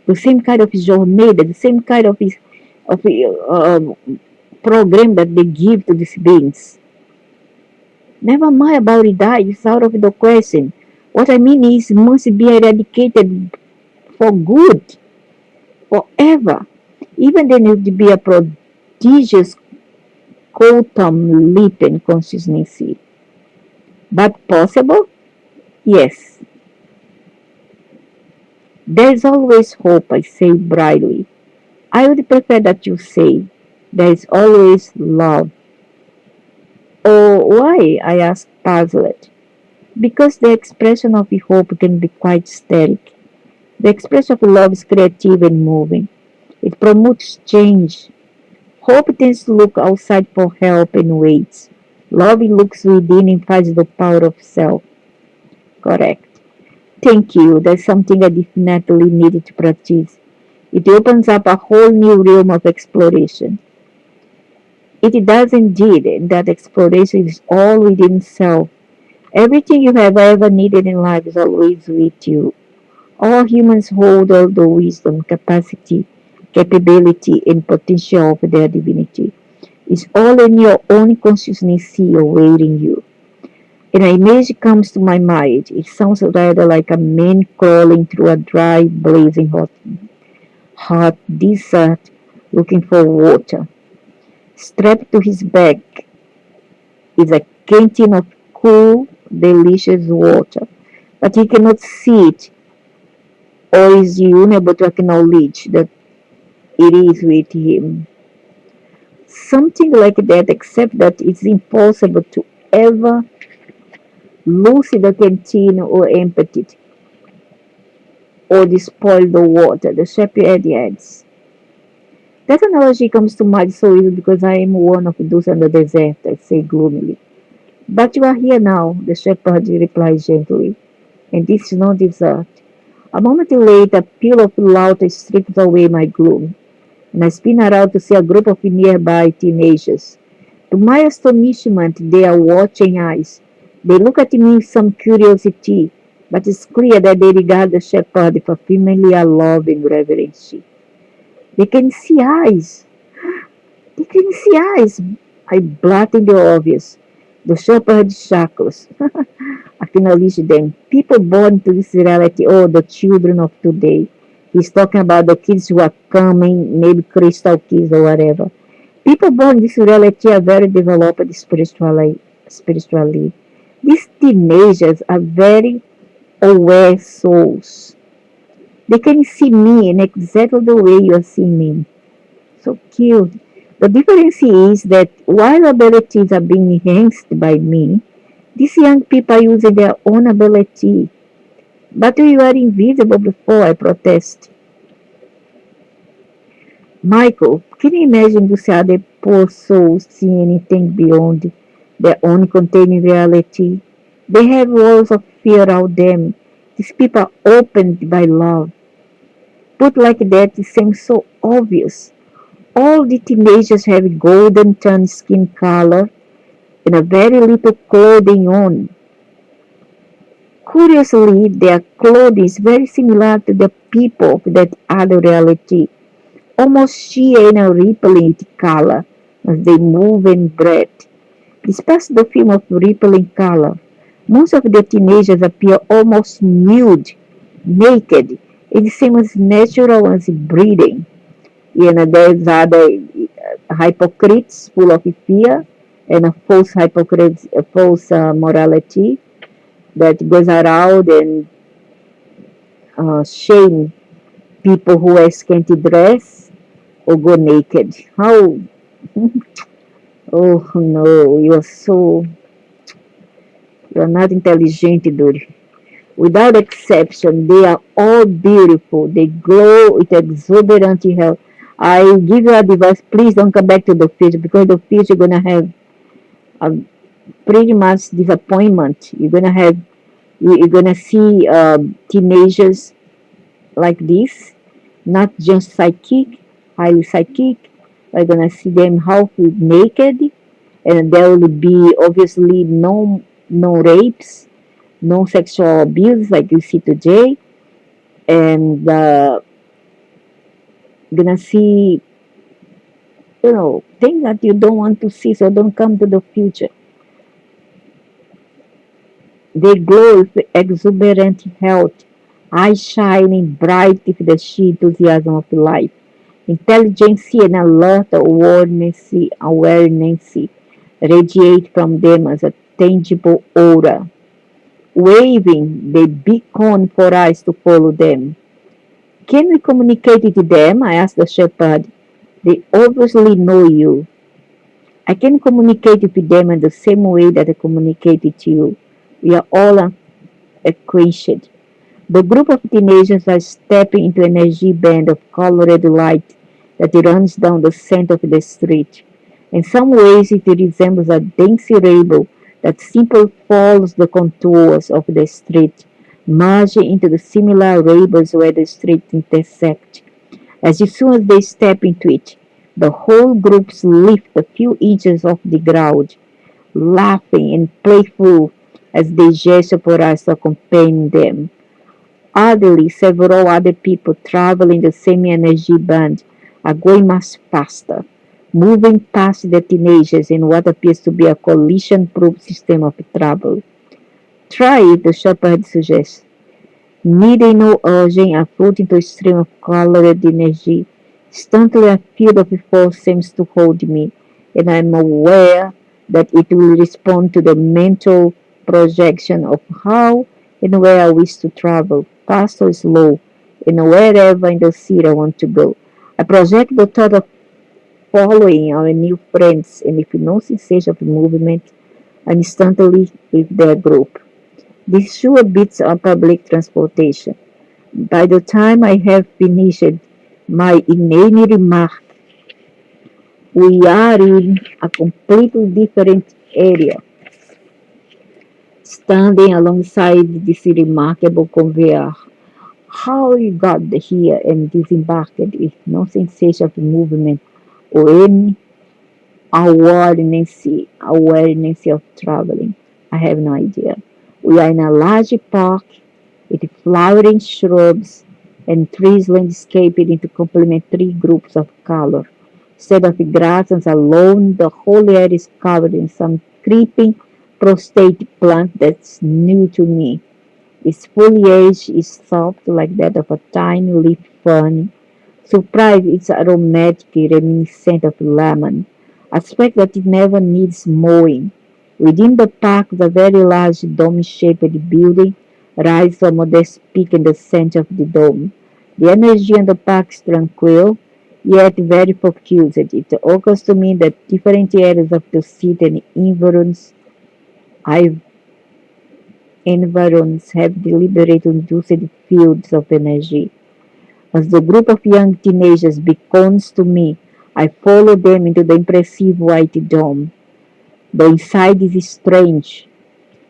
the same kind of journey, the same kind of program that they give to these beings. Never mind about it, die, it's out of the question. What I mean is, must be eradicated for good, forever. Even there needs to be a prodigious quantum leap in consciousness. But possible? Yes. There's always hope, I say brightly. I would prefer that you say, there is always love. Oh, why? I asked, puzzled. Because the expression of hope can be quite static. The expression of love is creative and moving. It promotes change. Hope tends to look outside for help and waits. Love looks within and finds the power of self. Correct. Thank you. That's something I definitely needed to practice. It opens up a whole new realm of exploration. It does indeed, and that exploration is all within self. Everything you have ever needed in life is always with you. All humans hold all the wisdom, capacity, capability, and potential of their divinity. It's all in your own consciousness awaiting you. An image comes to my mind. It sounds rather like a man crawling through a dry, blazing hot desert looking for water. Strapped to his back is a canteen of cool, delicious water, but he cannot see it or is unable to acknowledge that it is with him. Something like that, except that it's impossible to ever lose the canteen or empty it or despoil the water, the shepherd adds. That analogy comes to mind so easily because I am one of those in the desert, I say gloomily. But you are here now, the shepherd replies gently, and this is no desert. A moment later, a peal of laughter strips away my gloom, and I spin around to see a group of nearby teenagers. To my astonishment, they are watching eyes. They look at me with some curiosity, but it's clear that they regard the shepherd with a familiar love and reverence. They can see eyes. They can see eyes. I blurt in the obvious. The shepherd shackles. Acknowledge them. People born to this reality, or the children of today. He's talking about the kids who are coming, maybe crystal kids or whatever. People born in this reality are very developed spiritually. These teenagers are very aware souls. They can see me in exactly the way you are seeing me. So cute. The difference is that while abilities are being enhanced by me, these young people are using their own ability. But we were invisible before, I protest. Michael, can you imagine those other poor souls seeing anything beyond their own contained reality? They have walls of fear around them. These people are opened by love. Put like that, it seems so obvious. All the teenagers have golden turned skin color. and a very little clothing on. Curiously, their clothing is very similar to the people of that other reality, almost sheer and a rippling color as they move and breathe. Despite the film of rippling color, most of the teenagers appear almost nude, naked. It seems natural as breathing. There's other hypocrites full of fear and a false hypocrites, a false morality that goes around and shame people who wear scanty dress or go naked. How? Oh no, you're not intelligent, dude. Without exception, they are all beautiful. They glow with exuberant health. I give you advice, please don't come back to the future because the future you're gonna have a pretty much disappointment. You're gonna see teenagers like this, not just psychic, highly psychic. We're gonna see them half naked, and there will be obviously no rapes, no sexual abuse like you see today, and gonna see things that you don't want to see, so don't come to the future. They glow with exuberant health, eyes shining bright with the sheer enthusiasm of life. Intelligence and alert awareness radiate from them as a tangible aura, waving the beacon for us to follow them. Can we communicate it to them? I asked the shepherd. They obviously know you. I can communicate it to them in the same way that I communicated to you. We are all acquainted. The group of teenagers are stepping into an energy band of colored light that runs down the center of the street. In some ways, it resembles a dense rainbow that simply follows the contours of the street, merging into the similar rainbows where the streets intersect. As soon as they step into it, the whole group lifts a few inches off the ground, laughing and playful as they gesture for us to accompany them. Oddly, several other people traveling the same energy band are going much faster, moving past the teenagers in what appears to be a collision-proof system of travel. Try it, the shepherd suggests. Needing no urging, I float into a stream of colored energy. Instantly, a field of force seems to hold me, and I am aware that it will respond to the mental projection of how and where I wish to travel, fast or slow, and wherever in the city I want to go. I project the thought of following our new friends, and if no sensation of movement, I'm instantly with their group. This sure beats on public transportation. By the time I have finished my inane remark, we are in a completely different area, standing alongside this remarkable conveyor. How you got here and disembarked with no sensation of movement or any awareness of traveling? I have no idea. We are in a large park with flowering shrubs and trees landscaped into complementary groups of color. Instead of grass and alone, the whole air is covered in some creeping prostate plant that's new to me. Its foliage is soft like that of a tiny leaf fern. Surprised, it's aromatic, reminiscent of lemon. I suspect that it never needs mowing. Within the park, the very large dome-shaped building rises to a modest peak in the center of the dome. The energy in the park is tranquil, yet very focused. It occurs to me that different areas of the city and I environs have deliberately induced fields of energy. As the group of young teenagers beckons to me, I follow them into the impressive white dome. The inside is strange.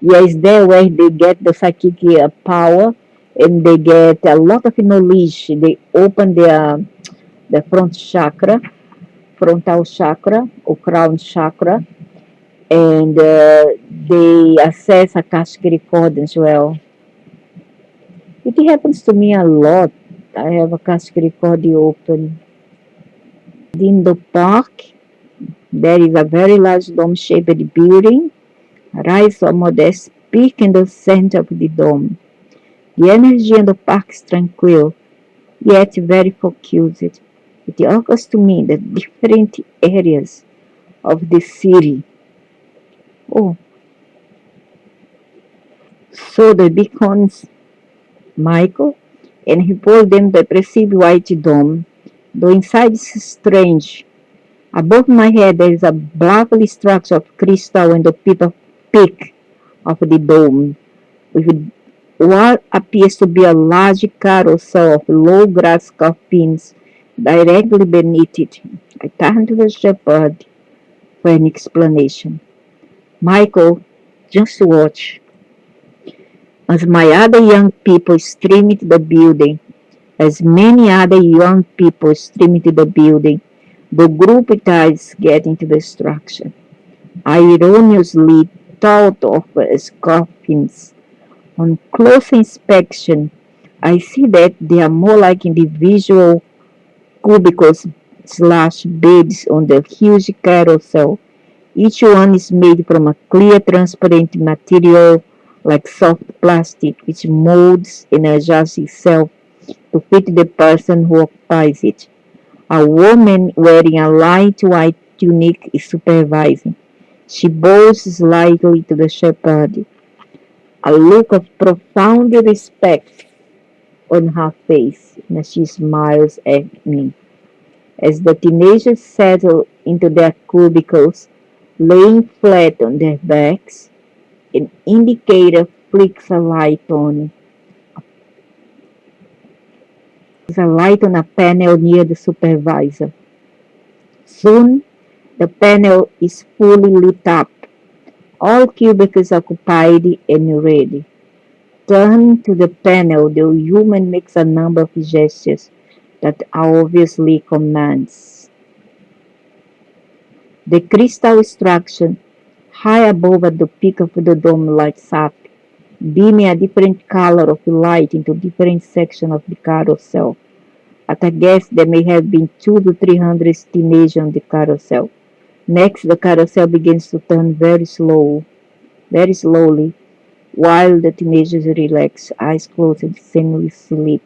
Yeah, it's there where they get the psychic power and they get a lot of knowledge. They open the frontal chakra or crown chakra, and they assess Akashic record as well. It happens to me a lot. I have Akashic record open. In the park, there is a very large dome-shaped building. Rise a modest peak in the center of the dome. The energy in the park is tranquil, yet very focused. It occurs to me that different areas of the city. Oh, so the beacons, Michael, and he pulled them the perceived white dome. Though inside is strange. Above my head there is a blackly structure of crystal in the peak of the dome, with what appears to be a large carousel of low grass coffins directly beneath it. I turned to the shepherd for an explanation. Michael, just watch. As my other young people stream into the building, as many other young people stream into the building, the group tries get into destruction. I erroneously thought of as coffins. On close inspection, I see that they are more like individual cubicles slash beds on the huge carousel. Each one is made from a clear transparent material like soft plastic which molds and adjusts itself to fit the person who occupies it. A woman wearing a light white tunic is supervising. She bows slightly to the shepherd, a look of profound respect on her face, and she smiles at me. As the teenagers settle into their cubicles, laying flat on their backs, an indicator flicks a light on a panel near the supervisor. Soon, the panel is fully lit up. All cubicles occupied and ready. Turning to the panel, the human makes a number of gestures that are obviously commands. The crystal structure high above at the peak of the dome lights up, beaming a different color of light into different sections of the carousel. At a guess, there may have been 200 to 300 teenagers on the carousel. Next, the carousel begins to turn very slowly, while the teenagers relax, eyes closed and seemingly sleep.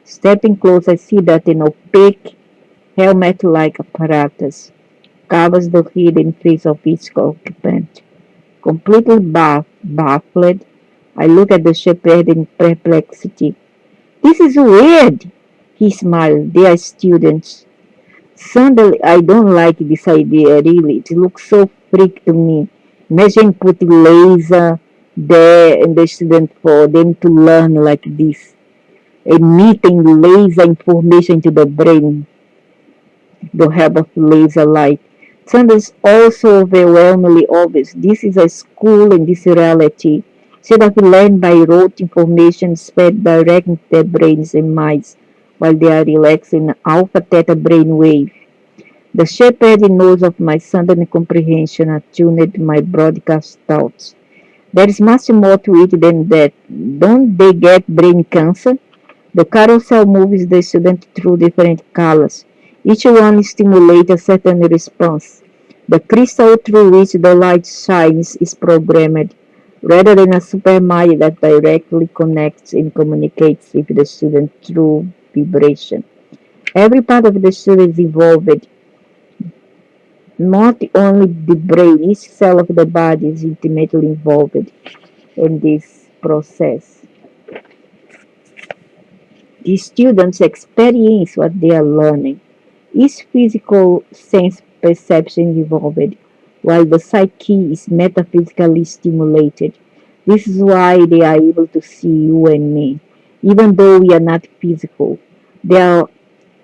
Stepping close, I see that an opaque, helmet-like apparatus covers the hidden face of each occupant. Completely baffled, I look at the shepherd in perplexity. This is weird, he smiled. They are students. Suddenly, I don't like this idea, really. It looks so freak to me. Imagine putting laser there in the student for them to learn like this. Emitting laser information to the brain, the help of laser light. Suddenly, it's also overwhelmingly obvious. This is a school and this is reality. Instead of learn by rote information spread direct into their brains and minds while they are relaxed in alpha theta brain wave. The shepherd knows of my sudden comprehension attuned to my broadcast thoughts. There is much more to it than that. Don't they get brain cancer? The carousel moves the student through different colors. Each one stimulates a certain response. The crystal through which the light shines is programmed, rather than a supermind that directly connects and communicates with the student through vibration. Every part of the student is involved, not only the brain, each cell of the body is intimately involved in this process. The students experience what they are learning. Each physical sense perception is involved, while the psyche is metaphysically stimulated. This is why they are able to see you and me, even though we are not physical. Their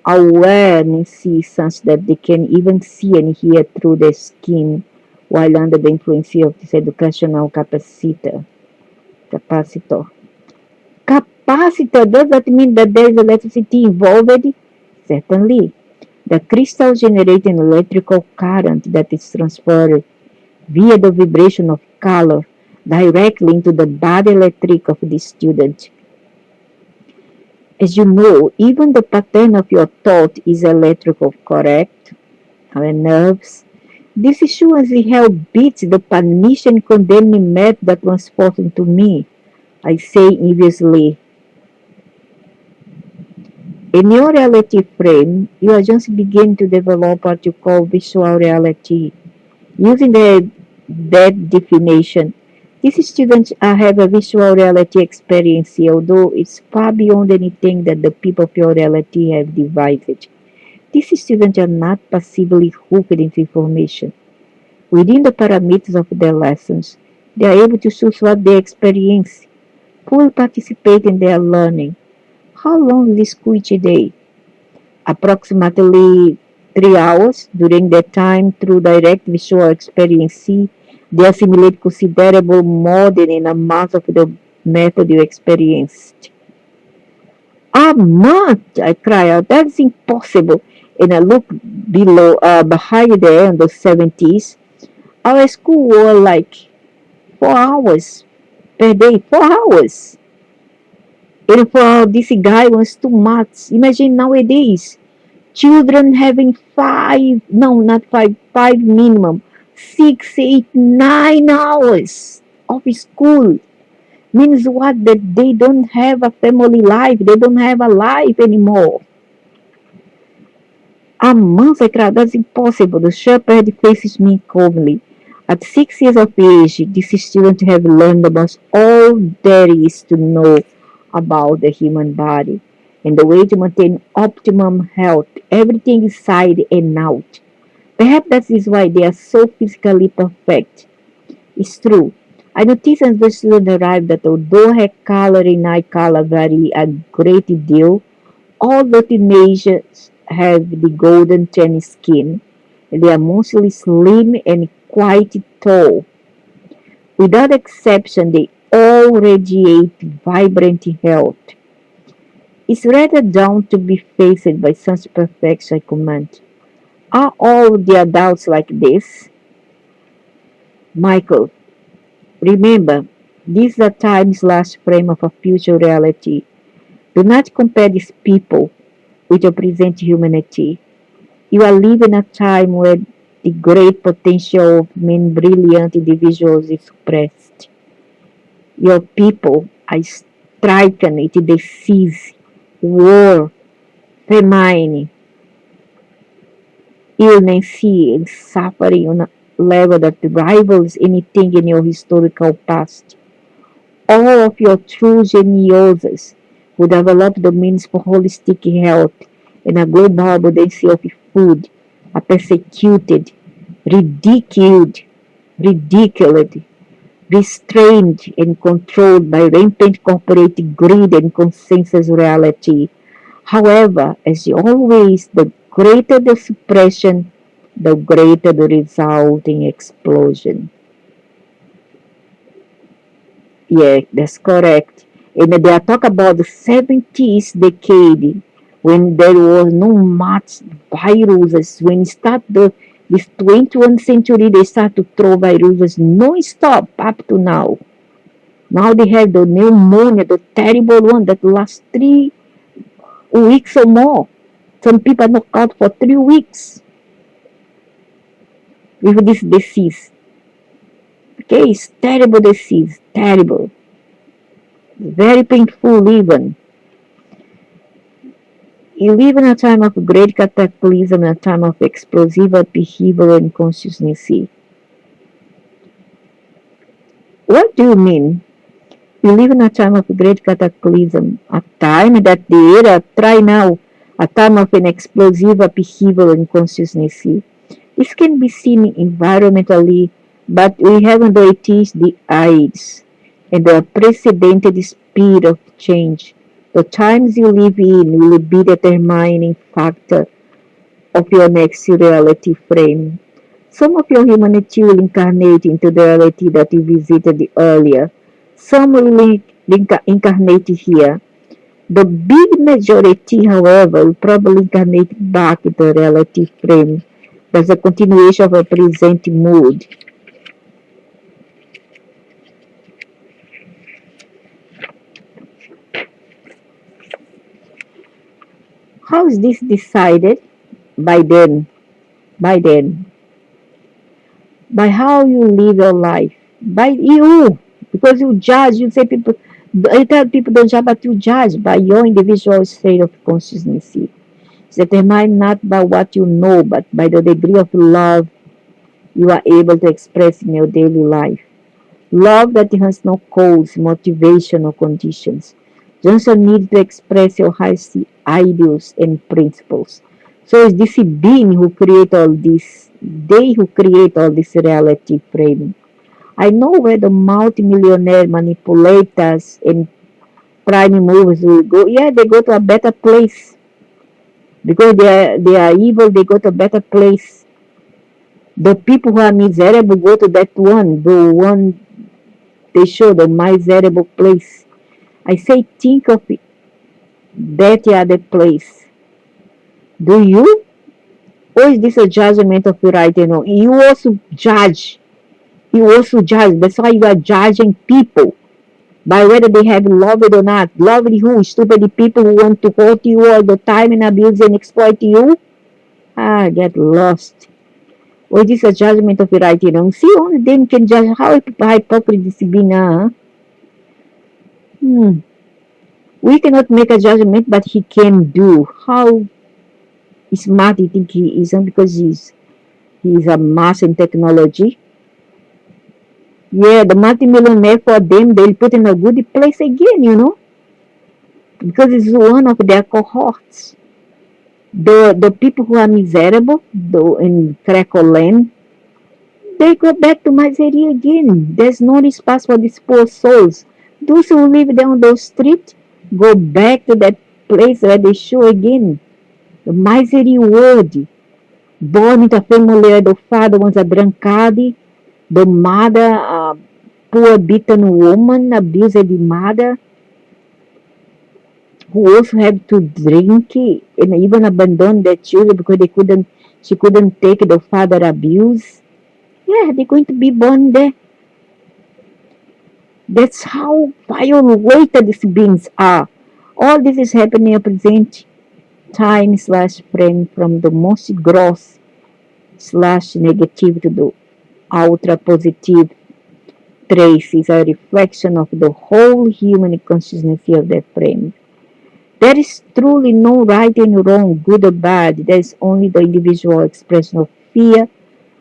awareness is such that they can even see and hear through their skin while under the influence of this educational capacitor. Capacitor, does that mean that there is electricity involved? Certainly. The crystal generates an electrical current that is transferred via the vibration of color directly into the body electric of the student. As you know, even the pattern of your thought is electrical, correct? Our nerves. This surely help beats the punish and condemning math that was forced into me. I say enviously. In your reality frame, you are just beginning to develop what you call visual reality. Using that definition, these students have a visual reality experience, although it's far beyond anything that the people of your reality have devised. These students are not passively hooked into information. Within the parameters of their lessons, they are able to choose what they experience, fully participate in their learning. How long is school each day? Approximately 3 hours. During that time, through direct visual experience, they assimilate considerable more than in a month of the method you experienced. A month, I cry out. That's impossible. And I look behind there in the 70s. Our school were like 4 hours per day, 4 hours. And for this guy was too much. Imagine nowadays, children having five, no, not five, five minimum, 6, 8, 9 hours of school. Means what? That they don't have a family life. They don't have a life anymore. A month, I cried, that's impossible. The shepherd faces me calmly. At 6 years of age, this student have learned almost all there is to know about the human body and the way to maintain optimum health, everything inside and out. Perhaps that is why they are so physically perfect. It's true. I noticed as the student arrived that although her color and eye color vary a great deal, all the teenagers have the golden tan skin. They are mostly slim and quite tall. Without exception, they all radiate vibrant health. It's rather down to be faced by such perfection, I comment. Are all the adults like this? Michael, remember, this is a time's last frame of a future reality. Do not compare these people with your present humanity. You are living a time where the great potential of many brilliant individuals is suppressed. Your people are stricken into disease, war, famine, illness, and suffering on a level that rivals anything in your historical past. All of your true geniuses who develop the means for holistic health and a global abundance of food are persecuted, ridiculed, ridiculed, restrained, and controlled by rampant corporate greed and consensus reality. However, as always, the greater the suppression, the greater the resulting explosion. Yeah, that's correct. And they are talk about the 70s decade when there was no much viruses. When it start this 21st century, they start to throw viruses non-stop up to now. Now they have the pneumonia, the terrible one that lasts 3 weeks or more. Some people knock out for 3 weeks with this disease. Okay, it's terrible disease, terrible. Very painful even. You live in a time of great cataclysm, a time of explosive upheaval and consciousness. What do you mean? We live in a time of great cataclysm, a time that the era, try now, a time of an explosive upheaval in consciousness. This can be seen environmentally, but we haven't noticed the eyes and the unprecedented speed of change. The times you live in will be the determining factor of your next reality frame. Some of your humanity will incarnate into the reality that you visited earlier. Some will incarnate here. The big majority, however, will probably incarnate back into the reality frame. That's a continuation of a present mood. How is this decided? By them, by them, by how you live your life, by you, because you judge. You say people, I tell people don't judge, but you judge by your individual state of consciousness. It's determined not by what you know, but by the degree of love you are able to express in your daily life. Love that has no cause, motivation, or conditions. Just a need to express your highest ideals and principles. So it's this being who create all this, they who create all this reality framing. I know where the multimillionaire manipulators and prime movers will go. Yeah, they go to a better place because they are evil. They go to a better place. The people who are miserable go to that one, the one they show the miserable place. I say, think of it, that other place. Do you? Or is this a judgment of your right and wrong? You also judge. You also judge. That's why you are judging people by whether they have loved or not. Loved who? Stupid people who want to hurt you all the time and abuse and exploit you? Ah, get lost. Or is this a judgment of your right and wrong? See, only them can judge how hypocrite this be now. Hmm. We cannot make a judgment, but he can do. How smart you think he is, because he's a mass in technology. Yeah, the multi-millionaire for them, they'll put in a good place again, because it's one of their cohorts. The people who are miserable, in Crackle land, they go back to misery again. There's no space for these poor souls. Those who live down those streets go back to that place where they show again. The misery world. Born into a family where the father was a drunkard, the mother a poor beaten woman, abused the mother, who also had to drink and even abandon their children because she couldn't take the father abuse. Yeah, they're going to be born there. That's how violated these beings are. All this is happening at present time slash frame, from the most gross slash negative to the ultra positive trace, is a reflection of the whole human consciousness of that frame. There is truly no right and wrong, good or bad. There is only the individual expression of fear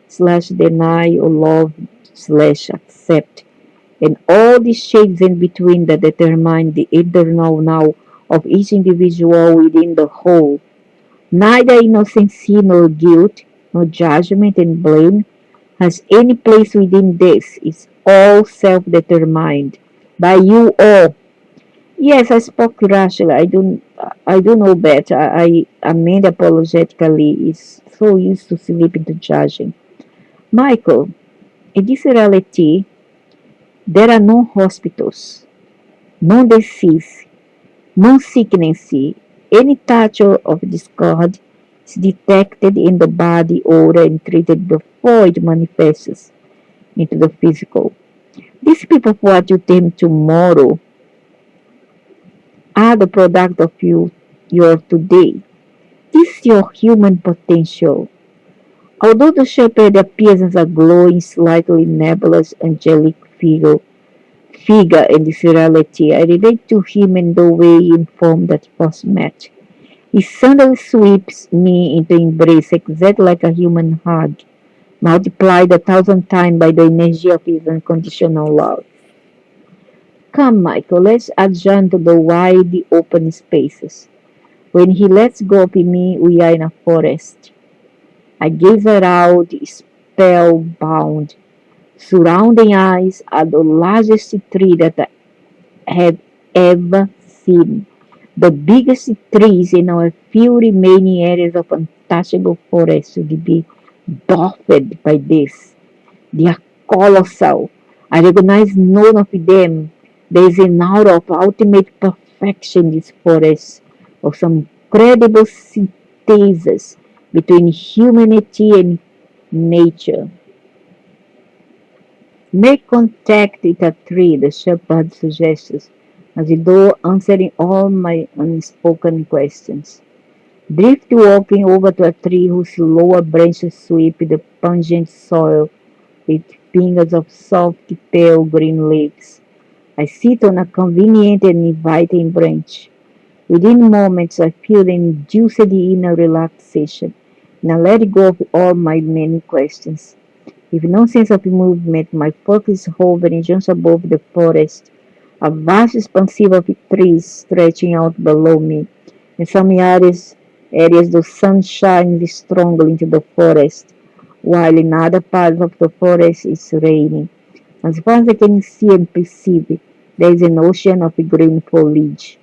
slash deny or love slash accept. And all these shades in between that determine the internal now of each individual within the whole. Neither innocency nor guilt, nor judgment and blame has any place within this. It's all self-determined by you all. Yes, I spoke rashly. I don't know better. I made apologetically. Is so used to sleeping to judging. Michael, in this reality, there are no hospitals, no disease, no sickness. Any touch of discord is detected in the body aura and treated before it manifests into the physical. These people what you term tomorrow are the product of your today. This is your human potential. Although the shepherd appears as a glowing, slightly nebulous, angelic figure in this reality, I relate to him in the way in form that was met. He suddenly sweeps me into embrace exactly like a human hug, multiplied 1,000 times by the energy of his unconditional love. Come, Michael, let's adjourn to the wide open spaces. When he lets go of me, we are in a forest. I gaze around, spellbound. Surrounding us are the largest tree that I have ever seen. The biggest trees in our few remaining areas of untouchable forest should be dwarfed by this. They are colossal. I recognize none of them. There is an aura of ultimate perfection in this forest, of some credible synthesis between humanity and nature. Make contact with a tree, the shepherd suggests, as though answering all my unspoken questions. Drift walking over to a tree whose lower branches sweep the pungent soil with fingers of soft pale green leaves. I sit on a convenient and inviting branch. Within moments I feel an induced inner relaxation, and I let go of all my many questions. With no sense of movement, my focus is hovering just above the forest, a vast expanse of trees stretching out below me. In some areas the sun shines strongly into the forest, while in other parts of the forest it's raining. As far as I can see and perceive, there is an ocean of green foliage.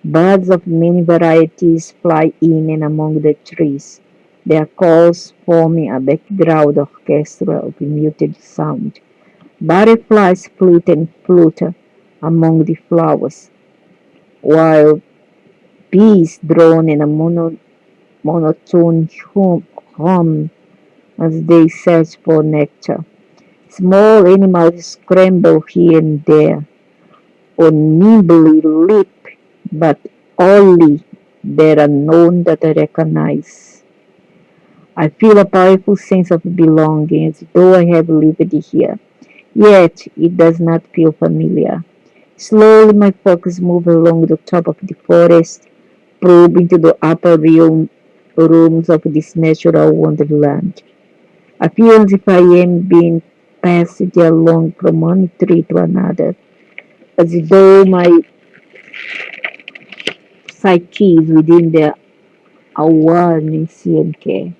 Birds of many varieties fly in and among the trees, their calls forming a background orchestra of muted sound. Butterflies flit and flutter among the flowers, while bees drone in a monotone hum as they search for nectar. Small animals scramble here and there, or nimbly leap, but only there are none that I recognize. I feel a powerful sense of belonging as though I have lived here, yet it does not feel familiar. Slowly my focus moves along the top of the forest, probe into the upper rooms of this natural wonderland. I feel as if I am being passed along from one tree to another, as though my psyche is within their awareness and care.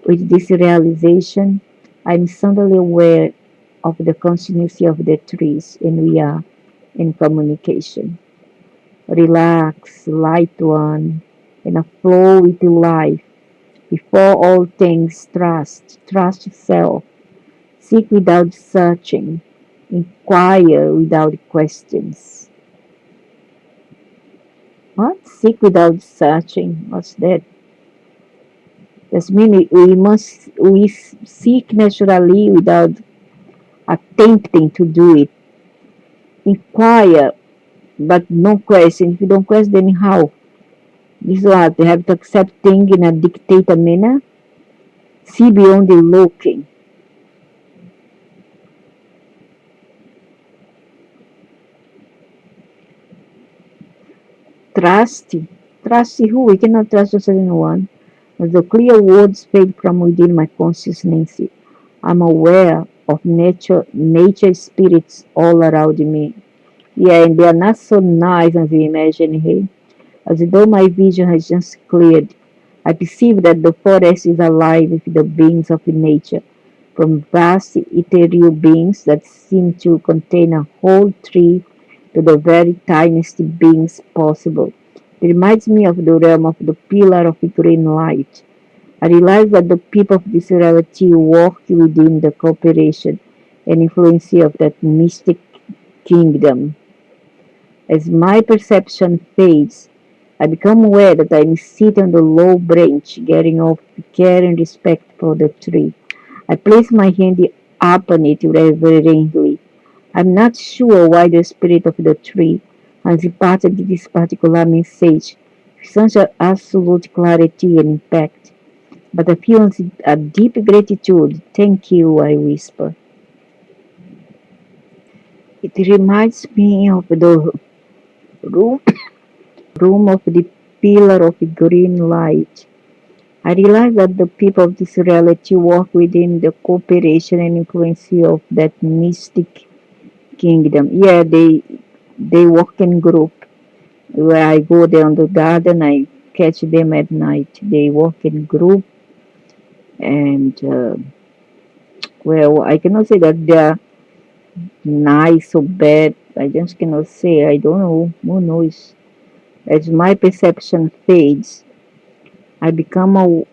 With this realization, I am suddenly aware of the continuity of the trees and we are in communication. Relax, light one, and a flow with life. Before all things, trust yourself. Seek without searching. Inquire without questions. What? Seek without searching? What's that? That means we seek naturally without attempting to do it. Inquire, but no question. If you don't question, then how? This is what they have to accept things in a dictator manner. See beyond the looking. Trust. Trust who? We cannot trust just anyone. As the clear words fade from within my consciousness, I'm aware of nature spirits all around me. Yeah, and they are not so nice as we imagine here. As though my vision has just cleared, I perceive that the forest is alive with the beings of nature, from vast ethereal beings that seem to contain a whole tree to the very tiniest beings possible. It reminds me of the realm of the pillar of green light. I realize that the people of this reality walk within the cooperation and influence of that mystic kingdom. As my perception fades, I become aware that I am sitting on the low branch, getting off care and respect for the tree. I place my hand upon it reverently. I'm not sure why the spirit of the tree has imparted this particular message with such an absolute clarity and impact, but I feel a deep gratitude. Thank you, I whisper. It reminds me of the room, room of the pillar of green light. I realize that the people of this reality walk within the cooperation and influence of that mystic kingdom. Yeah, they walk in group. Where I go there on the garden, I catch them at night. They walk in group, and well, I cannot say that they are nice or bad. I just cannot say. I don't know. Who knows? As my perception fades, I become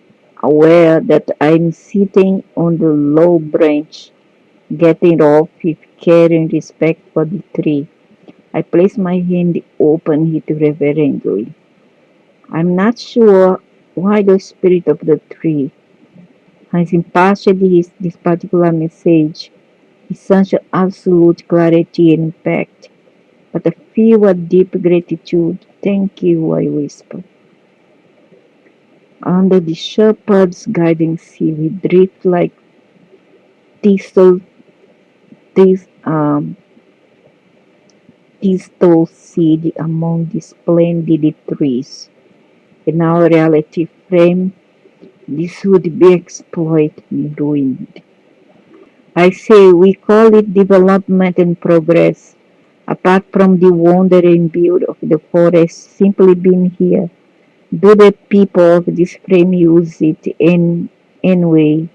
aware that I'm sitting on the low branch, getting off with care and respect for the tree. I place my hand open it reverently. I'm not sure why the spirit of the tree has imparted this particular message with such absolute clarity and impact, but I feel a deep gratitude. Thank you, I whisper. Under the shepherd's guiding sea, we drift like thistle, this, thistle seed among the splendid trees. In our reality frame, this would be exploited and ruined. I say we call it development and progress, apart from the wonder and beauty of the forest simply being here. Do the people of this frame use it in any way?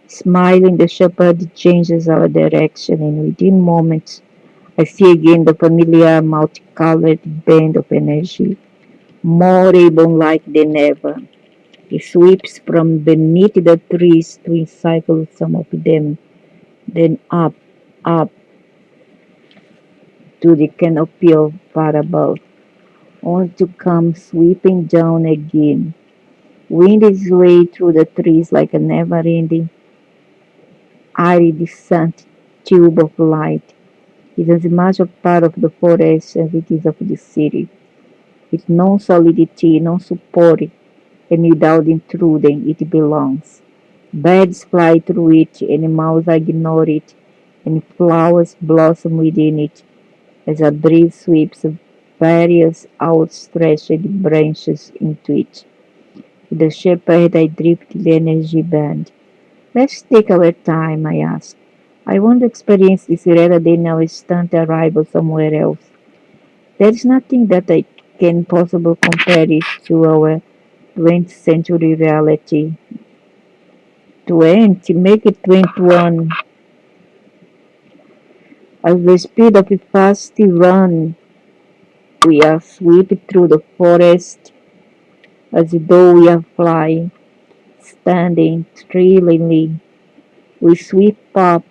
Smiling, the shepherd changes our direction, and within moments, I see again the familiar multicolored band of energy, more ribbon-like than ever. It sweeps from beneath the trees to encircle some of them, then up to the canopy of far above, only to come sweeping down again. Wind its way through the trees like a never-ending, iridescent tube of light. It is as much a part of the forest as it is of the city, with no solidity, no support, and without intruding, it belongs. Birds fly through it, animals ignore it, and flowers blossom within it as a breeze sweeps various outstretched branches into it. With the shepherd, I drift the energy band. Let's take our time, I ask. I want to experience this rather than our instant arrival somewhere else. There is nothing that I can possibly compare it to our 20th century reality. 20, make it 21. At the speed of a fast run, we are sweeping through the forest as though we are flying, standing thrillingly. We sweep up,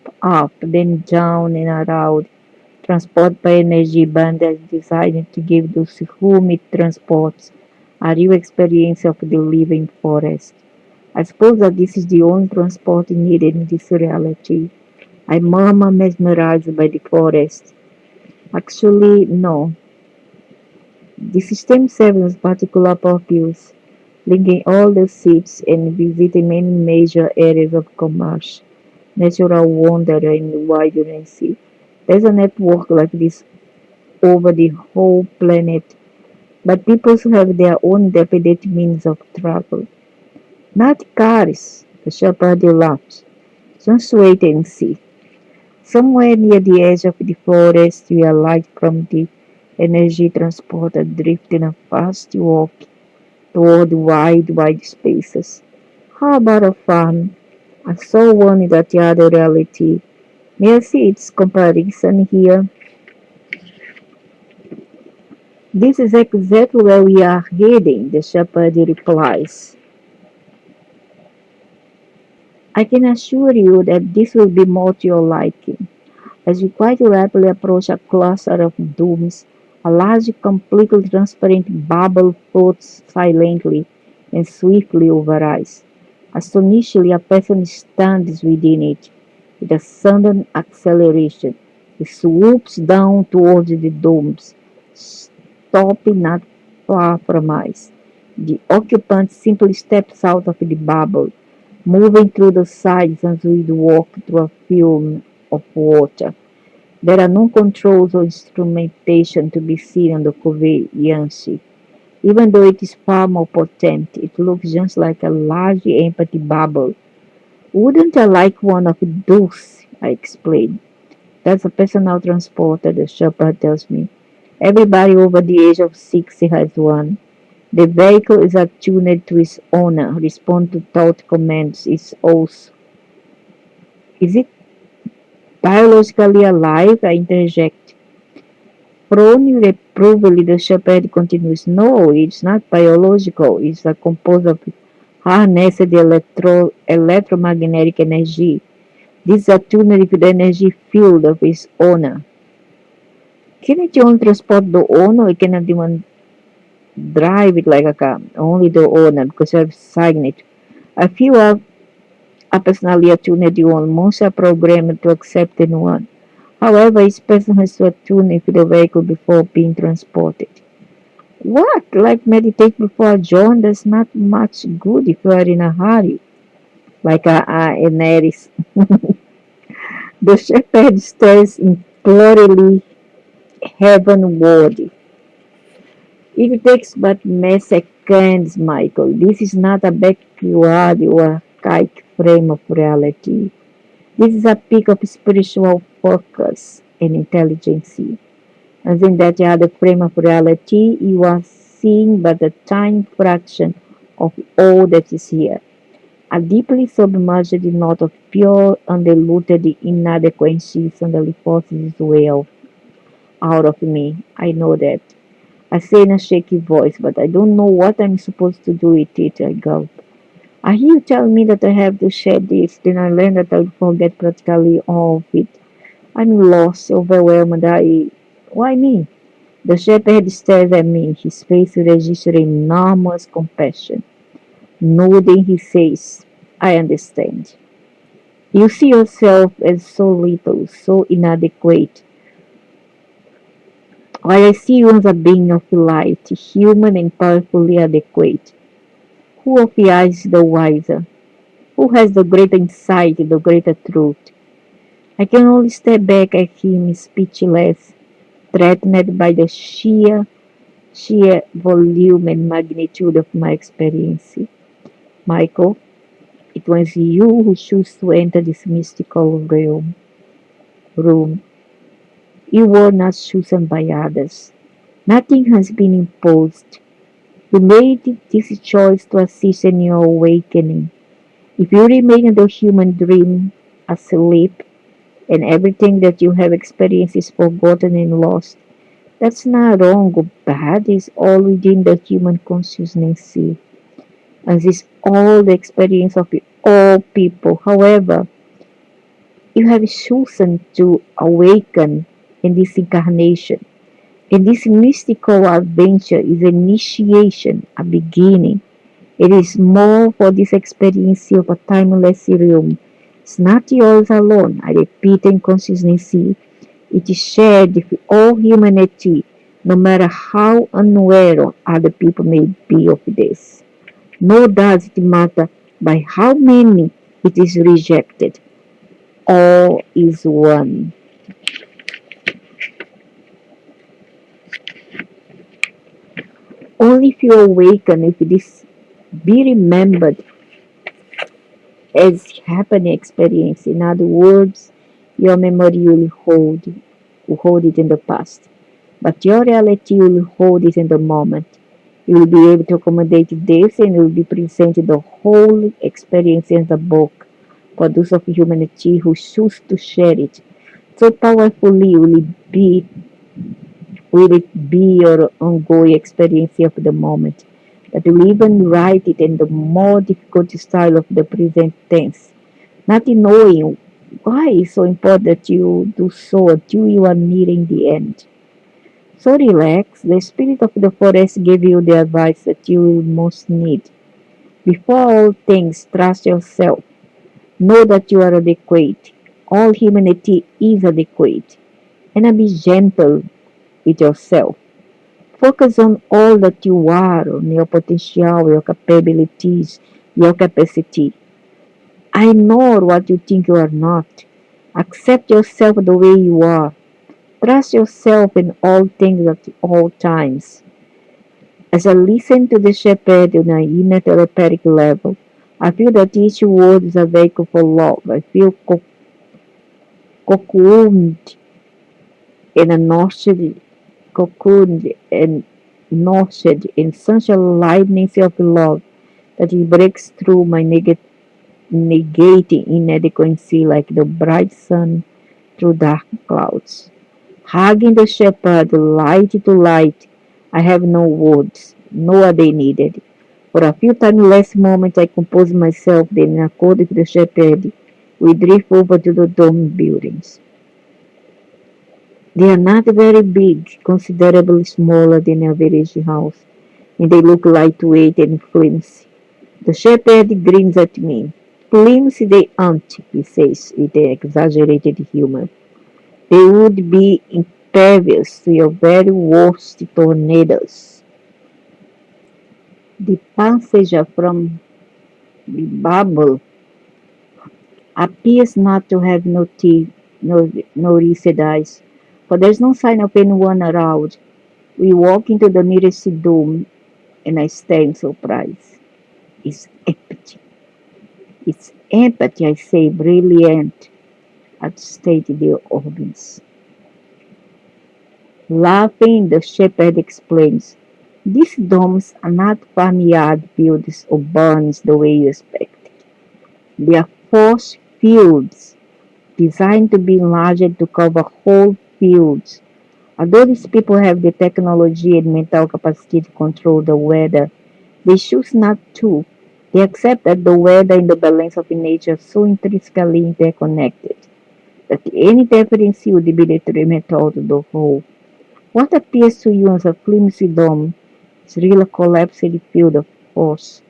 then down and around, transport by energy band that is designed to give those whom it transports a real experience of the living forest. I suppose that this is the only transport needed in this reality. I murmur, mesmerized by the forest. Actually, no. The system serves particular purpose, linking all the seats and visiting many major areas of commerce, natural wonder, and wilderness. There's a network like this over the whole planet, but people have their own definite means of travel. Not cars, the shepherd laughed. Just wait and see. Somewhere near the edge of the forest, we are light from the energy transporter drifting a fast walk toward wide spaces. How about a farm? I saw one in that other reality. May I see its comparison here? This is exactly where we are heading, the shepherd replies. I can assure you that this will be more to your liking. As we quite rapidly approach a cluster of domes, a large, completely transparent bubble floats silently and swiftly over us. Astonishingly, a person stands within it. With a sudden acceleration, he swoops down towards the domes, stopping not far from us. The occupant simply steps out of the bubble, moving through the sides as we walk through a film of water. There are no controls or instrumentation to be seen on the Kobayashi. Even though it is far more potent, it looks just like a large empty bubble. Wouldn't I like one of those? I explained. That's a personal transporter, the shepherd tells me. Everybody over the age of 60 has one. The vehicle is attuned to its owner, responds to thought commands. Is it biologically alive? I interject. Prone reprovingly, the shepherd continues. No, it's not biological. It's a composed of harnessed electromagnetic energy. This is attuned with the energy field of its owner. Can it only transport the owner? It cannot even drive it like a car. Only the owner, because I've signed it. A few are personally attuned. You almost are programmed to accept anyone. However, each person has to attune with the vehicle before being transported. What? Like meditate before dawn? That's not much good if you are in a hurry. Like an Aries. The shepherd stares imploringly heavenward. It takes but mere seconds, Michael. This is not a backward or archaic frame of reality. This is a peak of spiritual focus and intelligence. As in that other frame of reality, you are seeing but a tiny fraction of all that is here. A deeply submerged knot of pure, undiluted inadequacy suddenly forces its way out of me. I know that. I say in a shaky voice, but I don't know what I'm supposed to do with it. I gulp. I hear you tell me that I have to share this, then I learn that I'll forget practically all of it. I'm lost, overwhelmed. Why me? The shepherd stares at me, his face registering enormous compassion. Nodding, he says, I understand. You see yourself as so little, so inadequate, while I see you as a being of light, human and powerfully adequate. Who of you is the wiser? Who has the greater insight, the greater truth? I can only step back at him speechless, threatened by the sheer volume and magnitude of my experience. Michael, it was you who chose to enter this mystical room. You were not chosen by others. Nothing has been imposed. You made this choice to assist in your awakening. If you remain in the human dream, asleep, and everything that you have experienced is forgotten and lost, that's not wrong or bad. It's all within the human consciousness, as is all the experience of all people. However, you have chosen to awaken in this incarnation. And this mystical adventure is an initiation, a beginning. It is more for this experience of a timeless realm. It's not yours alone. I repeat in consciousness. It is shared with all humanity, no matter how unaware other people may be of this. Nor does it matter by how many it is rejected. All is one. Only if you awaken, if this be remembered as happening experience. In other words, your memory will hold it in the past, but your reality will hold it in the moment. You will be able to accommodate this and will be presented the whole experience in the book for those of humanity who choose to share it. So powerfully will it be your ongoing experience of the moment that will even write it in the more difficult style of the present tense, not knowing why it's so important that you do so until you are nearing the end. So relax, the spirit of the forest gave you the advice that you will most need. Before all things, trust yourself. Know that you are adequate. All humanity is adequate. And be gentle with yourself. Focus on all that you are, on your potential, your capabilities, your capacity. Ignore what you think you are not. Accept yourself the way you are. Trust yourself in all things at all times. As I listen to the shepherd on an inner telepathic level, I feel that each word is a vehicle for love. I feel cocooned in a nurtured, cocooned and nurtured in such a lightness of love that it breaks through my negating inadequacy like the bright sun through dark clouds. Hugging the shepherd, light to light, I have no words, no are they needed. For a few timeless moments I compose myself, then in accord with the shepherd, we drift over to the dome buildings. They are not very big, considerably smaller than a village house, and they look lightweight and flimsy. The shepherd grins at me. Flimsy they aren't, he says with an exaggerated humor. They would be impervious to your very worst tornadoes. The passenger from the bubble appears not to have no teeth, no recessed eyes, for there's no sign of anyone around. We walk into the nearest dome, and I stand surprised. It's empty. It's empty, I say, brilliant, at state the audience. Laughing, the shepherd explains, these domes are not farmyard buildings or barns the way you expect. They are force fields designed to be enlarged to cover whole fields. Although these people have the technology and mental capacity to control the weather, they choose not to. They accept that the weather and the balance of nature are so intrinsically interconnected that any interference would be detrimental to the whole. What appears to you as a flimsy dome is really a collapsed field of force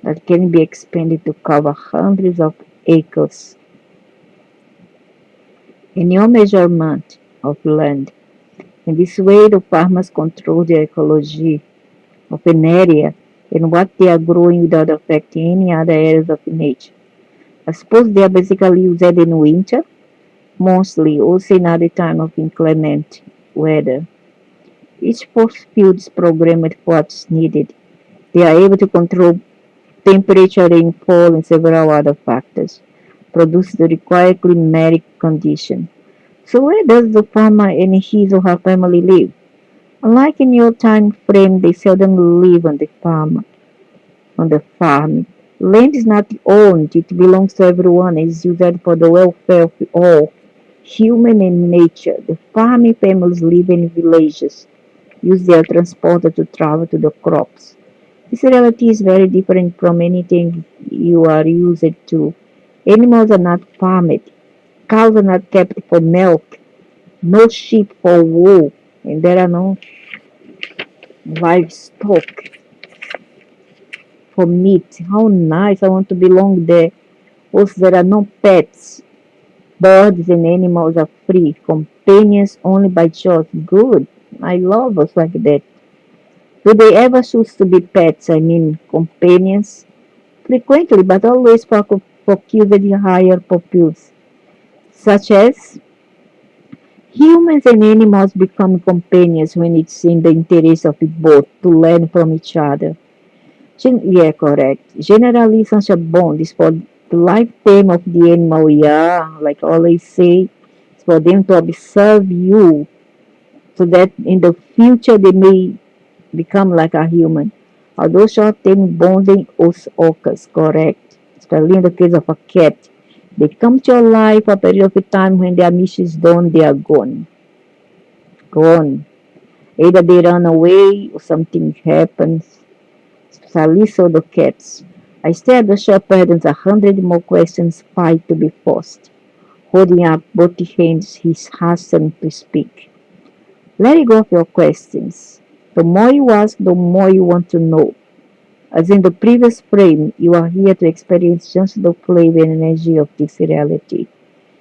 that can be expanded to cover hundreds of acres. In your measurement of land, in this way the farmers control the ecology of an area and what they are growing without affecting any other areas of nature. I suppose they are basically used in winter, mostly, also in other time of inclement weather. Each force field is programmed for what's needed. They are able to control temperature, rainfall, and several other factors, produce the required climatic condition. So where does the farmer and his or her family live? Unlike in your time frame, they seldom live on the farm. Land is not owned, it belongs to everyone and is used for the welfare of all, human and nature. The farming families live in villages, use their transporter to travel to the crops. This reality is very different from anything you are used to. Animals are not farmed. Cows are not kept for milk. No sheep for wool. And there are no livestock for meat. How nice. I want to belong there. Also, there are no pets. Birds and animals are free. Companions only by choice. Good. I love us like that. Do they ever choose to be pets? I mean, companions? Frequently, but always for cured higher purpose, such as humans and animals become companions when it's in the interest of both to learn from each other. Yeah, correct. Generally, such a bond is for the lifetime of the animal. Yeah, like I always say, it's for them to observe you so that in the future they may become like a human. Although short-term bonding also occurs, correct, especially in the case of a cat. They come to your life for a period of time when their mission is done, they are gone. Gone. Either they run away or something happens. Especially so the cats. I stare at the shepherd and 100 more questions fight to be forced. Holding up both hands, he's hastened to speak. Let go of your questions. The more you ask, the more you want to know. As in the previous frame, you are here to experience just the flavor and energy of this reality.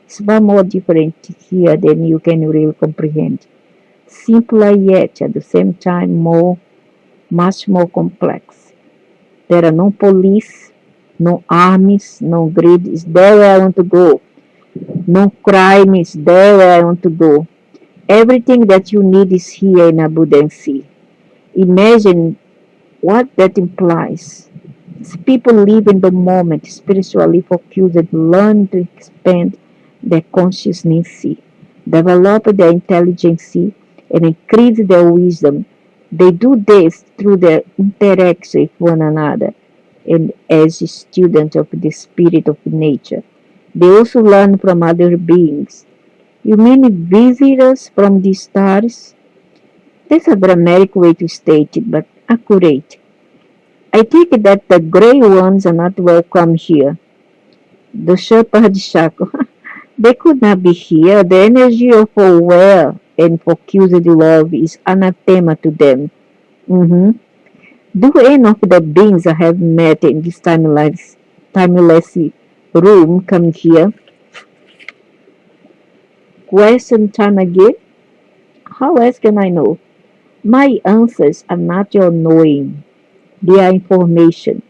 It's far more different here than you can really comprehend. Simpler yet at the same time much more complex. There are no police, no armies, no greed. Is there where I want to go? No crime is there where I want to go. Everything that you need is here in abundance. Imagine what that implies. As people live in the moment, spiritually focused, learn to expand their consciousness, develop their intelligence, and increase their wisdom. They do this through their interaction with one another and as students of the spirit of nature. They also learn from other beings. You mean visitors from the stars? That's a dramatic way to state it, but accurate. I take it that the gray ones are not welcome here. The shepherd chuckled. They could not be here. The energy of aware and focused love is anathema to them. Mhm. Do any of the beings I have met in this timeless room come here? Question time again? How else can I know? My answers are not your knowing. They are information.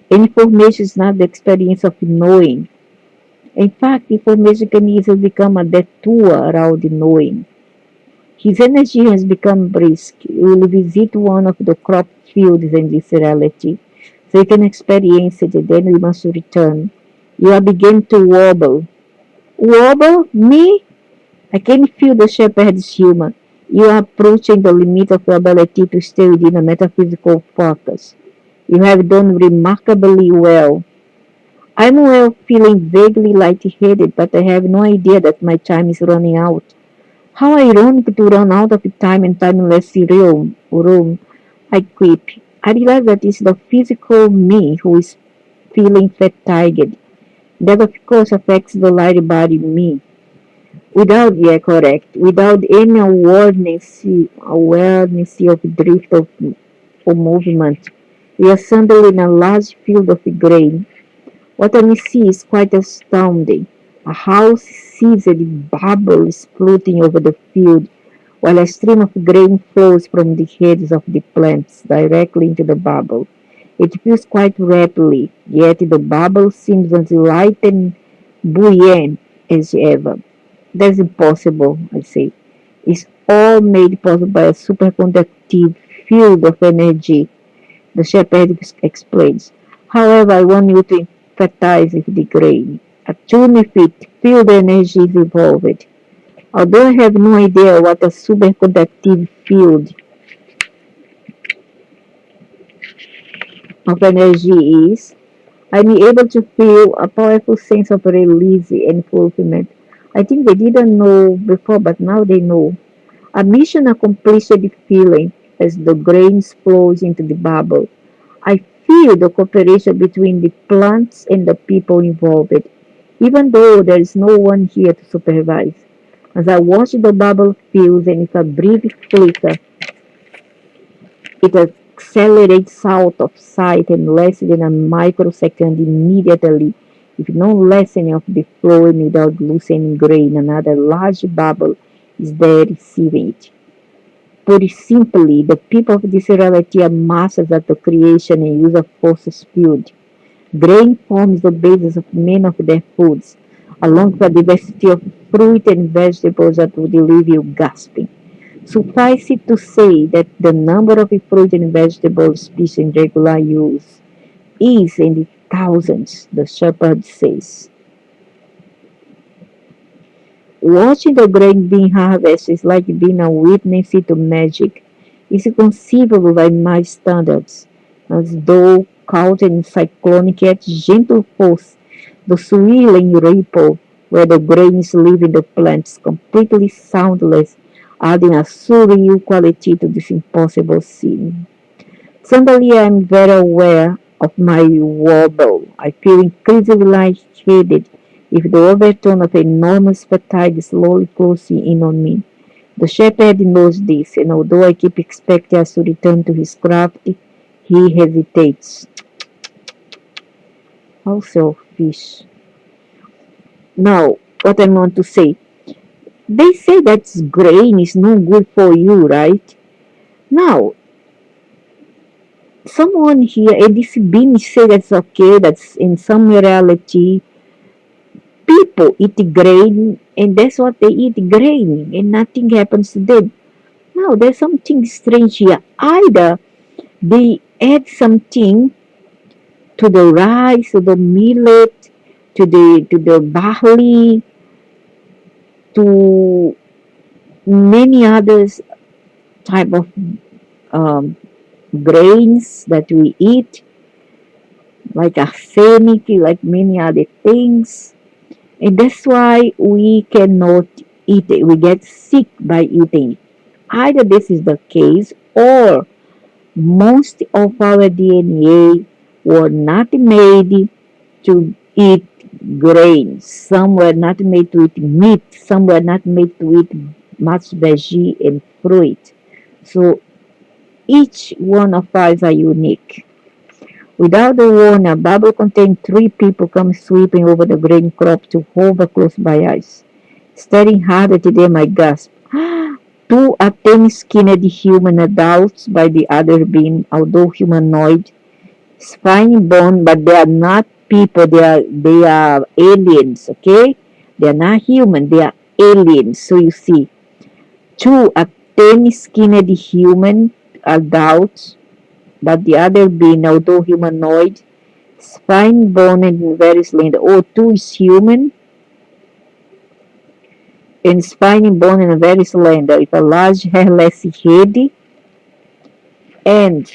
Information is not the experience of knowing. In fact, information can easily become a detour around the knowing. His energy has become brisk. He will visit one of the crop fields in this reality, so he can experience it, and then we must return. You are beginning to wobble. Wobble? Me? I can feel the shepherd's humor. You are approaching the limit of your ability to stay within a metaphysical focus. You have done remarkably well. I'm well feeling vaguely lightheaded, but I have no idea that my time is running out. How ironic to run out of time and timeless room. I quip. I realize that it's the physical me who is feeling fatigued. That of course affects the light body me. Yeah, correct. Without any awareness of drift of movement. We are suddenly in a large field of grain. What I see is quite astounding. A house sees a bubble floating over the field, while a stream of grain flows from the heads of the plants directly into the bubble. It fills quite rapidly, yet the bubble seems as light and buoyant as ever. That's impossible, I say. It's all made possible by a superconductive field of energy, the shepherd explains. However, I want you to empathize with the grain. Attune with it, feel the energy involved. Although I have no idea what a superconductive field of energy is, I'm able to feel a powerful sense of release and fulfillment. I think they didn't know before, but now they know. A mission accomplished feeling as the grains flows into the bubble. I feel the cooperation between the plants and the people involved, even though there is no one here to supervise. As I watch the bubble fills and if a brief flicker, it accelerates out of sight in less than a microsecond immediately, if no lessening of the flow and without loosening grain, another large bubble is there receiving it. Put simply, the people of this reality are masters at the creation and use of forces field. Grain forms the basis of many of their foods, along with a diversity of fruit and vegetables that would leave you gasping. Suffice it to say that the number of fruit and vegetable species in regular use is in the thousands, the shepherd says. Watching the grain being harvested is like being a witness to magic. It's inconceivable by my standards, as though caught in cyclonic yet gentle force, the swirling ripple where the grain is leaving the plants completely soundless, adding a surreal quality to this impossible scene. Suddenly I am very aware of my wobble. I feel increasingly lightheaded with the overtone of enormous fatigue slowly closing in on me. The shepherd knows this, and although I keep expecting us to return to his craft, he hesitates. How selfish. Now, what I want to say. They say that grain is no good for you, right? Now, someone here, a disability say that's okay, that's in some reality, people eat grain and that's what they eat grain and nothing happens to them. Now, there's something strange here. Either they add something to the rice, to the millet, to the barley, to many others type of um, grains that we eat, like arsenic, like many other things. And that's why we cannot eat it. We get sick by eating it. Either this is the case or most of our DNA were not made to eat grains. Some were not made to eat meat. Some were not made to eat much veggie and fruit. So each one of us are unique. Without a warning, a bubble containing three people come sweeping over the grain crop to hover close by us. Staring hard at them, I gasp. 2 are thin-skinned human adults by the other being, although humanoid, spine bone, but they are not people. They are aliens. Okay, they are not human. They are aliens. So you see, two are thin-skinned human adults, but the other being, although humanoid, spine bone and very slender. Oh, two is human and spiny bone and very slender, with a large hairless head and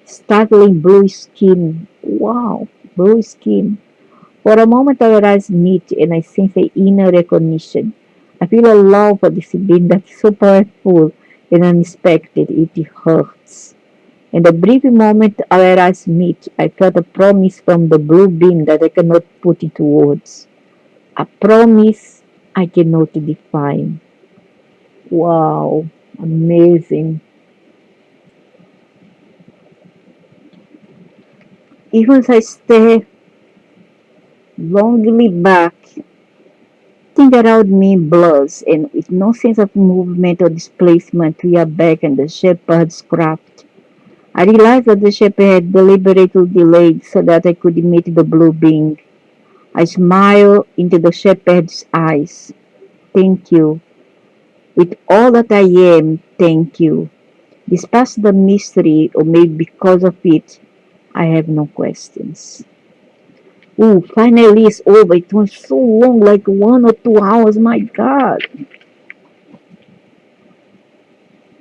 startling blue skin. Wow, blue skin. For a moment our eyes meet and I sense an inner recognition. I feel a love for this being that's so powerful and unexpected. It hurts. In the brief moment our eyes meet, I felt a promise from the blue beam that I cannot put into words. A promise I cannot define. Wow, amazing. Even as I stare longingly back, thing around me blurs, and with no sense of movement or displacement, we are back in the shepherd's craft. I realized that the shepherd had deliberately delayed so that I could meet the blue being. I smile into the shepherd's eyes. Thank you. With all that I am, thank you. Despite the mystery, or maybe because of it, I have no questions. Ooh, finally it's over. It was so long, like 1 or 2 hours. My God.